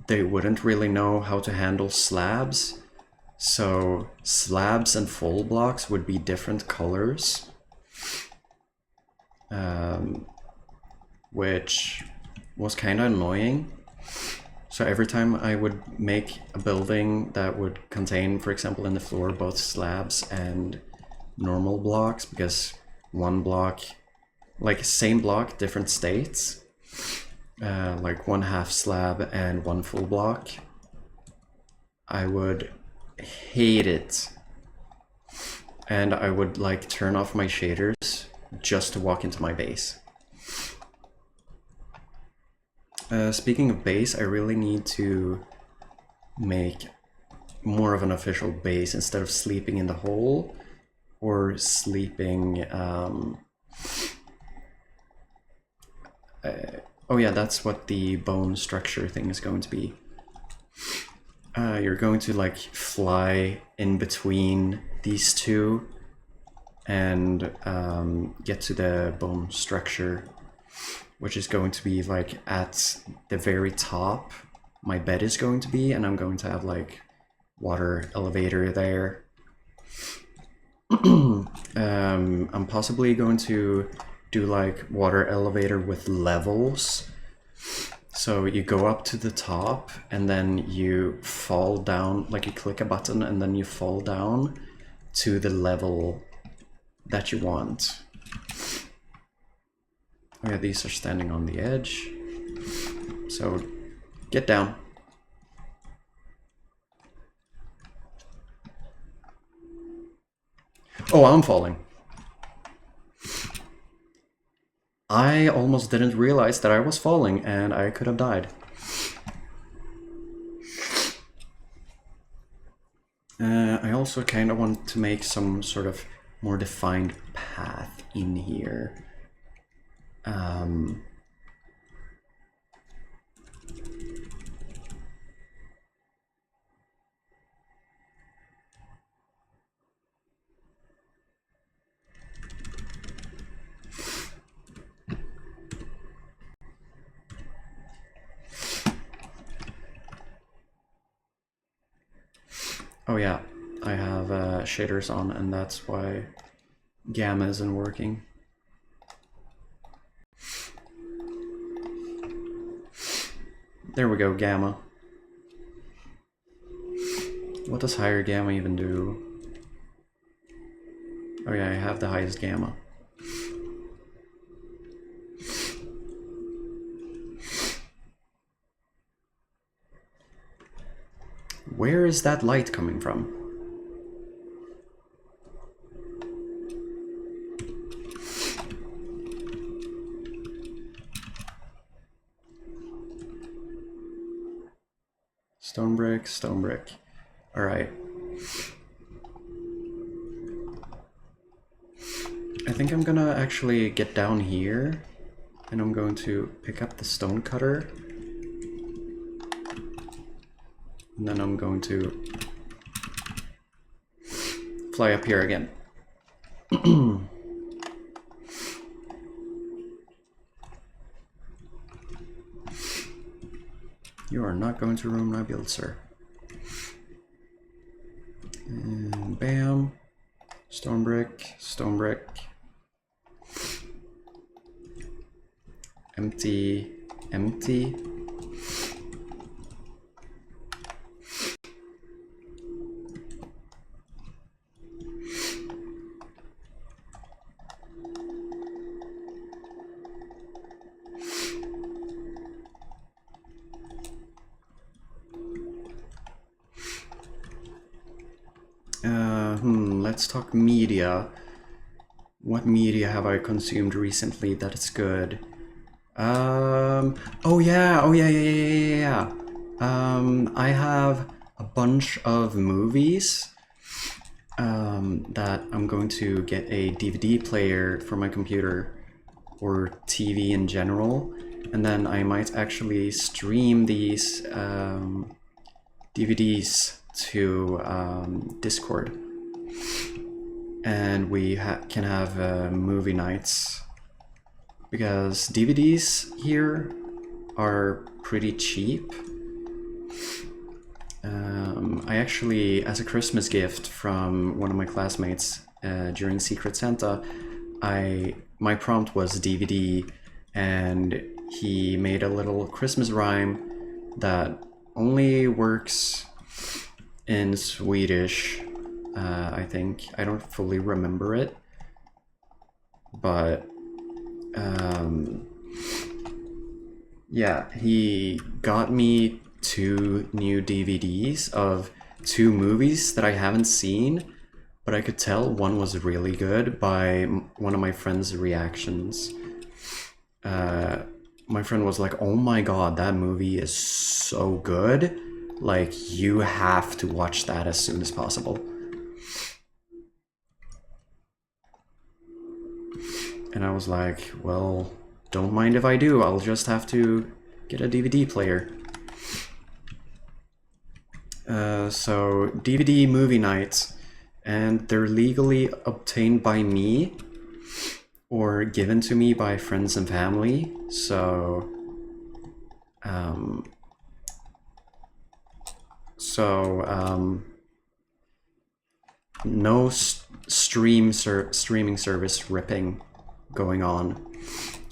they wouldn't really know how to handle slabs. So slabs and full blocks would be different colors, which was kind of annoying. So every time I would make a building that would contain, for example, in the floor, both slabs and normal blocks, because one block, like same block, different states, like one half slab and one full block, I would hate it. And I would like turn off my shaders just to walk into my base. Speaking of base, I really need to make more of an official base instead of sleeping in the hole or sleeping. Oh yeah, that's what the bone structure thing is going to be. You're going to like fly in between these two and get to the bone structure, which is going to be like at the very top my bed is going to be, and I'm going to have like water elevator there. I'm possibly going to do like water elevator with levels. So you go up to the top and then you fall down, like you click a button and then you fall down to the level that you want. Oh yeah, these are standing on the edge. So get down. Oh, I'm falling. I almost didn't realize that I was falling and I could have died. I also kind of want to make some sort of more defined path in here. Oh yeah, I have shaders on and that's why gamma isn't working. There we go, gamma. What does higher gamma even do? Oh yeah, I have the highest gamma. Where is that light coming from? Stone brick, stone brick. All right. I think I'm gonna actually get down here and I'm going to pick up the stone cutter. And then I'm going to fly up here again. You are not going to ruin my build, sir. And bam. Stone brick, stone brick. Empty, empty. Let's talk media. What media have I consumed recently that is good? Oh yeah. I have a bunch of movies that I'm going to get a DVD player for my computer or TV in general, and then I might actually stream these DVDs to Discord, and we can have movie nights, because DVDs here are pretty cheap. I actually, as a Christmas gift from one of my classmates during Secret Santa, my prompt was DVD, and he made a little Christmas rhyme that only works in Swedish, I think. I don't fully remember it, but yeah, he got me 2 new DVDs of 2 movies that I haven't seen, but I could tell one was really good by one of my friend's reactions. My friend was like, "Oh my god, that movie is so good. Like, you have to watch that as soon as possible." And I was like, well, don't mind if I do, I'll just have to get a DVD player. So DVD movie nights, and they're legally obtained by me or given to me by friends and family. So no streaming service ripping going on,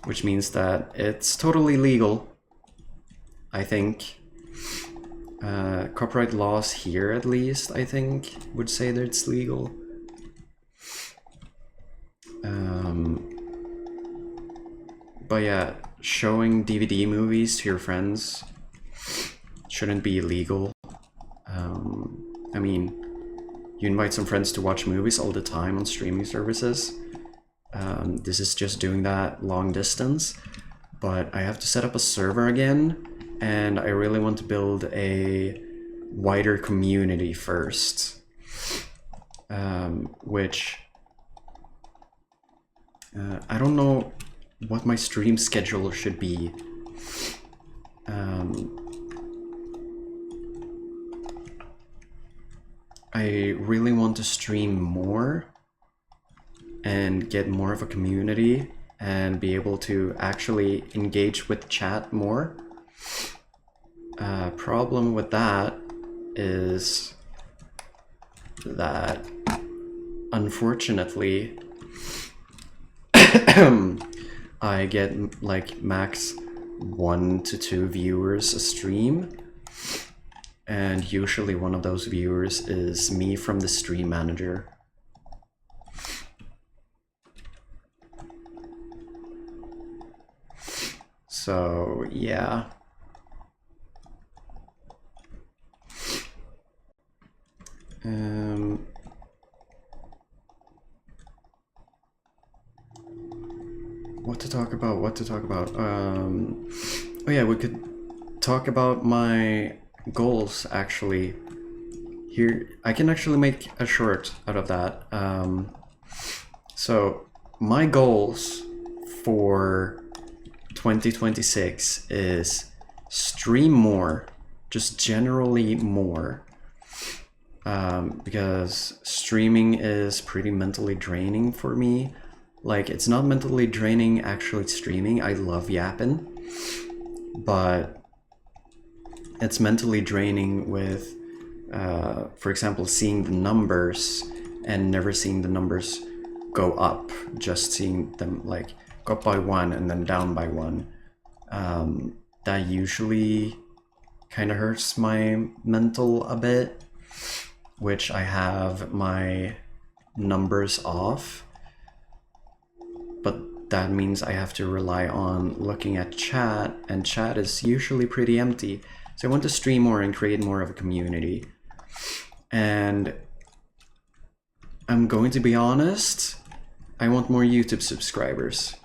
which means that it's totally legal, I think. Copyright laws here, at least, I think, would say that it's legal. But yeah, showing DVD movies to your friends shouldn't be illegal. I mean, you invite some friends to watch movies all the time on streaming services. This is just doing that long distance, but I have to set up a server again, and I really want to build a wider community first, which I don't know what my stream schedule should be. I really want to stream more and get more of a community and be able to actually engage with chat more. Problem with that is that, unfortunately, I get like max 1 to 2 viewers a stream, and usually one of those viewers is me from the stream manager. So yeah. What to talk about? Oh yeah, we could talk about my goals, actually. Here, I can actually make a short out of that. So my goals for 2026 is stream more, just generally more. Because streaming is pretty mentally draining for me. Like, it's not mentally draining actually streaming. I love yapping, but it's mentally draining with, for example, seeing the numbers and never seeing the numbers go up, just seeing them like go up by 1 and then down by 1. That usually kind of hurts my mental a bit, which I have my numbers off, but that means I have to rely on looking at chat, and chat is usually pretty empty. So I want to stream more and create more of a community. And I'm going to be honest, I want more YouTube subscribers.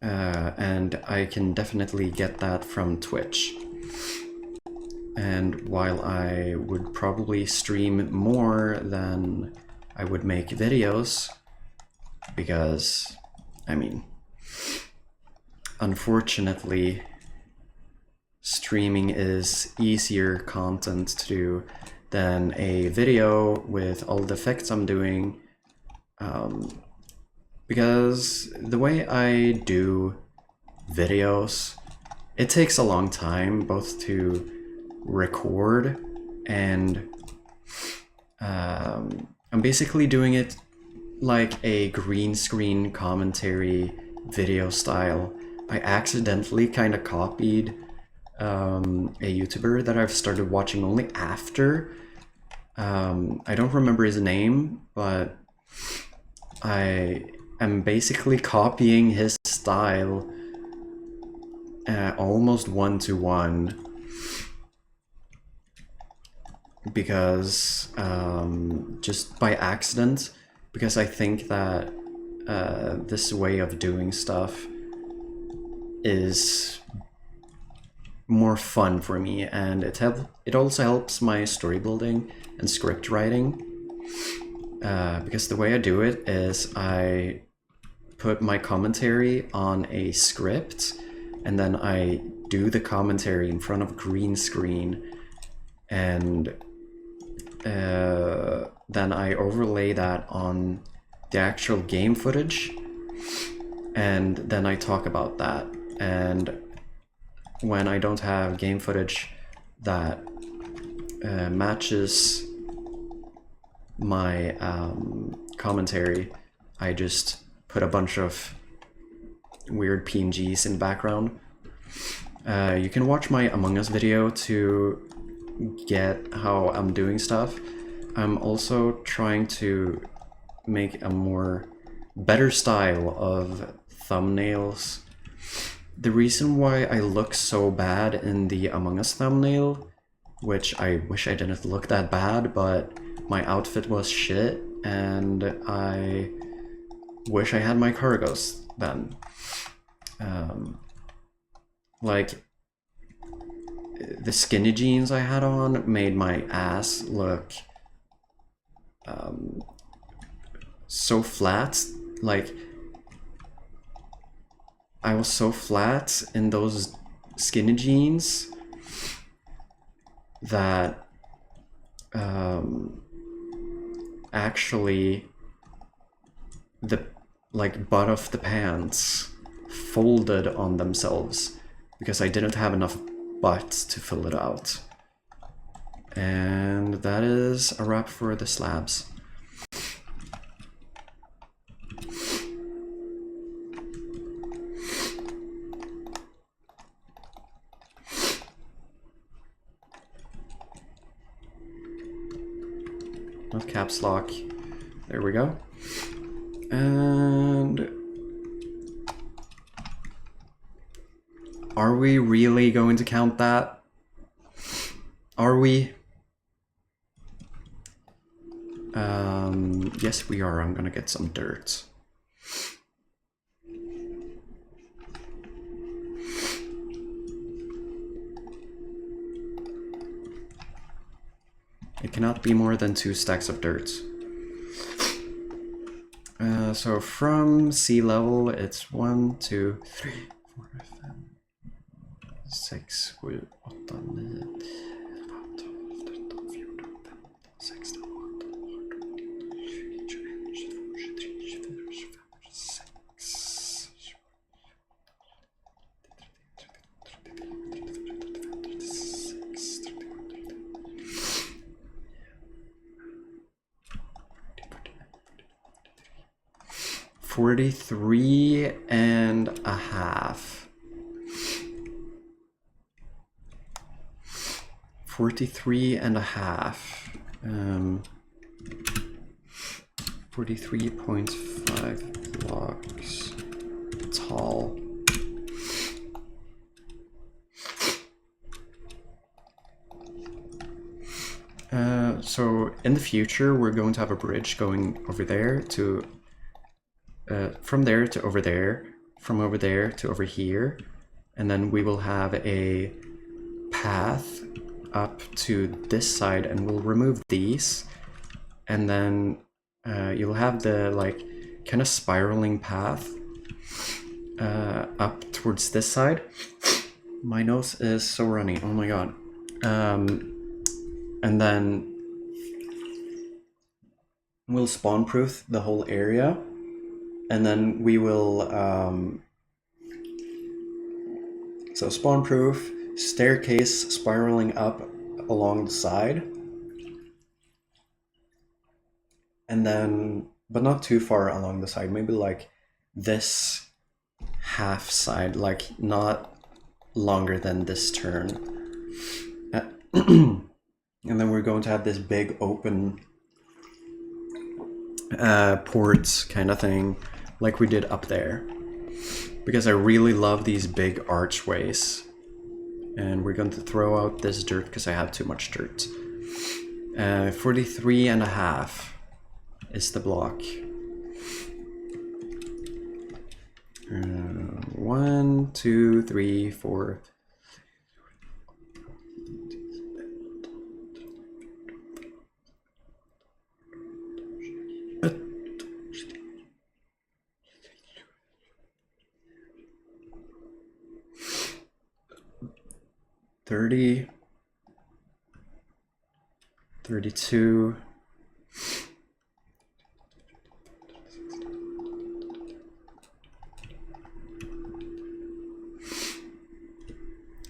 And I can definitely get that from Twitch. And while I would probably stream more than I would make videos, because, I mean, unfortunately, streaming is easier content to do than a video with all the effects I'm doing. Because the way I do videos, it takes a long time both to record and I'm basically doing it like a green screen commentary video style. I accidentally kind of copied a YouTuber that I've started watching only after. I don't remember his name, but I am basically copying his style almost 1-to-1. Because just by accident, because I think that this way of doing stuff is more fun for me, and it also helps my story building and script writing, because the way I do it is I put my commentary on a script and then I do the commentary in front of a green screen, and then I overlay that on the actual game footage, and then I talk about that. And when I don't have game footage that matches my commentary, I just put a bunch of weird PNGs in the background. You can watch my Among Us video to get how I'm doing stuff. I'm also trying to make a better style of thumbnails. The reason why I look so bad in the Among Us thumbnail, which I wish I didn't look that bad, but my outfit was shit and I wish I had my cargos then. Like, the skinny jeans I had on made my ass look so flat. Like, I was so flat in those skinny jeans that actually the butt of the pants folded on themselves because I didn't have enough butt to fill it out. And that is a wrap for the slabs. Not caps lock. There we go. And are we really going to count that? Are we? Yes, we are. I'm gonna get some dirt. It cannot be more than 2 stacks of dirt. So from sea level, it's 1, 2, 3, 4, 5, 6, 7, 8, 9, 11, 12, 13, 14, 15, 16, 17, 18, 20, 21, 22, 23, 43 and a half. 43 and a half. 43.5 blocks tall. So in the future, we're going to have a bridge going over there to from there to over there, from over there to over here, and then we will have a path up to this side, and we'll remove these, and then you'll have the like kind of spiraling path up towards this side. My nose is so runny, oh my god. And then we'll spawn proof the whole area, and then we will so spawn proof, staircase spiraling up along the side, and then but not too far along the side, maybe like this half side, like not longer than this turn. And then we're going to have this big open ports kind of thing like we did up there, because I really love these big archways. And we're going to throw out this dirt because I have too much dirt. 43 and a half is the block. 1, 2, 3, 4. $30, $32,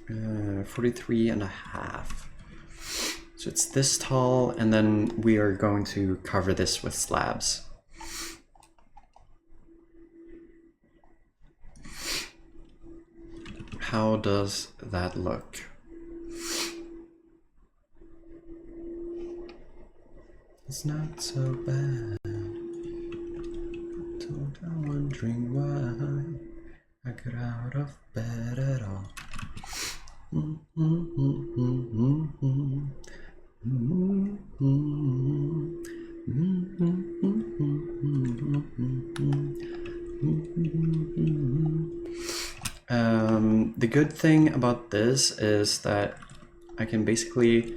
$43 and a half. So it's this tall, and then we are going to cover this with slabs. How does that look? It's not so bad. I'm wondering why I got out of bed at all. The good thing about this is that I can basically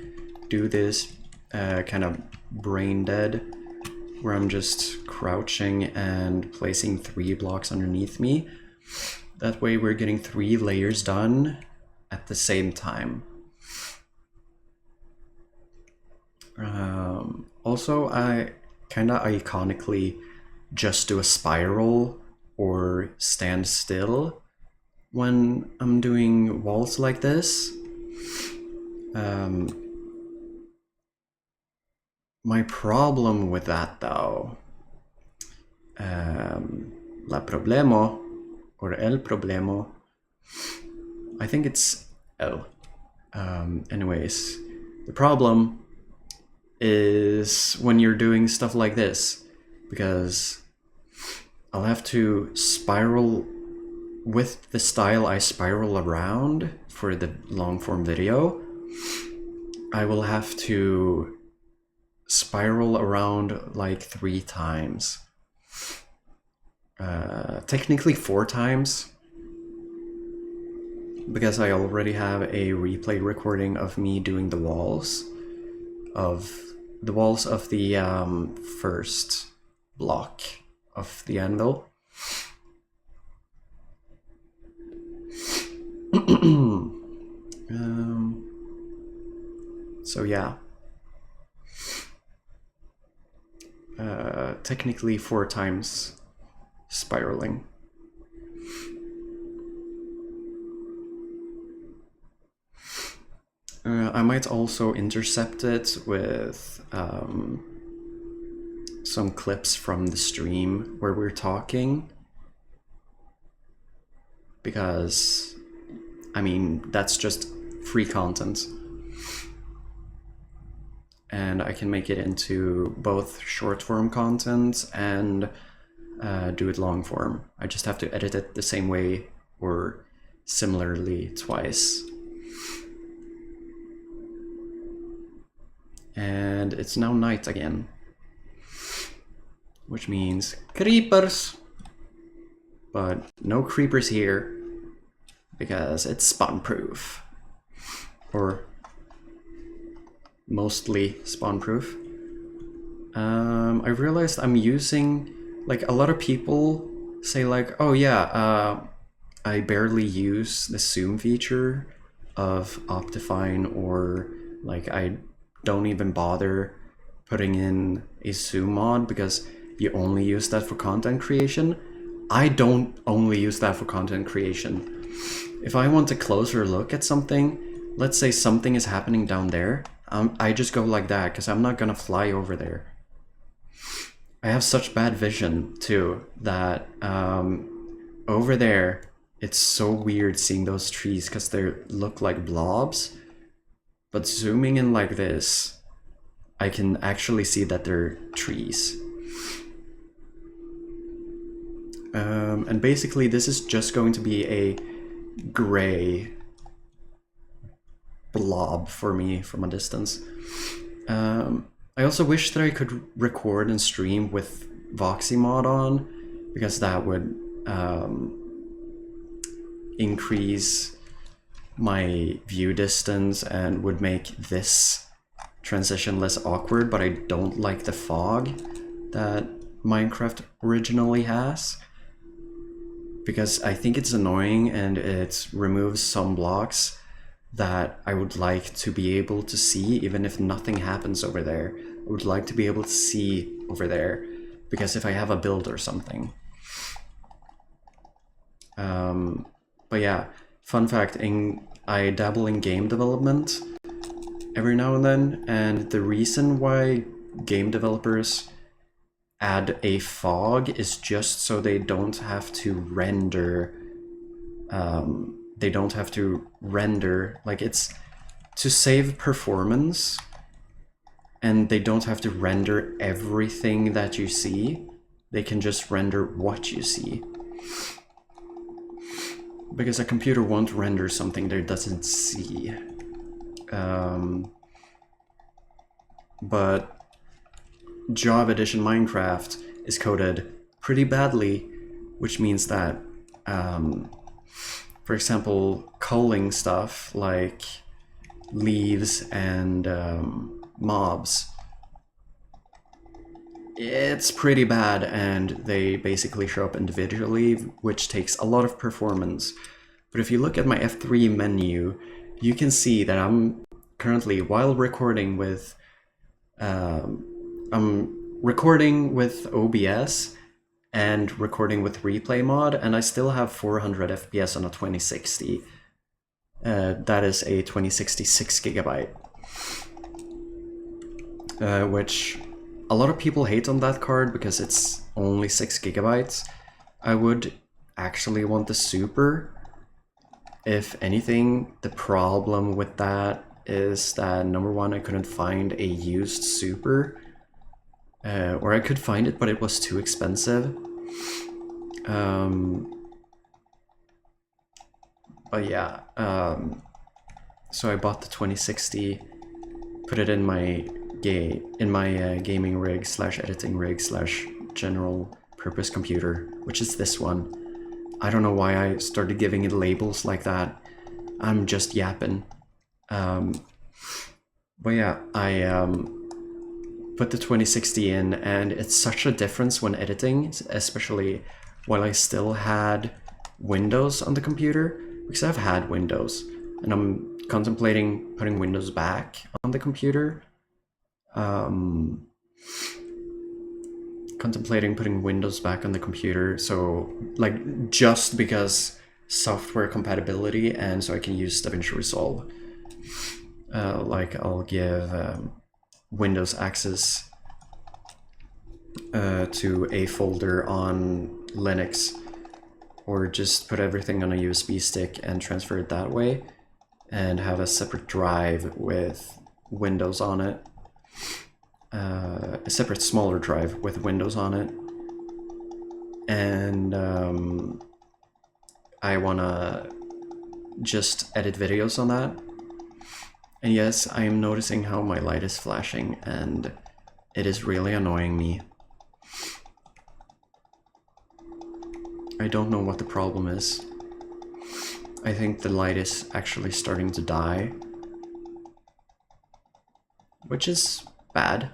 do this kind of brain dead, where I'm just crouching and placing 3 blocks underneath me. That way we're getting 3 layers done at the same time. Also, I kind of iconically just do a spiral or stand still when I'm doing walls like this. My problem with that, though, la problemo, or el problemo, I think it's L. Anyways, the problem is when you're doing stuff like this, because I'll have to spiral with the style I spiral around for the long form video. I will have to spiral around like 3 times. Technically 4 times, because I already have a replay recording of me doing the walls of the first block of the anvil. So yeah, technically 4 times spiraling. I might also intercept it with some clips from the stream where we're talking, because, I mean, that's just free content. And I can make it into both short form content and do it long form. I just have to edit it the same way or similarly twice. And it's now night again, which means creepers. But no creepers here, because it's spawn proof, or mostly spawn proof. I realized I'm using, like, a lot of people say like, oh yeah, I barely use the zoom feature of Optifine, or like I don't even bother putting in a zoom mod because you only use that for content creation. I don't only use that for content creation. If I want a closer look at something, let's say something is happening down there, I just go like that because I'm not gonna fly over there. I have such bad vision too that over there it's so weird seeing those trees because they look like blobs. But zooming in like this, I can actually see that they're trees. And basically this is just going to be a gray blob for me from a distance. I also wish that I could record and stream with Voxy mod on, because that would increase my view distance and would make this transition less awkward, but I don't like the fog that Minecraft originally has, because I think it's annoying and it removes some blocks that I would like to be able to see even if nothing happens over there. I would like to be able to see over there, because if I have a build or something. But yeah, fun fact, I dabble in game development, every now and then, and the reason why game developers add a fog is just so they don't have to render. Like, it's to save performance, and they don't have to render everything that you see. They can just render what you see. Because a computer won't render something that it doesn't see. But Java Edition Minecraft is coded pretty badly, which means that, for example, culling stuff like leaves and mobs, it's pretty bad, and they basically show up individually, which takes a lot of performance. But if you look at my F3 menu, you can see that I'm currently, while recording with I'm recording with OBS and recording with replay mod, and I still have 400 FPS on a 2060. That is a 2060 6GB, which a lot of people hate on that card because it's only 6GB. I would actually want the Super. If anything, the problem with that is that, number one, I couldn't find a used Super. Or I could find it, but it was too expensive. But yeah, so I bought the 2060, put it in my gaming rig / editing rig / general purpose computer, which is this one. I don't know why I started giving it labels like that. I'm just yapping. But yeah, I put the 2060 in, and it's such a difference when editing, especially while I still had Windows on the computer, because I've had Windows, and I'm contemplating putting Windows back on the computer. Contemplating putting Windows back on the computer, so like just because software compatibility, and so I can use DaVinci Resolve. Like I'll give Windows access to a folder on Linux, or just put everything on a USB stick and transfer it that way, and have a separate drive with Windows on it. A separate smaller drive with Windows on it, and I wanna just edit videos on that. And yes, I am noticing how my light is flashing, and it is really annoying me. I don't know what the problem is. I think the light is actually starting to die, which is bad.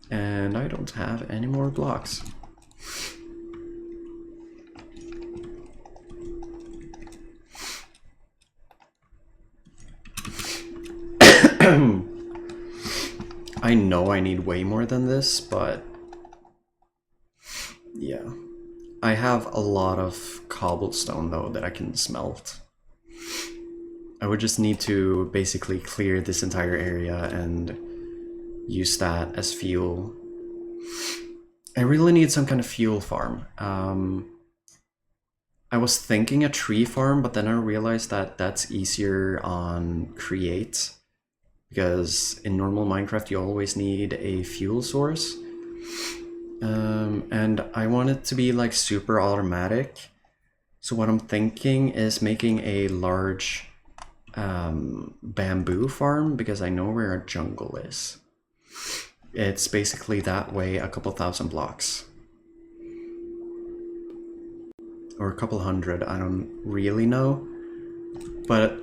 And I don't have any more blocks. I know I need way more than this, but yeah. I have a lot of cobblestone though that I can smelt. I would just need to basically clear this entire area and use that as fuel. I really need some kind of fuel farm. I was thinking a tree farm, but then I realized that that's easier on Create, because in normal Minecraft you always need a fuel source. And I want it to be like super automatic. So what I'm thinking is making a large bamboo farm, because I know where a jungle is. It's basically that way a couple thousand blocks. Or a couple hundred, I don't really know. But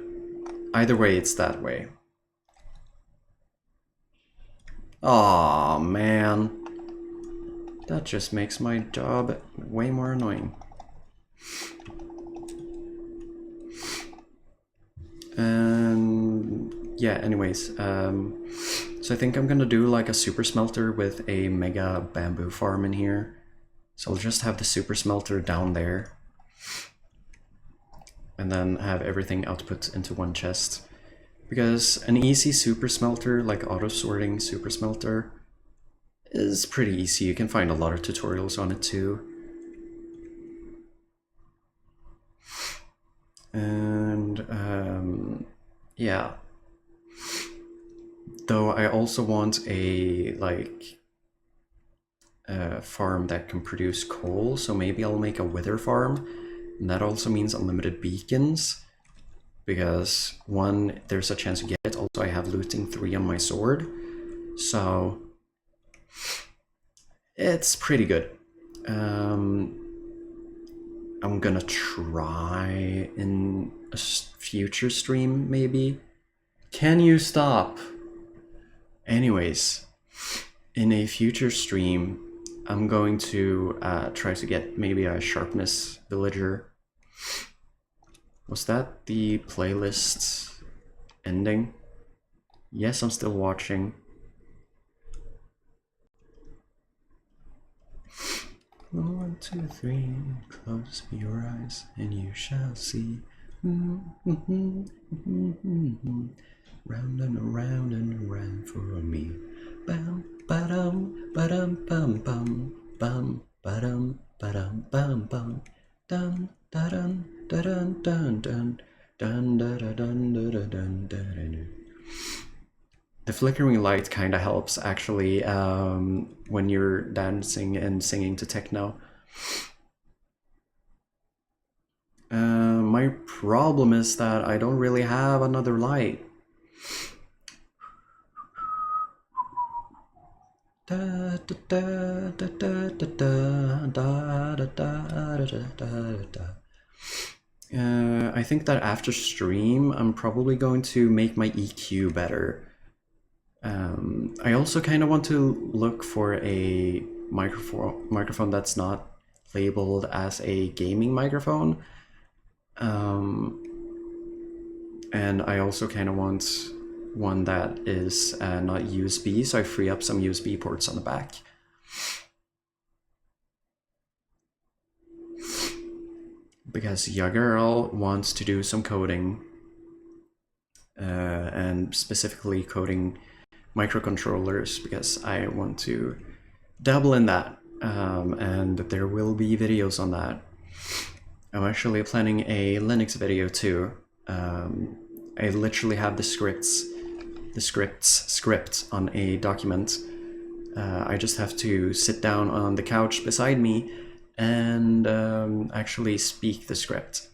either way, it's that way. Aw, man. That just makes my job way more annoying. And yeah, anyways, so I think I'm gonna do like a super smelter with a mega bamboo farm in here. So I'll just have the super smelter down there, and then have everything output into one chest. Because an easy super smelter, like auto sorting super smelter, is pretty easy. You can find a lot of tutorials on it too. And yeah. Though I also want a farm that can produce coal, so maybe I'll make a wither farm. And that also means unlimited beacons, because one, there's a chance to get it. Also, I have looting 3 on my sword, so it's pretty good. I'm gonna try in a future stream, maybe. Can you stop? Anyways, in a future stream, I'm going to try to get maybe a sharpness villager. Was that the playlist ending? Yes, I'm still watching. 1, 2, 3, close your eyes and you shall see. Round and around for me. Bam, ba-dum, ba-dum, bum, bum, bum, ba-dum, ba-dum, bum, bum. Dun, da-dun, da-dun, dun, dun, dun, da-da-dun, da-da-dun, da-da-dun. The flickering light kind of helps, actually, when you're dancing and singing to techno. My problem is that I don't really have another light. I think that after stream, I'm probably going to make my EQ better. I also kind of want to look for a microphone that's not labeled as a gaming microphone. And I also kind of want one that is not USB, so I free up some USB ports on the back. Because your girl wants to do some coding, and specifically coding microcontrollers, because I want to dabble in that, and there will be videos on that. I'm actually planning a Linux video too. I literally have the script on a document. I just have to sit down on the couch beside me and actually speak the script.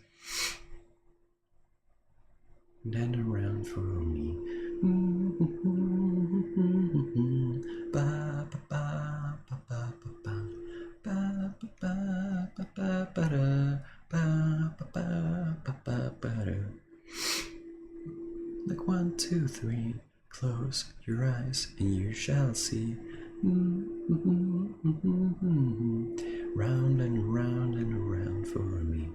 Then around for me. Like 1, 2, 3, close your eyes and you shall see. Round and around for me.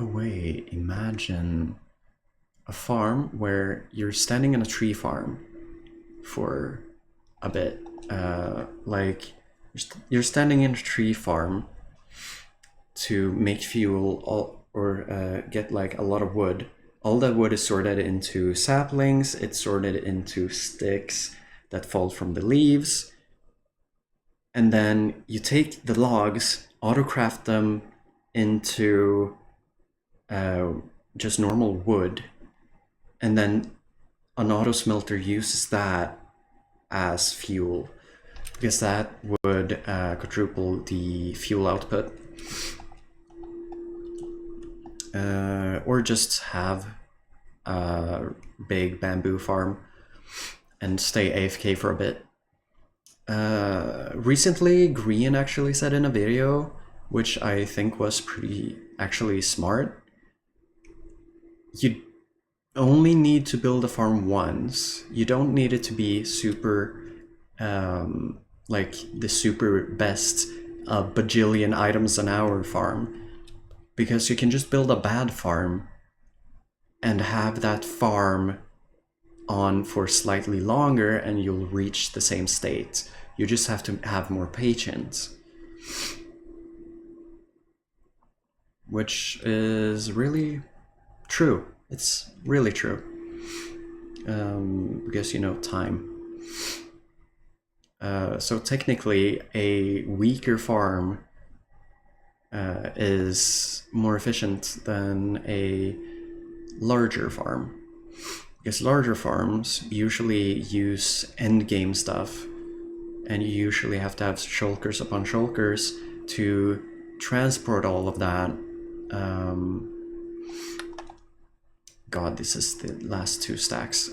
Oh wait, imagine a farm where you're standing in a tree farm for a bit. Like you're standing in a tree farm to make fuel or get like a lot of wood. All that wood is sorted into saplings, it's sorted into sticks that fall from the leaves, and then you take the logs, autocraft them into just normal wood, and then an auto smelter uses that as fuel, because that would quadruple the fuel output. Or just have a big bamboo farm and stay AFK for a bit. Recently, Green actually said in a video, which I think was pretty actually smart, you only need to build a farm once. You don't need it to be super, like the super best bajillion items an hour farm, because you can just build a bad farm and have that farm on for slightly longer and you'll reach the same state. You just have to have more patience. which is really true. It's really true. Because, you know, time. So technically, a weaker farm is more efficient than a larger farm. Because larger farms usually use endgame stuff, and you usually have to have shulkers upon shulkers to transport all of that. God, this is the last 2 stacks.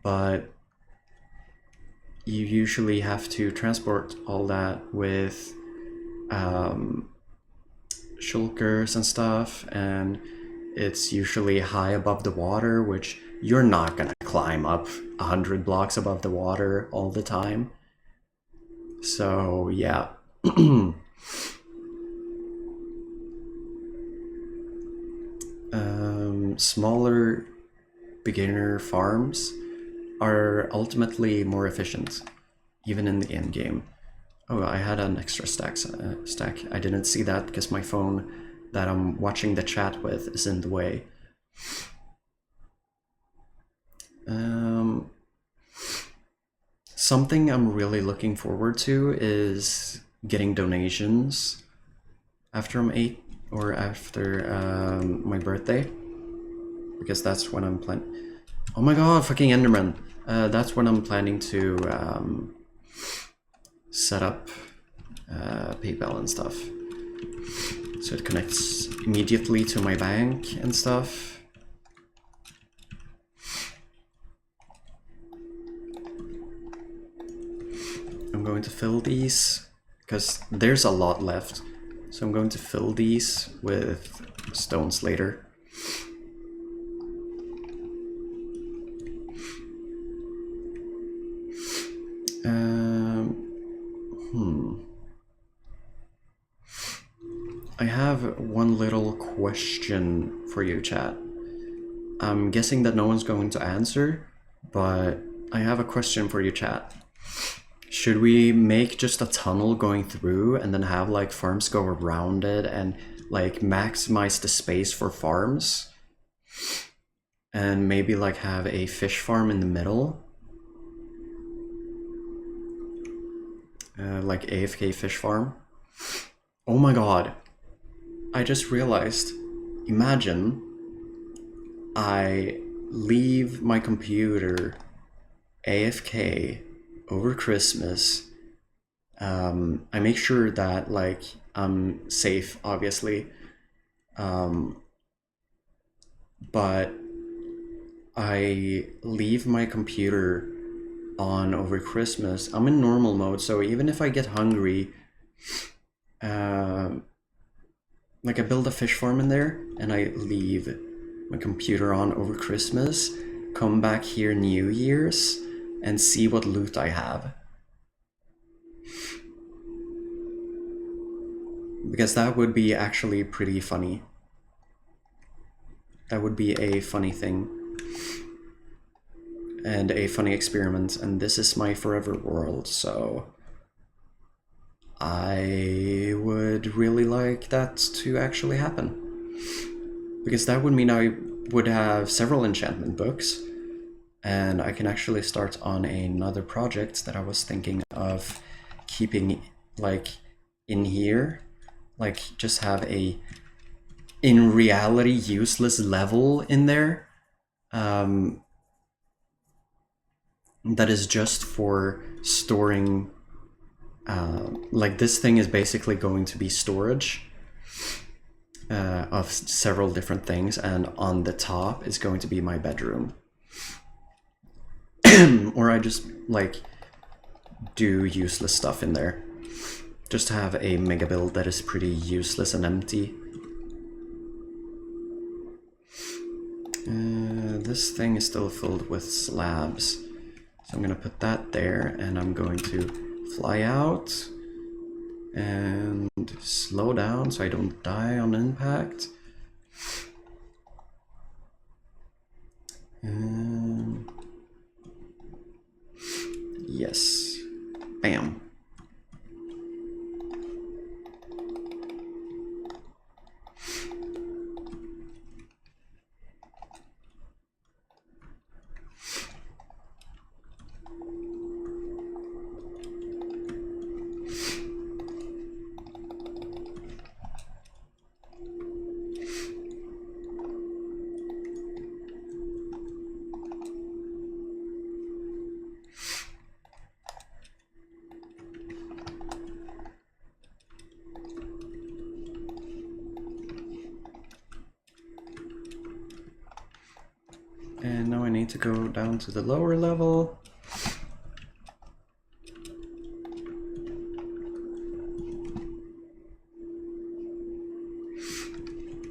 But you usually have to transport all that with shulkers and stuff, and it's usually high above the water, which you're not gonna climb up 100 blocks above the water all the time. So yeah. Smaller beginner farms are ultimately more efficient, even in the end game. Oh, I had an extra stack. I didn't see that because my phone that I'm watching the chat with is in the way. Something I'm really looking forward to is getting donations after I'm 8 or after my birthday, because that's when I'm planning. Oh my god, fucking Enderman! That's when I'm planning to set up PayPal and stuff, so it connects immediately to my bank and stuff. I'm going to fill these because there's a lot left, so I'm going to fill these with stones later. I have one little question for you, chat. I'm guessing that no one's going to answer, but I have a question for you, chat. Should we make just a tunnel going through and then have like farms go around it and like maximize the space for farms? And maybe like have a fish farm in the middle? Like AFK fish farm? Oh my god. I just realized, imagine I leave my computer AFK over Christmas. I make sure that like I'm safe, obviously, but I leave my computer on over Christmas. I'm in normal mode, so even if I get hungry, like I build a fish farm in there and I leave my computer on over Christmas, come back here New Year's and see what loot I have. Because that would be actually pretty funny. That would be a funny thing. And a funny experiment, and this is my forever world, so I would really like that to actually happen. Because that would mean I would have several enchantment books, and I can actually start on another project that I was thinking of keeping like in here. Like just have a, in reality, useless level in there. That is just for storing, like this thing is basically going to be storage of several different things, and on the top is going to be my bedroom. Or I just like do useless stuff in there. Just have a mega build that is pretty useless and empty. This thing is still filled with slabs. So I'm gonna put that there, and I'm going to fly out and slow down so I don't die on impact. Yes. Bam. And now I need to go down to the lower level.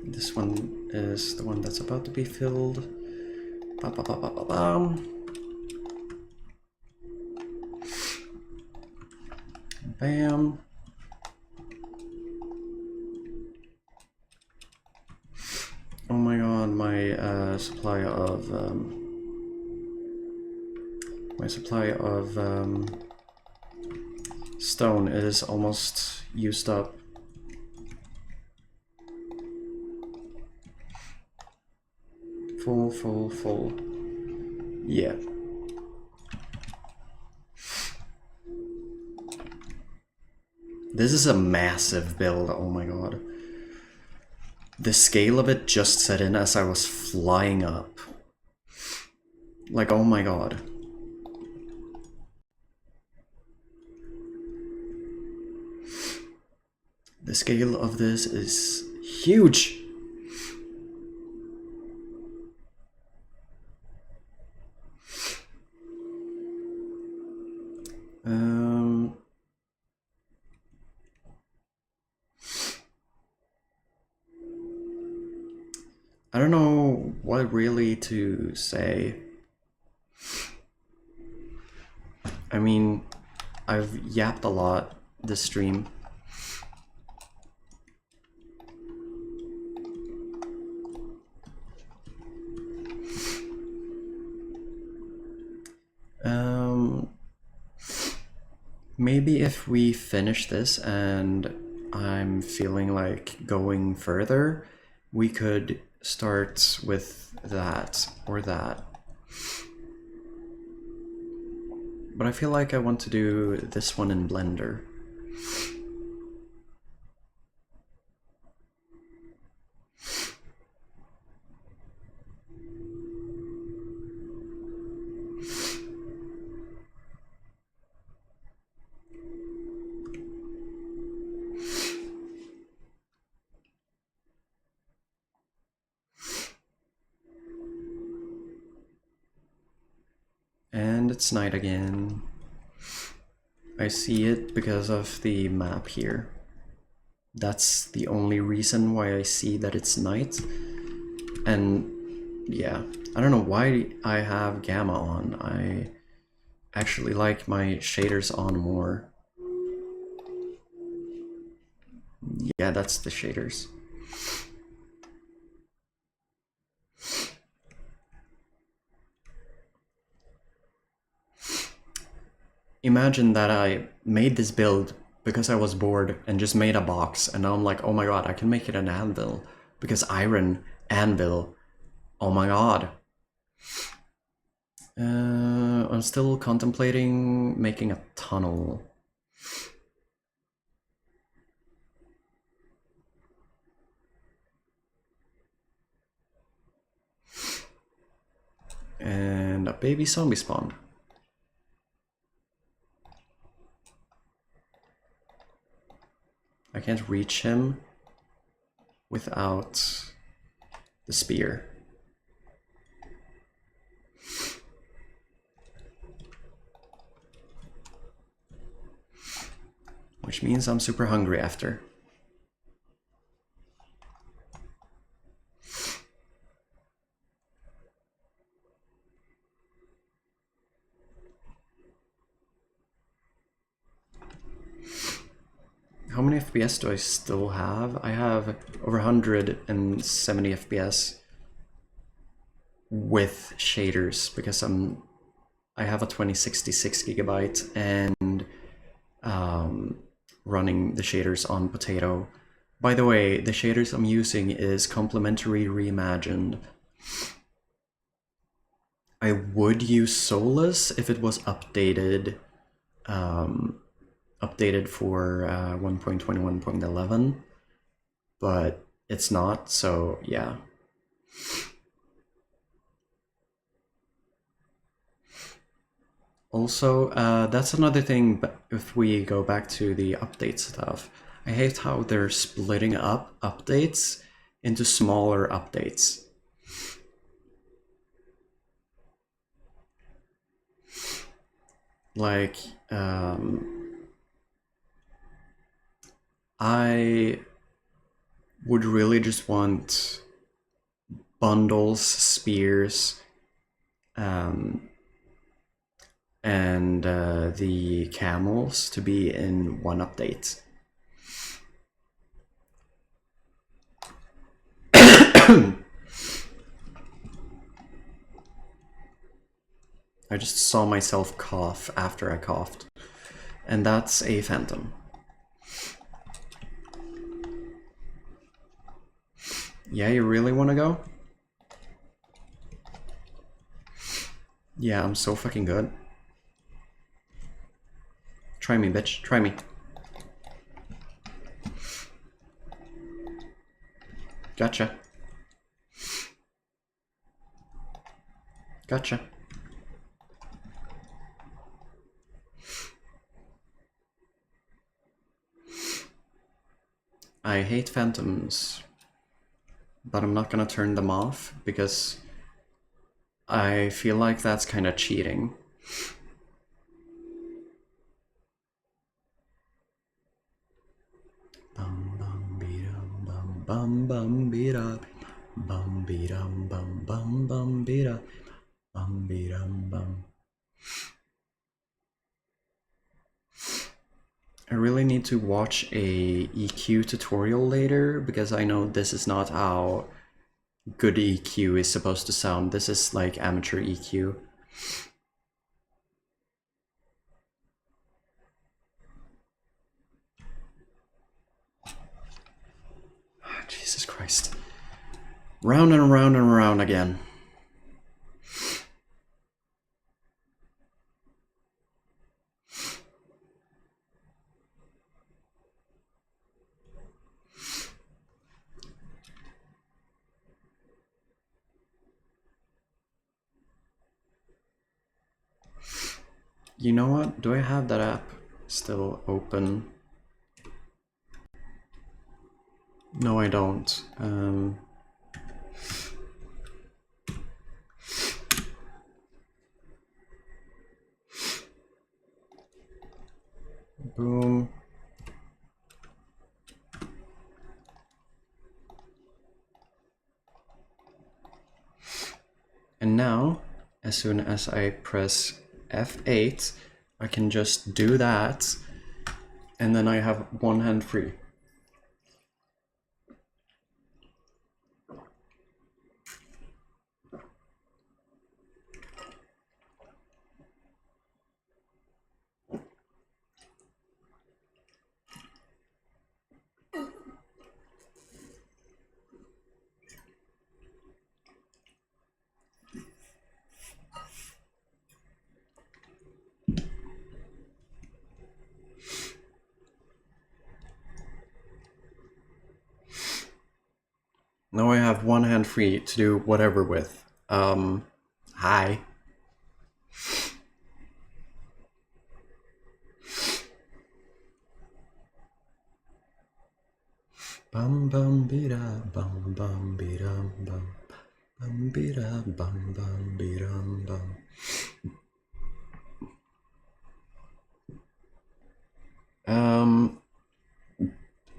This one is the one that's about to be filled. Ba, ba, ba, ba, ba, bam. Bam. Oh my god, my supply of stone is almost used up. Full. Yeah. This is a massive build, oh my god. The scale of it just set in as I was flying up. Like, oh my god. The scale of this is huge! I don't know what really to say. I mean, I've yapped a lot this stream. Maybe if we finish this and I'm feeling like going further, we could start with that or that. But I feel like I want to do this one in Blender. And it's night again. I see it because of the map here. That's the only reason why I see that it's night. And yeah, I don't know why I have gamma on. I actually like my shaders on more. Yeah, that's the shaders. Imagine that I made this build because I was bored and just made a box, and now I'm like, oh my god, I can make it an anvil because iron anvil. Oh my god. I'm still contemplating making a tunnel. And a baby zombie spawned. I can't reach him without the spear. Which means I'm super hungry after. How many FPS do I still have? I have over 170 FPS with shaders because I have a 2066 gigabyte and running the shaders on Potato. By the way, the shaders I'm using is Complementary Reimagined. I would use Solus if it was updated for 1.21.11, but it's not, so yeah. Also, that's another thing, but if we go back to the update stuff, I hate how they're splitting up updates into smaller updates. Like, I would really just want bundles, spears, and the camels to be in one update. I just saw myself cough after I coughed. And that's a phantom. Yeah, you really want to go? Yeah, I'm so fucking good. Try me, bitch. Try me. Gotcha. Gotcha. I hate phantoms, but I'm not gonna turn them off because I feel like that's kind of cheating. Bum bum beedum bum bum bum beeda bum beedum bum bum bum beeda bum beedum bum. I really need to watch a EQ tutorial later because I know this is not how good EQ is supposed to sound. This is like amateur EQ. Oh, Jesus Christ. Round and around and around again. You know what? Do I have that app still open? No, I don't. Boom. And now, as soon as I press F8, I can just do that, and then I have one hand free. Now I have one hand free to do whatever with. Hi. Bum bum bida bum bum bidum bum bum bida bum bum bidum bum.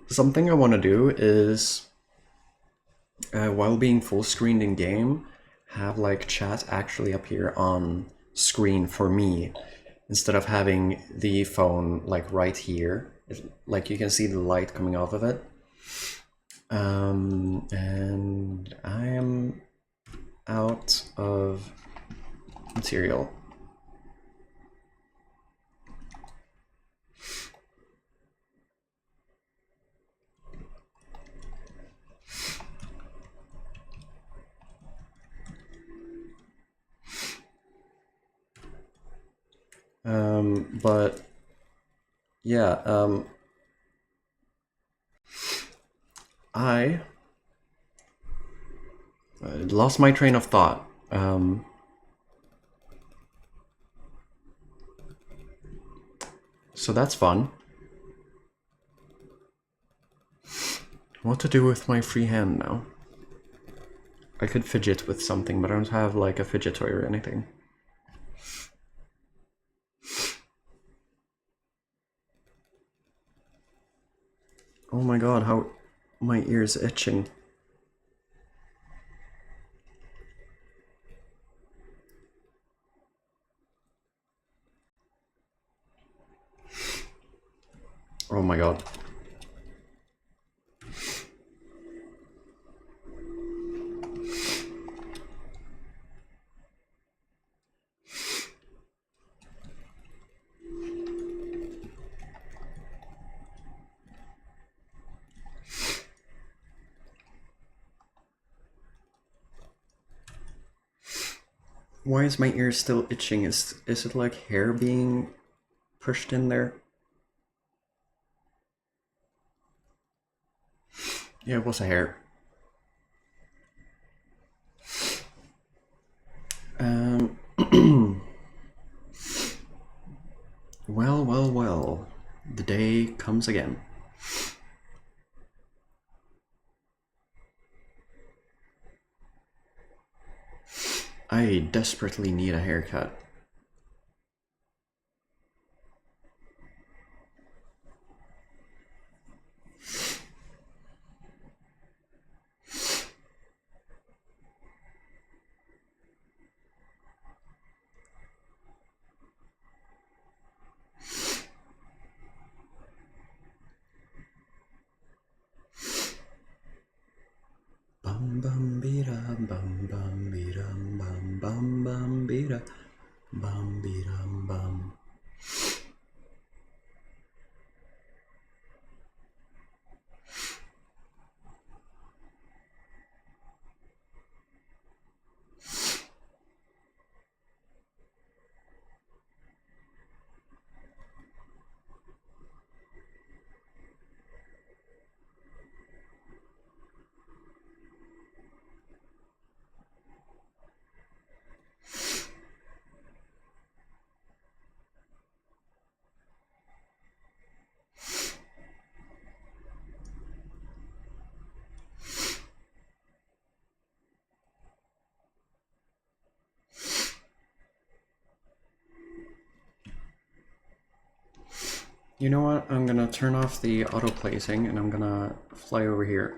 Something I want to do is, while being full screened in game, have like chat actually appear on screen for me instead of having the phone like right here. Like you can see the light coming off of it. And I am out of material. But yeah, I lost my train of thought. So that's fun. What to do with my free hand now? I could fidget with something, but I don't have like a fidget toy or anything. Oh my god, how my ear's itching. Oh my god. Why is my ear still itching? Is it like hair being pushed in there? Yeah, it was a hair. Well, well, well. The day comes again. I desperately need a haircut. Bum bum bida bum bida bum bida bum. You know what? I'm gonna turn off the auto placing and I'm gonna fly over here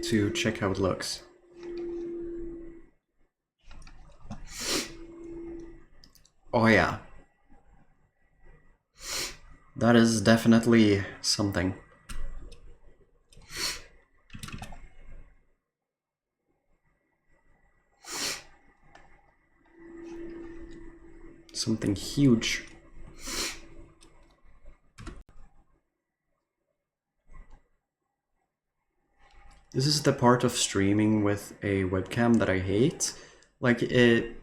to check how it looks. Oh yeah. That is definitely something. Something huge. This is the part of streaming with a webcam that I hate. Like, it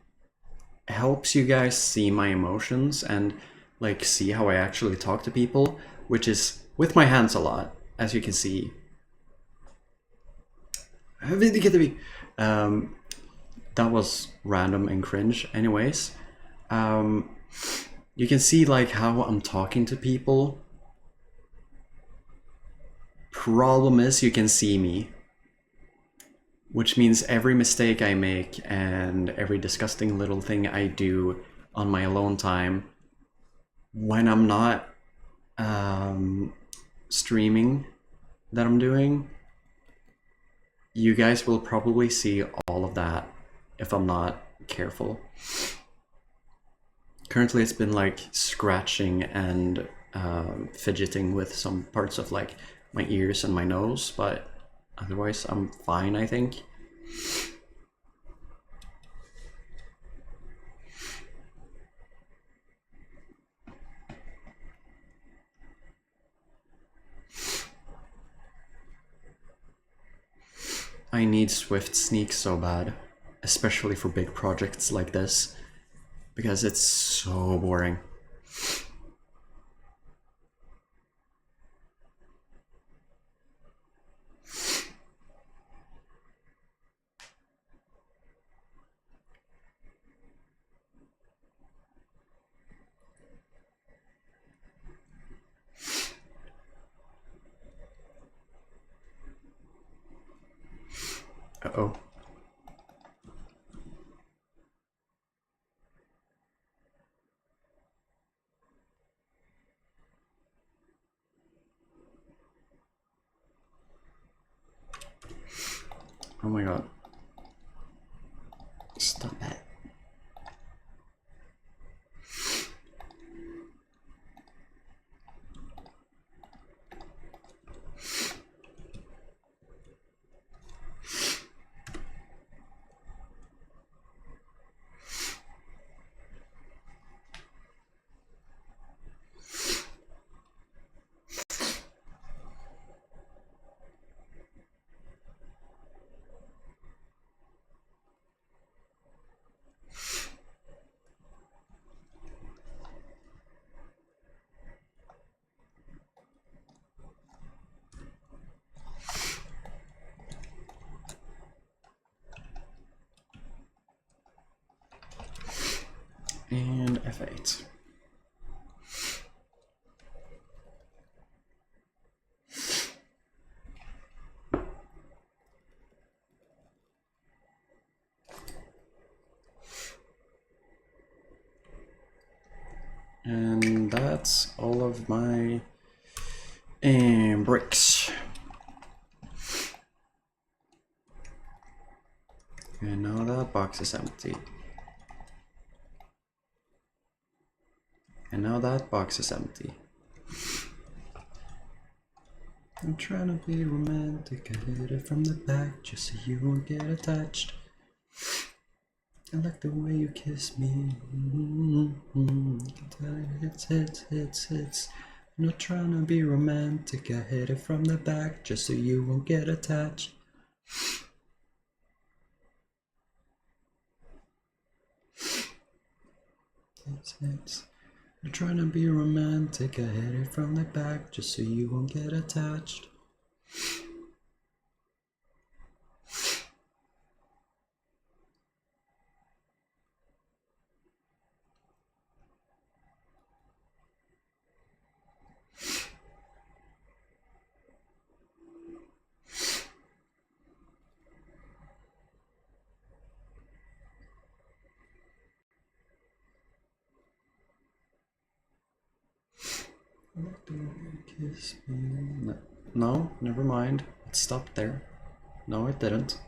helps you guys see my emotions and like see how I actually talk to people, which is with my hands a lot, as you can see. That was random and cringe. Anyways, you can see like how I'm talking to people. Problem is you can see me, which means every mistake I make and every disgusting little thing I do on my alone time when I'm not streaming that I'm doing, you guys will probably see all of that if I'm not careful. Currently it's been like scratching and fidgeting with some parts of like my ears and my nose, but otherwise I'm fine, I think. I need Swift Sneak so bad, especially for big projects like this, because it's so boring. Uh-oh. Oh my god. Stop it. And F8. And that's all of my bricks. And now that box is empty. And now that box is empty. I'm trying to be romantic, I hit it from the back just so you won't get attached. I like the way you kiss me. Hits. I'm not trying to be romantic, I hit it from the back just so you won't get attached. Hits. I'm trying to be romantic, I hit it from the back just so you won't get attached. Kiss me. No, never mind. It stopped there. No, it didn't.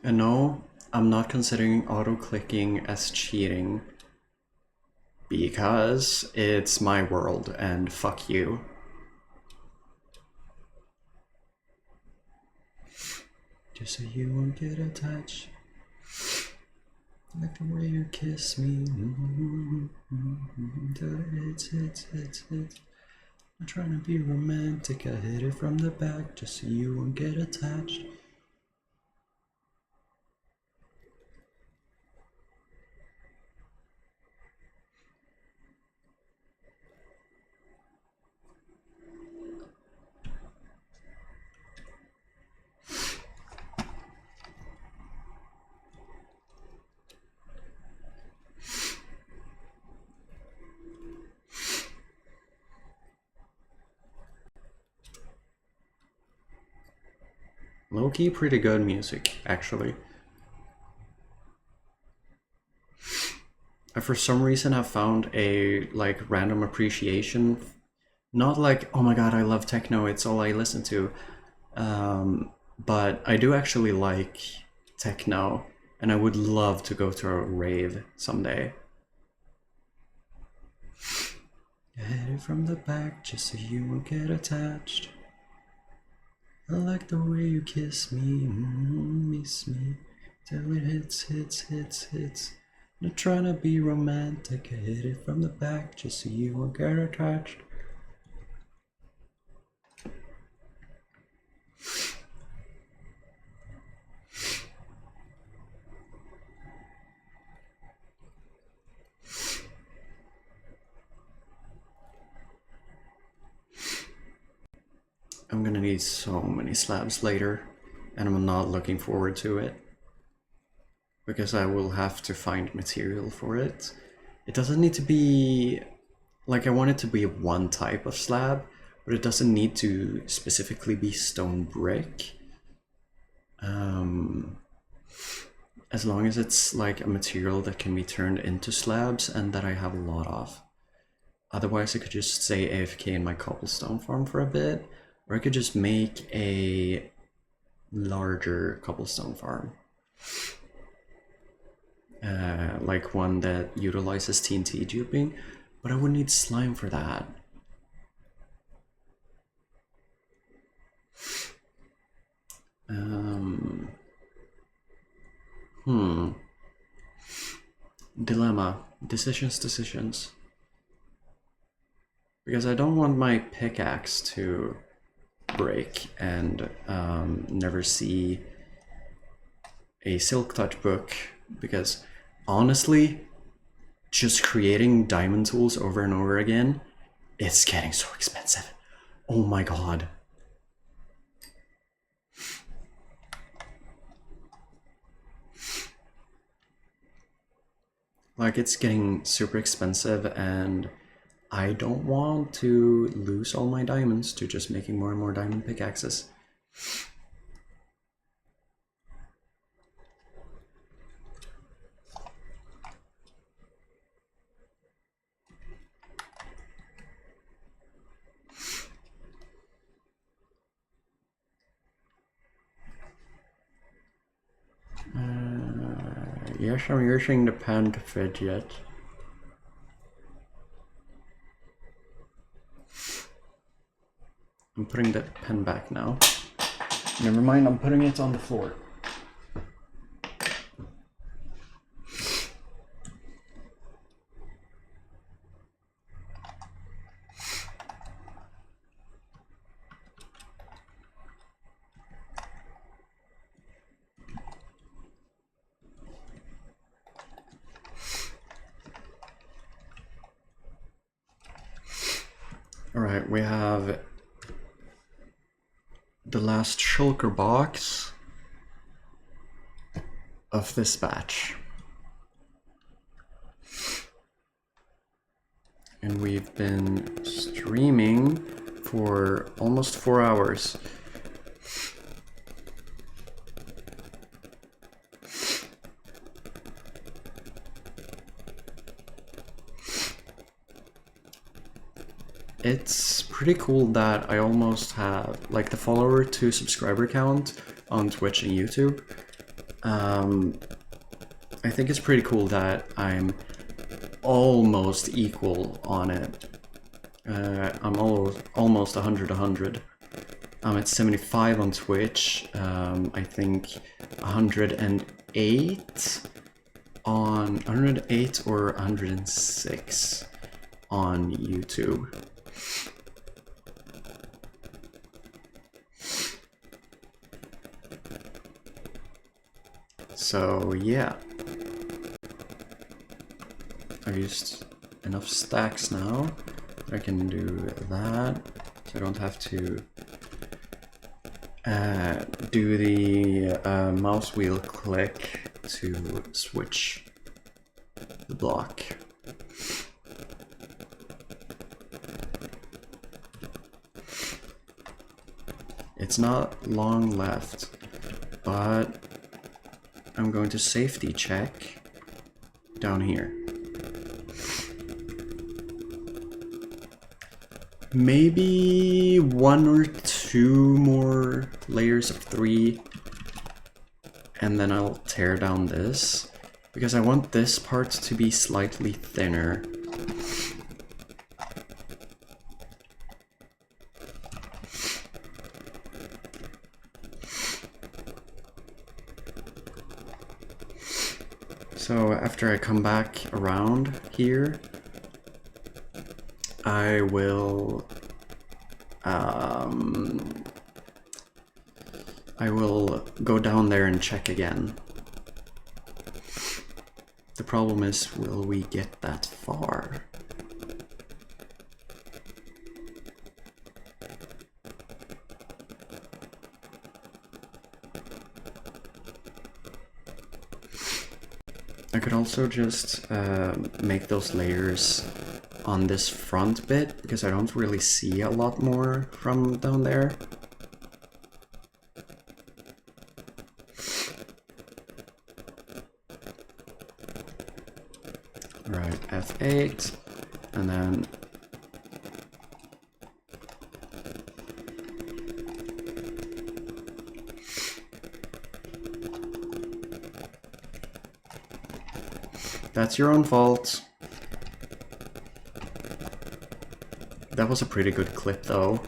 And no, I'm not considering auto-clicking as cheating because it's my world and fuck you. Just so you won't get attached. Like the way you kiss me. Hits. I'm trying to be romantic, I hit it from the back just so you won't get attached. Low-key pretty good music, actually. I for some reason have found a like random appreciation. Not like, oh my god, I love techno, it's all I listen to. But I do actually like techno, and I would love to go to a rave someday. Hit it from the back just so you won't get attached. I like the way you kiss me, miss me, till it hits. Not trying to be romantic, I hit it from the back just so you won't get attached. I'm gonna need so many slabs later, and I'm not looking forward to it. Because I will have to find material for it. It doesn't need to be... like, I want it to be one type of slab, but it doesn't need to specifically be stone brick. as long as it's like a material that can be turned into slabs and that I have a lot of. Otherwise I could just stay AFK in my cobblestone farm for a bit, or I could just make a larger cobblestone farm. Like one that utilizes TNT duping, but I would need slime for that. Dilemma. Decisions. Because I don't want my pickaxe to break and never see a Silk Touch book, because honestly, just creating diamond tools over and over again, it's getting so expensive. Oh my god. Like, it's getting super expensive, and I don't want to lose all my diamonds to just making more and more diamond pickaxes. Yes, I'm using the pen to fidget. I'm putting the pen back now. Never mind, I'm putting it on the floor. Alright, we have the last shulker box of this batch. And we've been streaming for almost 4 hours. It's pretty cool that I almost have like the follower to subscriber count on Twitch and YouTube. I think it's pretty cool that I'm almost equal on it. I'm almost 100. I'm at 75 on Twitch. I think 108 or 106 on YouTube. So yeah, I've used enough stacks now. I can do that, so I don't have to do the mouse wheel click to switch the block. It's not long left, but I'm going to safety check down here. Maybe 1 or 2 more layers of 3, and then I'll tear down this, because I want this part to be slightly thinner. So after I come back around here, I will go down there and check again. The problem is, will we get that far? I could also just make those layers on this front bit, because I don't really see a lot more from down there. F8, and then that's your own fault. That was a pretty good clip though.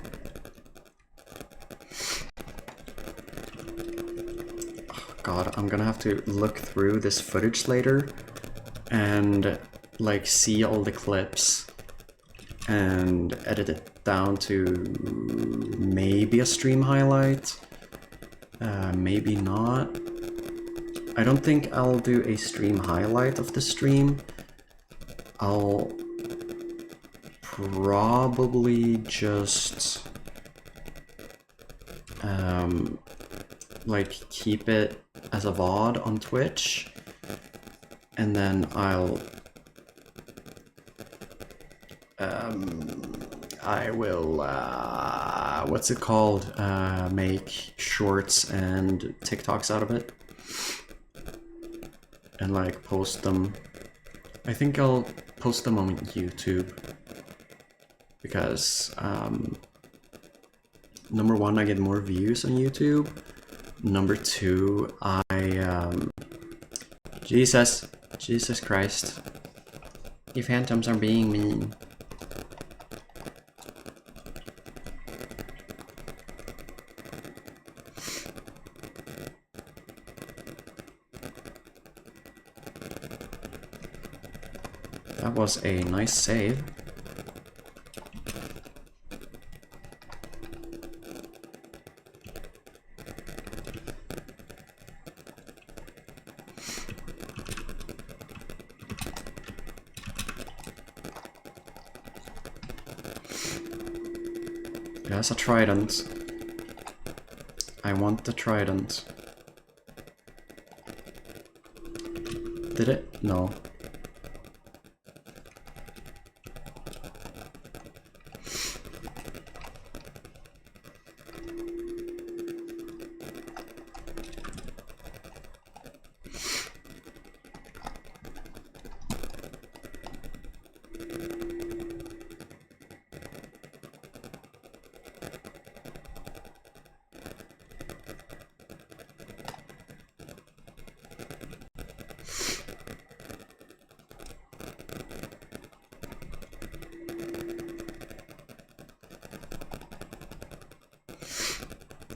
Oh, God, I'm gonna have to look through this footage later and like see all the clips and edit it down to maybe a stream highlight, maybe not. I don't think I'll do a stream highlight of the stream. I'll probably just like keep it as a VOD on Twitch, and then I will what's it called, make shorts and TikToks out of it and like post them. I think I'll post them on YouTube because number one, I get more views on YouTube. Number two, Jesus Christ, you phantoms are being mean. That was a nice save. There's a trident. I want the trident. Did it? No.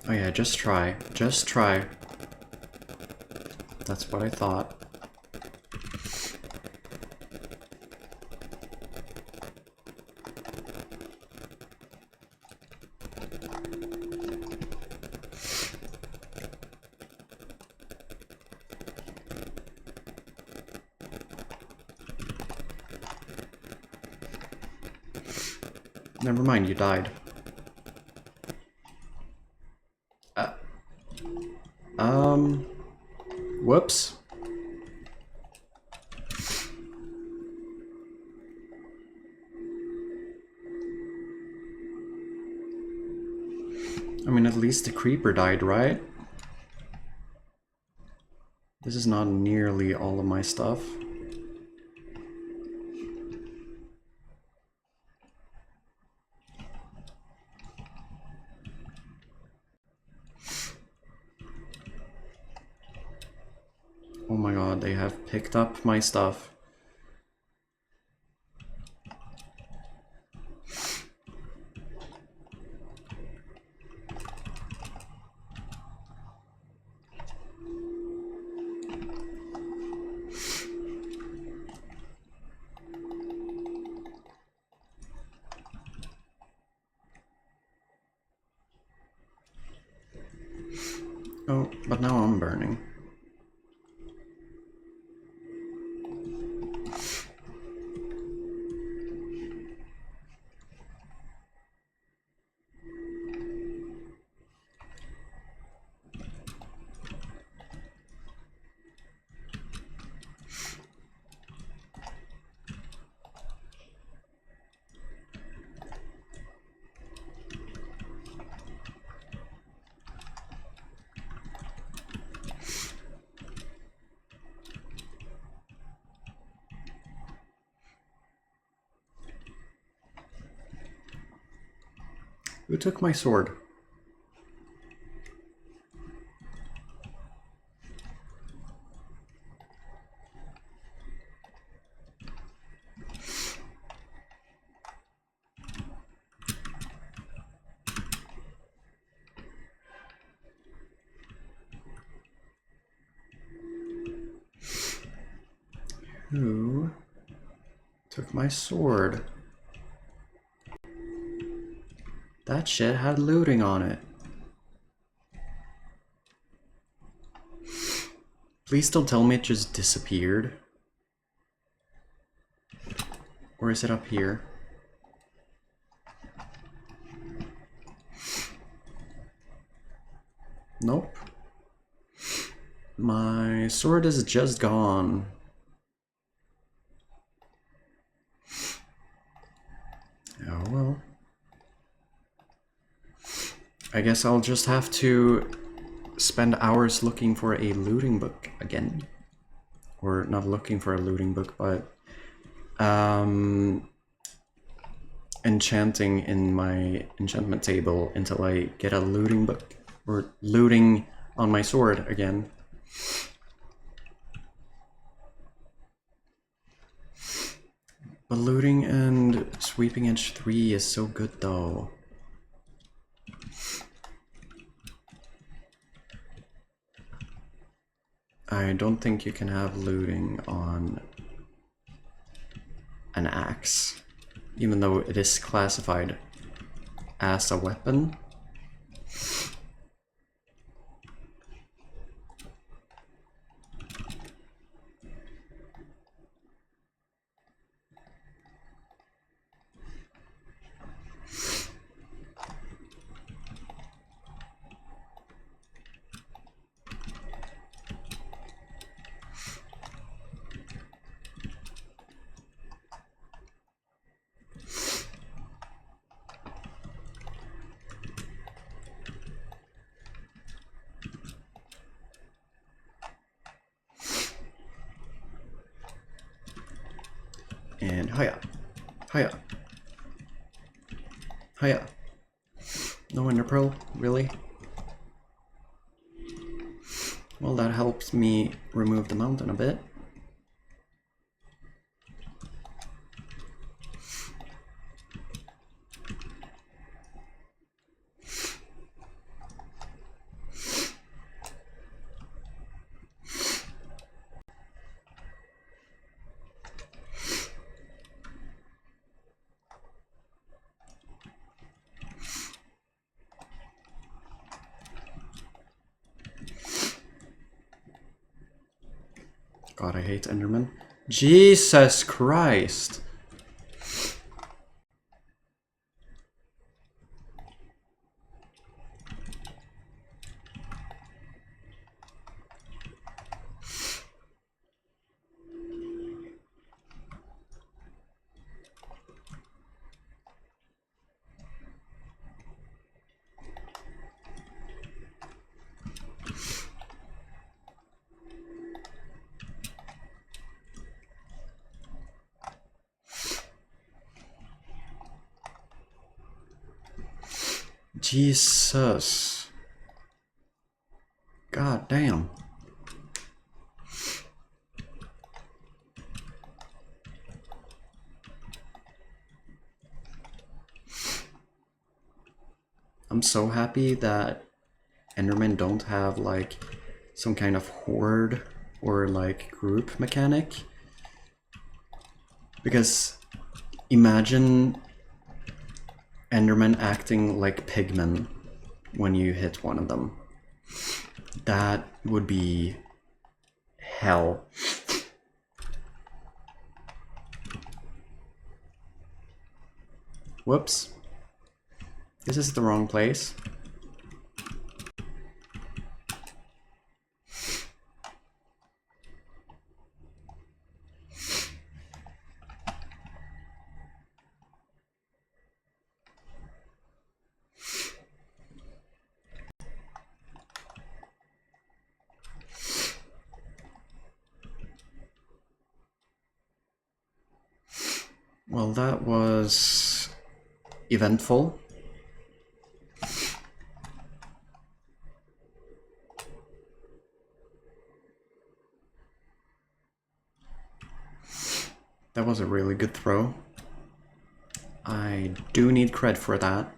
Oh yeah, just try. Just try. That's what I thought. Never mind, you died. Whoops. I mean, at least the creeper died, right? This is not nearly all of my stuff. Oh my god, they have picked up my stuff. Oh, but now I'm burning. Who took my sword? Who took my sword? That shit had looting on it. Please don't tell me it just disappeared. Or is it up here? Nope. My sword is just gone. Oh well. I guess I'll just have to spend hours looking for a looting book again. Or not looking for a looting book, but enchanting in my enchantment table until I get a looting book. Or looting on my sword again. But looting and sweeping edge 3 is so good though. I don't think you can have looting on an axe, even though it is classified as a weapon. And hiya, hiya, hiya. No ender pearl, really? Well, that helps me remove the mountain a bit. God, I hate Enderman. Jesus Christ! Jesus. God damn. I'm so happy that Endermen don't have like some kind of horde or like group mechanic. Because imagine Endermen acting like pigmen when you hit one of them. That would be hell. Whoops. This is the wrong place. Well, that was eventful. That was a really good throw. I do need cred for that.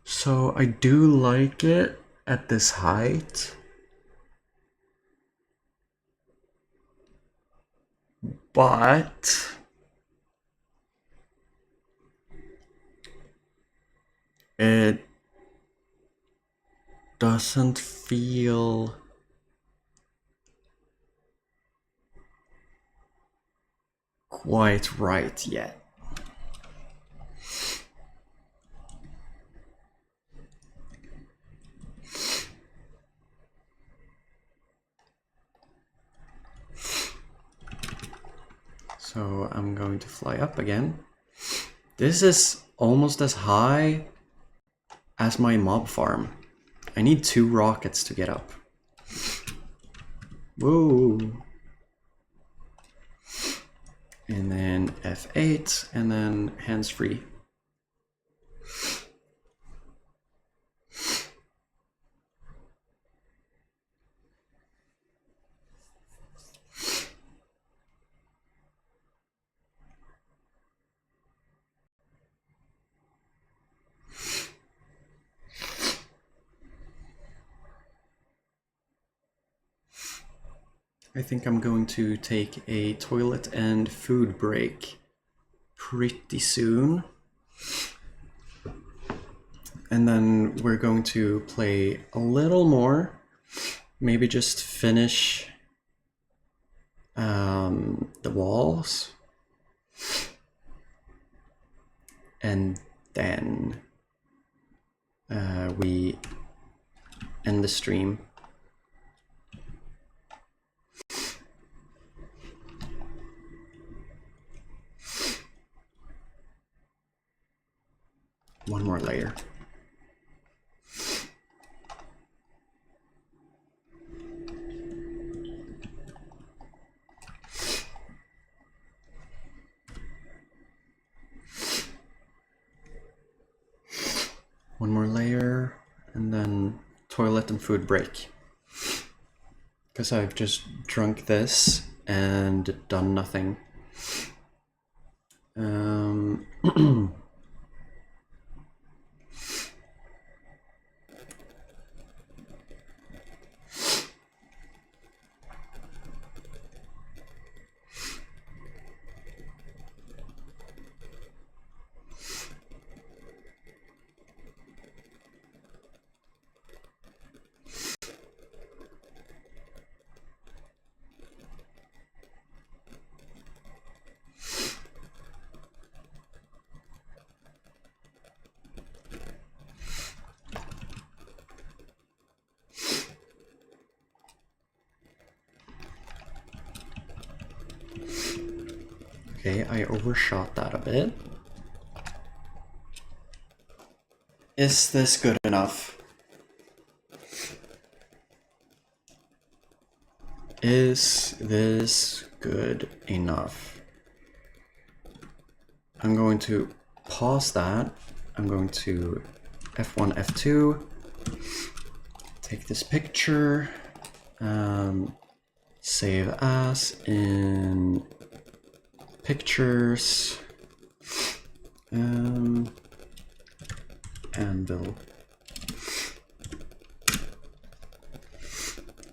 So I do like it at this height. But it doesn't feel quite right yet. So I'm going to fly up again. This is almost as high as my mob farm. I need 2 rockets to get up. Whoa! And then F8, and then hands-free. I think I'm going to take a toilet and food break pretty soon. And then we're going to play a little more. Maybe just finish the walls. And then we end the stream. One more layer. One more layer, and then toilet and food break. Because I've just drunk this and done nothing. Okay, I overshot that a bit. Is this good enough? Is this good enough? I'm going to pause that. I'm going to F1, F2. Take this picture. Save as in pictures. Anvil.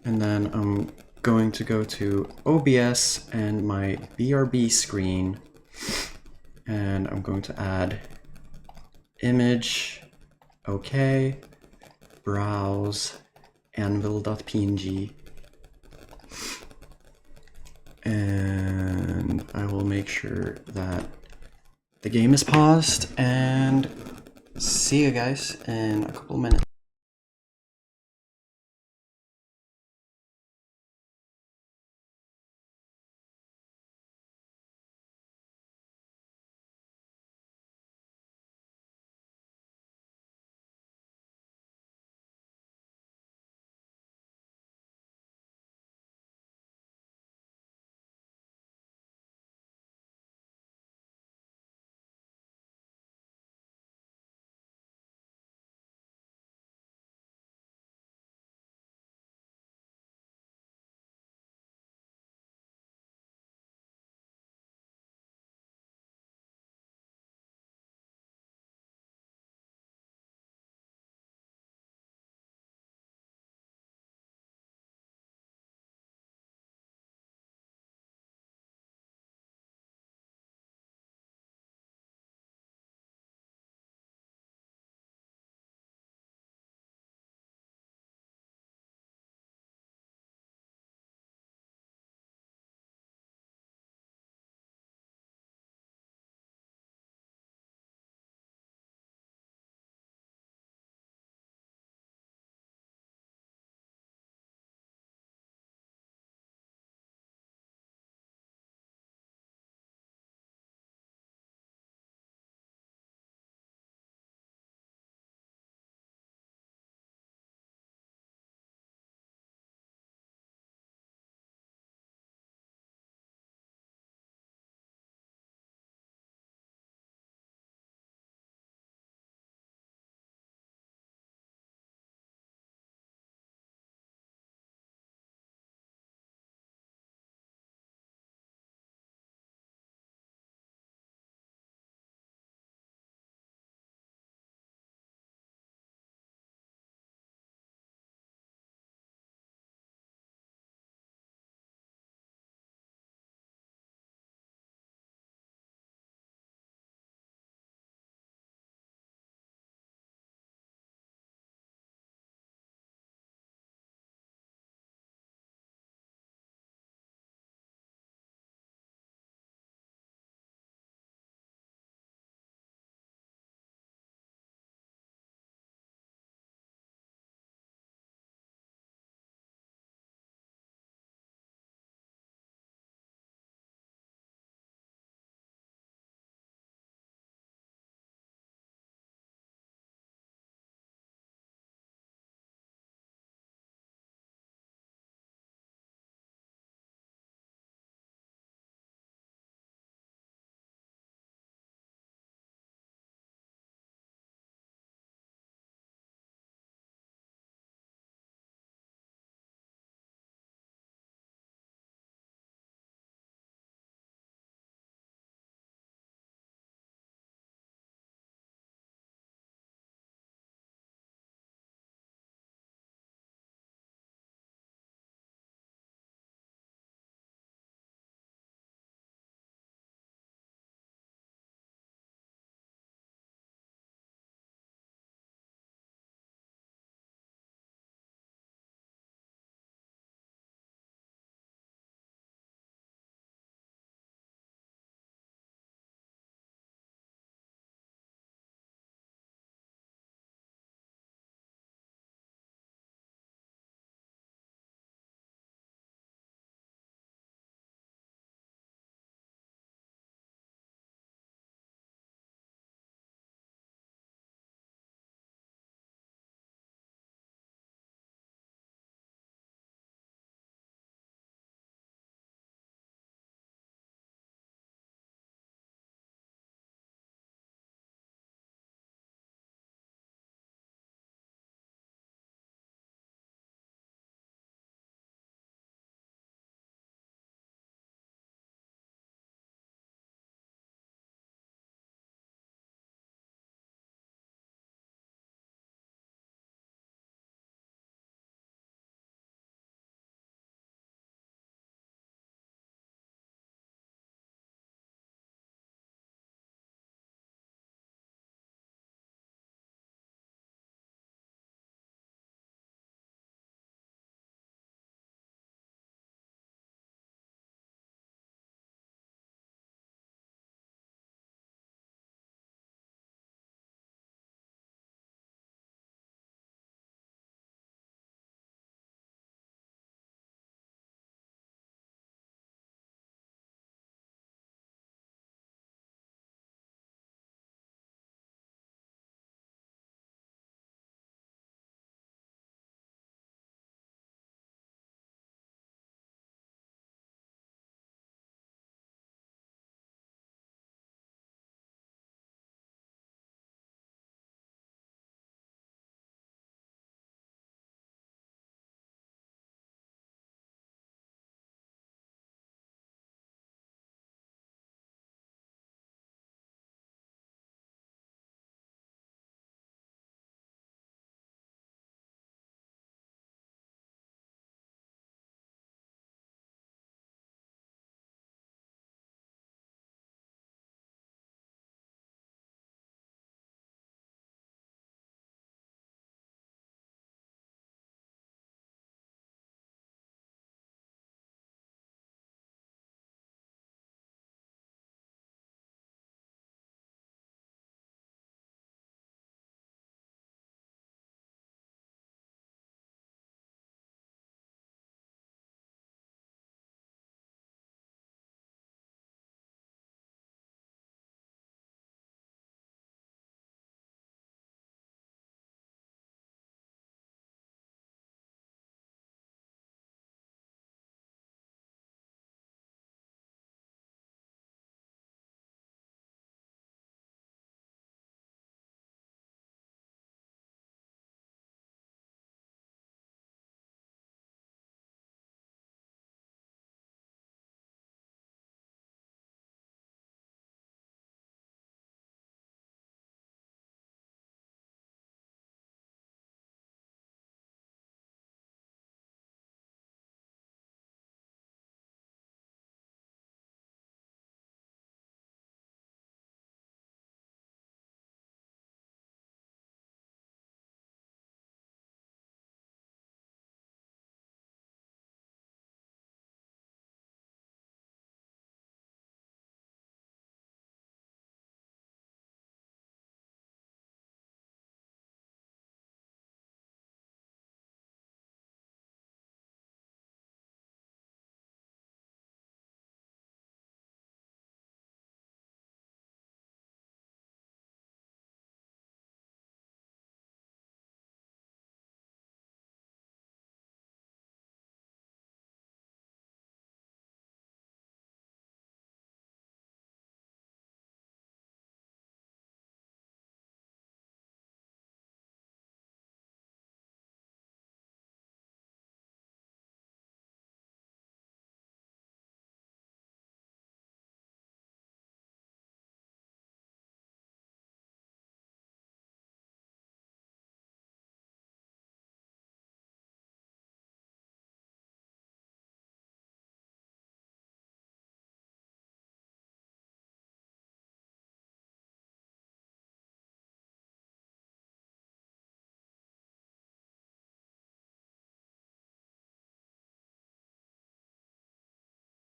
And then I'm going to go to OBS and my BRB screen, and I'm going to add image, okay, browse, anvil.png, and I will make sure that the game is paused, and see you guys in a couple minutes.